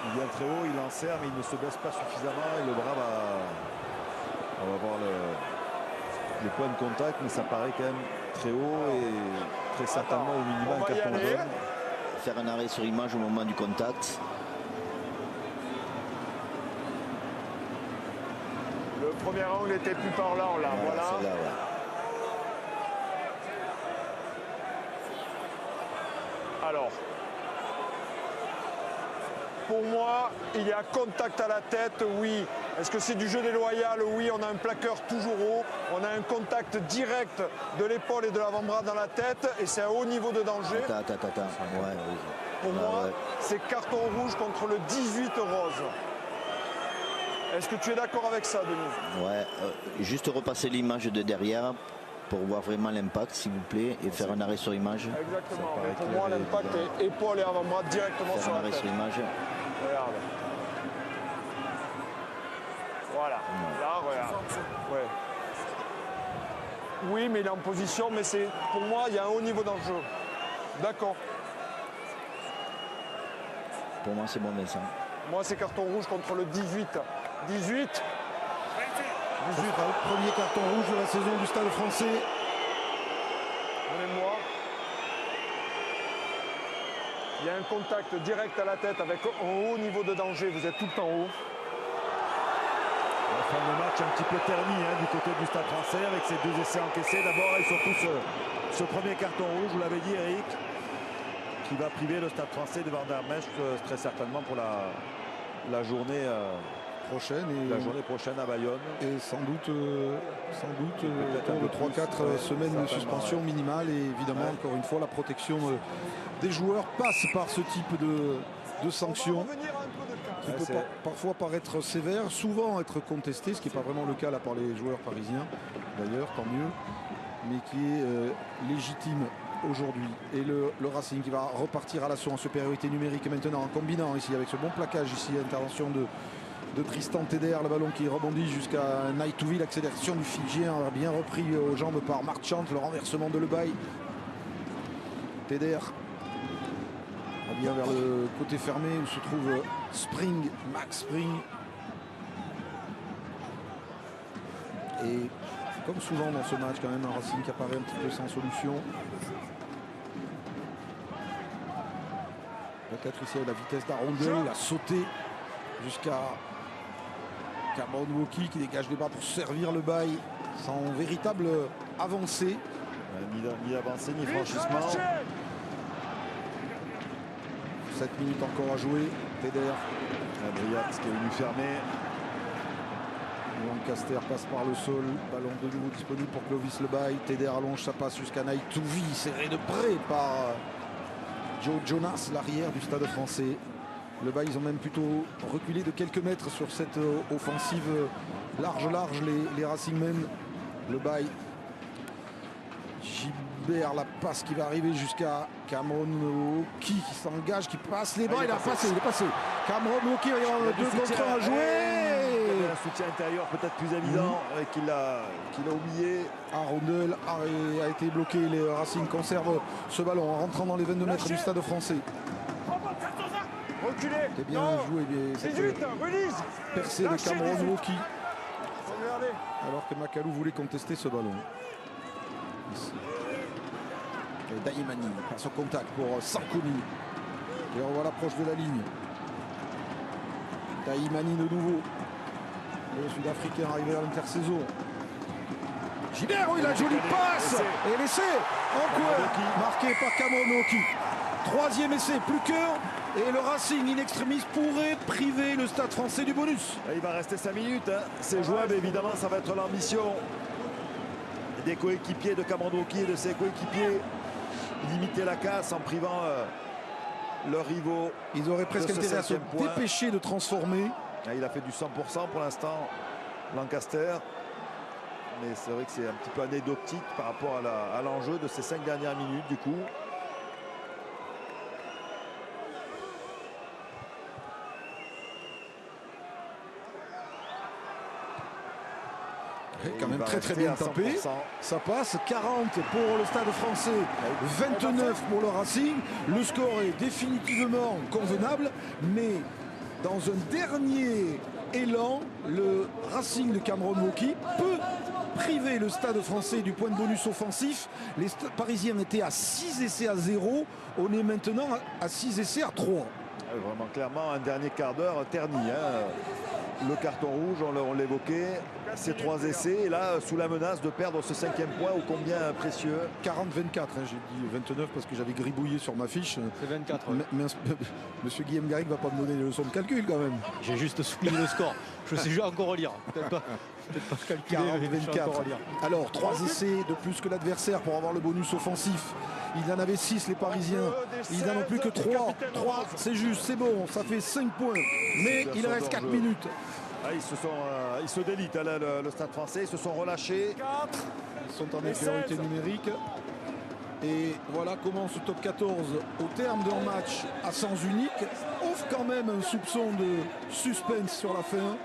S2: Il vient très haut, il en sert, mais il ne se baisse pas suffisamment. Et le bras va. On va voir les points de contact, mais ça paraît quand même très haut et très certainement au minimum un carton jaune.
S6: Faire un arrêt sur image au moment du contact.
S3: Le premier angle était plus parlant là. Voilà.
S6: Là, ouais.
S3: Alors, pour moi, il y a contact à la tête, oui. Est-ce que c'est du jeu déloyal? Oui, on a un plaqueur toujours haut. On a un contact direct de l'épaule et de l'avant-bras dans la tête et c'est un haut niveau de danger.
S6: Attends. Ouais, oui.
S3: Pour moi, c'est carton rouge contre le 18 rose. Est-ce que tu es d'accord avec ça, Denis?
S6: Ouais, juste repasser l'image de derrière pour voir vraiment l'impact, s'il vous plaît, et faire un arrêt sur image.
S3: Exactement. Mais pour moi, l'impact est épaule et avant-bras directement sur la tête.
S6: Faire un arrêt sur image.
S3: Regarde. Voilà. Là, regarde. Ouais. Oui, mais il est en position, mais c'est pour moi, il y a un haut niveau d'enjeu. D'accord.
S6: Pour moi, c'est bon, Vincent.
S3: Moi, c'est carton rouge contre le 18. 18.
S1: Ce sera le premier carton rouge de la saison du Stade Français.
S3: Donnez-moi. Il y a un contact direct à la tête avec un haut niveau de danger. Vous êtes tout le temps haut.
S2: La fin de match un petit peu terni du côté du Stade Français avec ces deux essais encaissés d'abord et surtout ce premier carton rouge, vous l'avez dit Eric, qui va priver le Stade Français de Van der Mecht très certainement pour la journée
S1: prochaine
S2: à Bayonne.
S1: Et sans doute autour de 3-4 semaines de suspension minimale. Et évidemment, encore une fois, la protection des joueurs passe par ce type de sanctions qui peut parfois paraître sévère, souvent être contesté, ce qui n'est pas vraiment le cas là par les joueurs parisiens, d'ailleurs, tant mieux, mais qui est légitime aujourd'hui. Et le Racing qui va repartir à l'assaut en supériorité numérique maintenant, en combinant ici avec ce bon plaquage ici, intervention de Tristan Teder, le ballon qui rebondit jusqu'à Naïtouvi, l'accélération du Fidjien bien repris aux jambes par Marchand, le renversement de Lebail. Teder bien vers le côté fermé où se trouve Max Spring. Et comme souvent dans ce match, quand même, un Racing qui apparaît un petit peu sans solution. Peut-être ici avec la vitesse d'Arondel, il a sauté jusqu'à Cameron Woki qui dégage les bras pour servir le bail sans véritable avancée.
S2: Ni avancée ni franchissement.
S1: 7 minutes encore à jouer. Teder.
S2: Briac qui est venu fermer.
S1: Lancaster passe par le sol. Ballon de nouveau disponible pour Clovis Lebail. Teder allonge sa passe jusqu'à Naïtouvi. Serré de près par Joe Jonas, l'arrière du Stade Français. Lebail, ils ont même plutôt reculé de quelques mètres sur cette offensive large, les Racingmen. Lebail. Gilbert, la passe qui va arriver jusqu'à Cameron Woki qui s'engage, qui passe les bras, il est passé. Cameron Woki va y avoir 2 contre 1 à jouer.
S2: Il y a un soutien intérieur peut-être plus évident qu'il a oublié.
S1: Arondel a été bloqué, les Racing conservent ce ballon en rentrant dans les 22 mètres du Stade Français.
S3: Reculez.
S1: C'est bien joué, percé de Cameron Woki. Alors que Macalou voulait contester ce ballon. Ici. Daïmani passe au contact pour Sankouni. Et on voit l'approche de la ligne. Daïmani de nouveau. Le Sud-Africain arrivé à l'intersaison. Gilbert, oui, la jolie passe. Et l'essai en coin, marqué par Cameron Woki. Troisième essai, plus qu'un. Et le Racing in extremis pourrait priver le Stade Français du bonus.
S2: Il va rester 5 minutes. Hein. C'est jouable, évidemment, ça va être l'ambition des coéquipiers de Cameron Woki et de ses coéquipiers. Limiter la casse en privant leurs rivaux.
S1: Ils auraient presque intérêt à se dépêcher de transformer.
S2: Il a fait du 100% pour l'instant, Lancaster. Mais c'est vrai que c'est un petit peu anecdotique par rapport à l'enjeu de ces 5 dernières minutes du coup.
S1: Quand même très bien tapé. Ça passe. 40 pour le Stade Français, 29 pour le Racing. Le score est définitivement convenable, mais dans un dernier élan, le Racing de Cameron Woki peut priver le Stade Français du point de bonus offensif. Les Parisiens étaient à 6 essais à 0. On est maintenant à 6 essais à 3.
S2: Vraiment clairement un dernier quart d'heure terni. Hein. Le carton rouge, on l'évoquait, ces 3 essais, et là, sous la menace de perdre ce 5e point, ô combien précieux.
S1: 40-24, hein, j'ai dit 29 parce que j'avais gribouillé sur ma fiche.
S4: C'est 24.
S1: Monsieur Guillaume Garrigue va pas me donner les leçons de calcul quand même.
S4: J'ai juste souligné le score. Je sais encore relire. Peut-être pas calculer,
S1: 40-24. Alors, 3 essais de plus que l'adversaire pour avoir le bonus offensif. Il en avait 6 les Parisiens. Ils n'en ont plus que 3. 3, c'est juste, c'est bon, ça fait 5 points. Mais il reste 4 minutes.
S2: Ah, ils se délitent, là, le Stade Français. Ils se sont relâchés.
S1: Ils sont en infériorité numérique. Et voilà comment ce top 14, au terme d'un match à sens unique, offre quand même un soupçon de suspense sur la fin.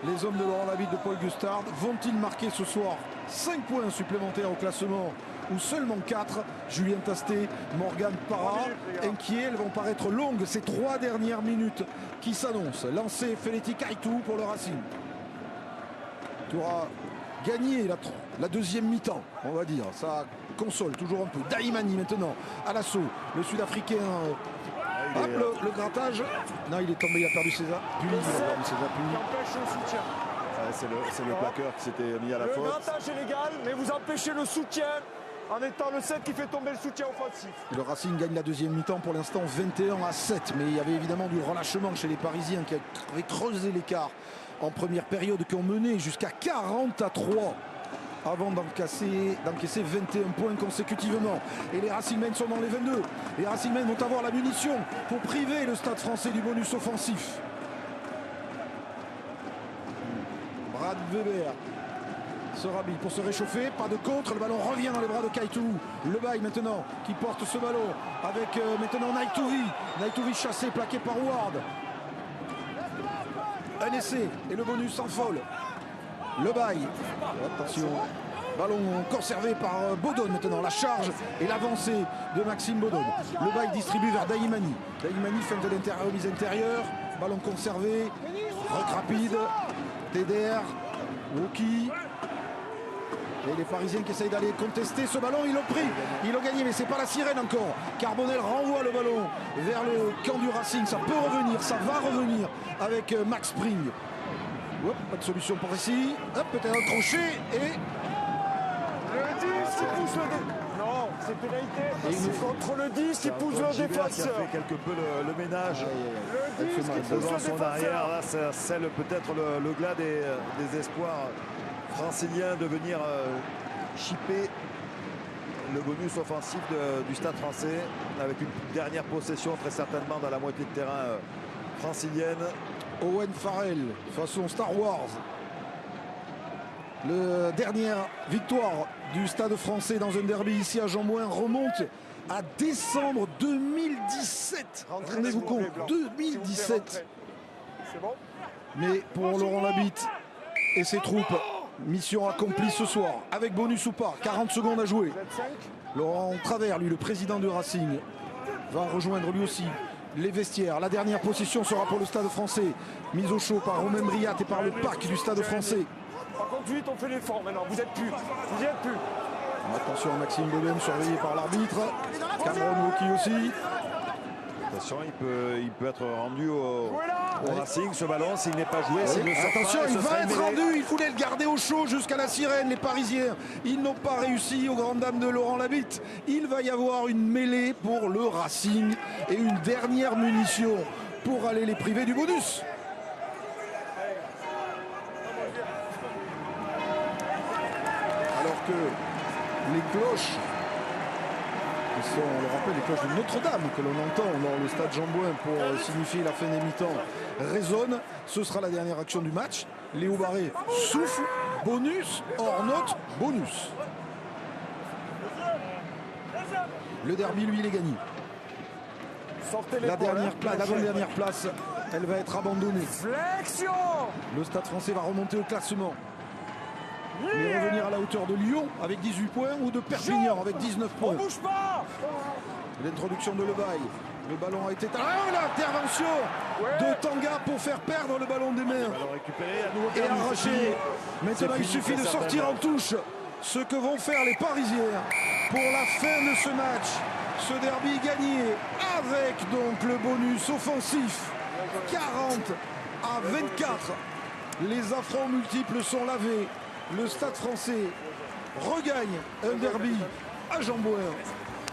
S1: Les hommes de Laurent Labitte de Paul Gustard vont-ils marquer ce soir 5 points supplémentaires au classement ou seulement 4? Julien Tastet, Morgane Parra, inquiets. Elles vont paraître longues ces 3 dernières minutes qui s'annoncent. Lancé Feleti Kaitou pour le Racing. Tu auras gagné la deuxième mi-temps, on va dire. Ça console toujours un peu. Daïmani maintenant à l'assaut. Le Sud-Africain. Hop, le grattage. Non, il est tombé, il a perdu ses appuis.
S3: Il empêche le soutien.
S2: C'est le plaqueur qui s'était mis à la faute.
S3: Le grattage est légal, mais vous empêchez le soutien en étant le 7 qui fait tomber le soutien offensif.
S1: Le Racing gagne la deuxième mi-temps pour l'instant 21-7. Mais il y avait évidemment du relâchement chez les Parisiens qui avaient creusé l'écart en première période, qui ont mené jusqu'à 40-3. Avant d'encaisser 21 points consécutivement. Et les Racingmen sont dans les 22. Les Racingmen vont avoir la munition pour priver le Stade Français du bonus offensif. Brad Weber se rhabille pour se réchauffer. Pas de contre. Le ballon revient dans les bras de Kaitou. Le bail maintenant qui porte ce ballon avec maintenant Naïtouvi. Naïtouvi chassé, plaqué par Ward. Un essai et le bonus s'envole. Le bail, attention, ballon conservé par Baudon maintenant, la charge et l'avancée de Maxime Baudon. Le bail distribue vers Daïmani. Daïmani feinte de remise intérieure, ballon conservé, rock rapide, TDR, Woki. Et les Parisiens qui essayent d'aller contester ce ballon, ils l'ont pris, ils l'ont gagné, mais c'est pas la sirène encore. Carbonel renvoie le ballon vers le camp du Racing, ça peut revenir, ça va revenir avec Max Spring. Hop, pas de solution pour ici. Hop, peut-être un crochet et.
S3: Le 10 qui pousse le défenseur. Non, c'est pénalité. C'est contre le 10 qui pousse le défenseur.
S2: Qui a fait quelque peu le ménage.
S3: Le 10 qui pousse le
S2: son arrière, là, ça scelle peut-être le glas des espoirs franciliens de venir chipper le bonus offensif du Stade Français avec une dernière possession très certainement dans la moitié de terrain francilienne.
S1: Owen Farrell, façon Star Wars. La dernière victoire du Stade Français dans un derby ici à Jean-Bouin remonte à décembre 2017. Rendez-vous compte, 2017.
S3: C'est bon.
S1: Mais pour Laurent Labitte et ses troupes, mission accomplie ce soir, avec bonus ou pas, 40 secondes à jouer. Laurent Travers, lui, le président du Racing, va rejoindre lui aussi les vestiaires. La dernière possession sera pour le Stade Français, mise au chaud par Romain Briat et par le pack du Stade Français.
S3: Par contre, 8, on fait l'effort maintenant, vous êtes plus.
S1: Attention à Maxime Baudon, surveillé par l'arbitre. Cameron Woki aussi.
S2: Attention, il peut être rendu au au Racing, ce ballon, s'il n'est pas joué, s'il ne sort
S1: attention,
S2: pas,
S1: il
S2: ce
S1: va
S2: sera
S1: être
S2: une mêlée.
S1: rendu. Il voulait le garder au chaud jusqu'à la sirène, les Parisiens. Ils n'ont pas réussi aux grandes dames de Laurent Labitte. Il va y avoir une mêlée pour le Racing et une dernière munition pour aller les priver du bonus. Alors que les cloches, qui sont, on le rappelle, les cloches de Notre-Dame que l'on entend dans le stade Jean-Bouin pour signifier la fin des mi-temps, résonnent. Ce sera la dernière action du match. Léo Barré souffle, bonus, hors note, bonus. Le derby, lui, il est gagné. La dernière place, l'avant-dernière place, elle va être abandonnée.
S3: Flexion.
S1: Le Stade Français va remonter au classement. Mais revenir à la hauteur de Lyon avec 18 points ou de Perpignan avec 19 points.
S3: On bouge pas.
S1: L'introduction de Lebaille. Le ballon a été... Ah, l'intervention de Tanga pour faire perdre le ballon des mains. Et arraché. Maintenant, il suffit de sortir en touche. Ce que vont faire les Parisiens pour la fin de ce match. Ce derby gagné avec donc le bonus offensif. 40 à 24. Les affronts multiples sont lavés. Le Stade Français regagne un derby à Jean-Bouin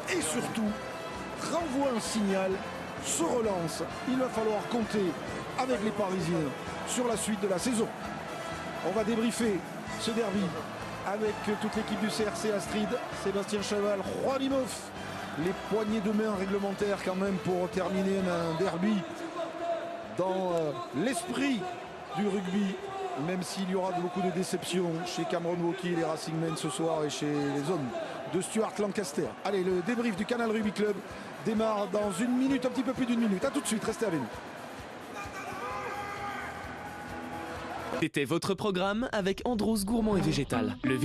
S1: et surtout renvoie un signal, se relance. Il va falloir compter avec les Parisiens sur la suite de la saison. On va débriefer ce derby avec toute l'équipe du CRC Astrid, Sébastien Chaval, Juan Imhoff. Les poignées de main réglementaires quand même pour terminer un derby dans l'esprit du rugby. Même s'il y aura beaucoup de déceptions chez Cameron Wauquiez et les Racing Men ce soir et chez les hommes de Stuart Lancaster. Allez, le débrief du Canal Rugby Club démarre dans une minute, un petit peu plus d'une minute. A tout de suite, restez avec nous.
S13: C'était votre programme avec Andros Gourmand et Végétal. Le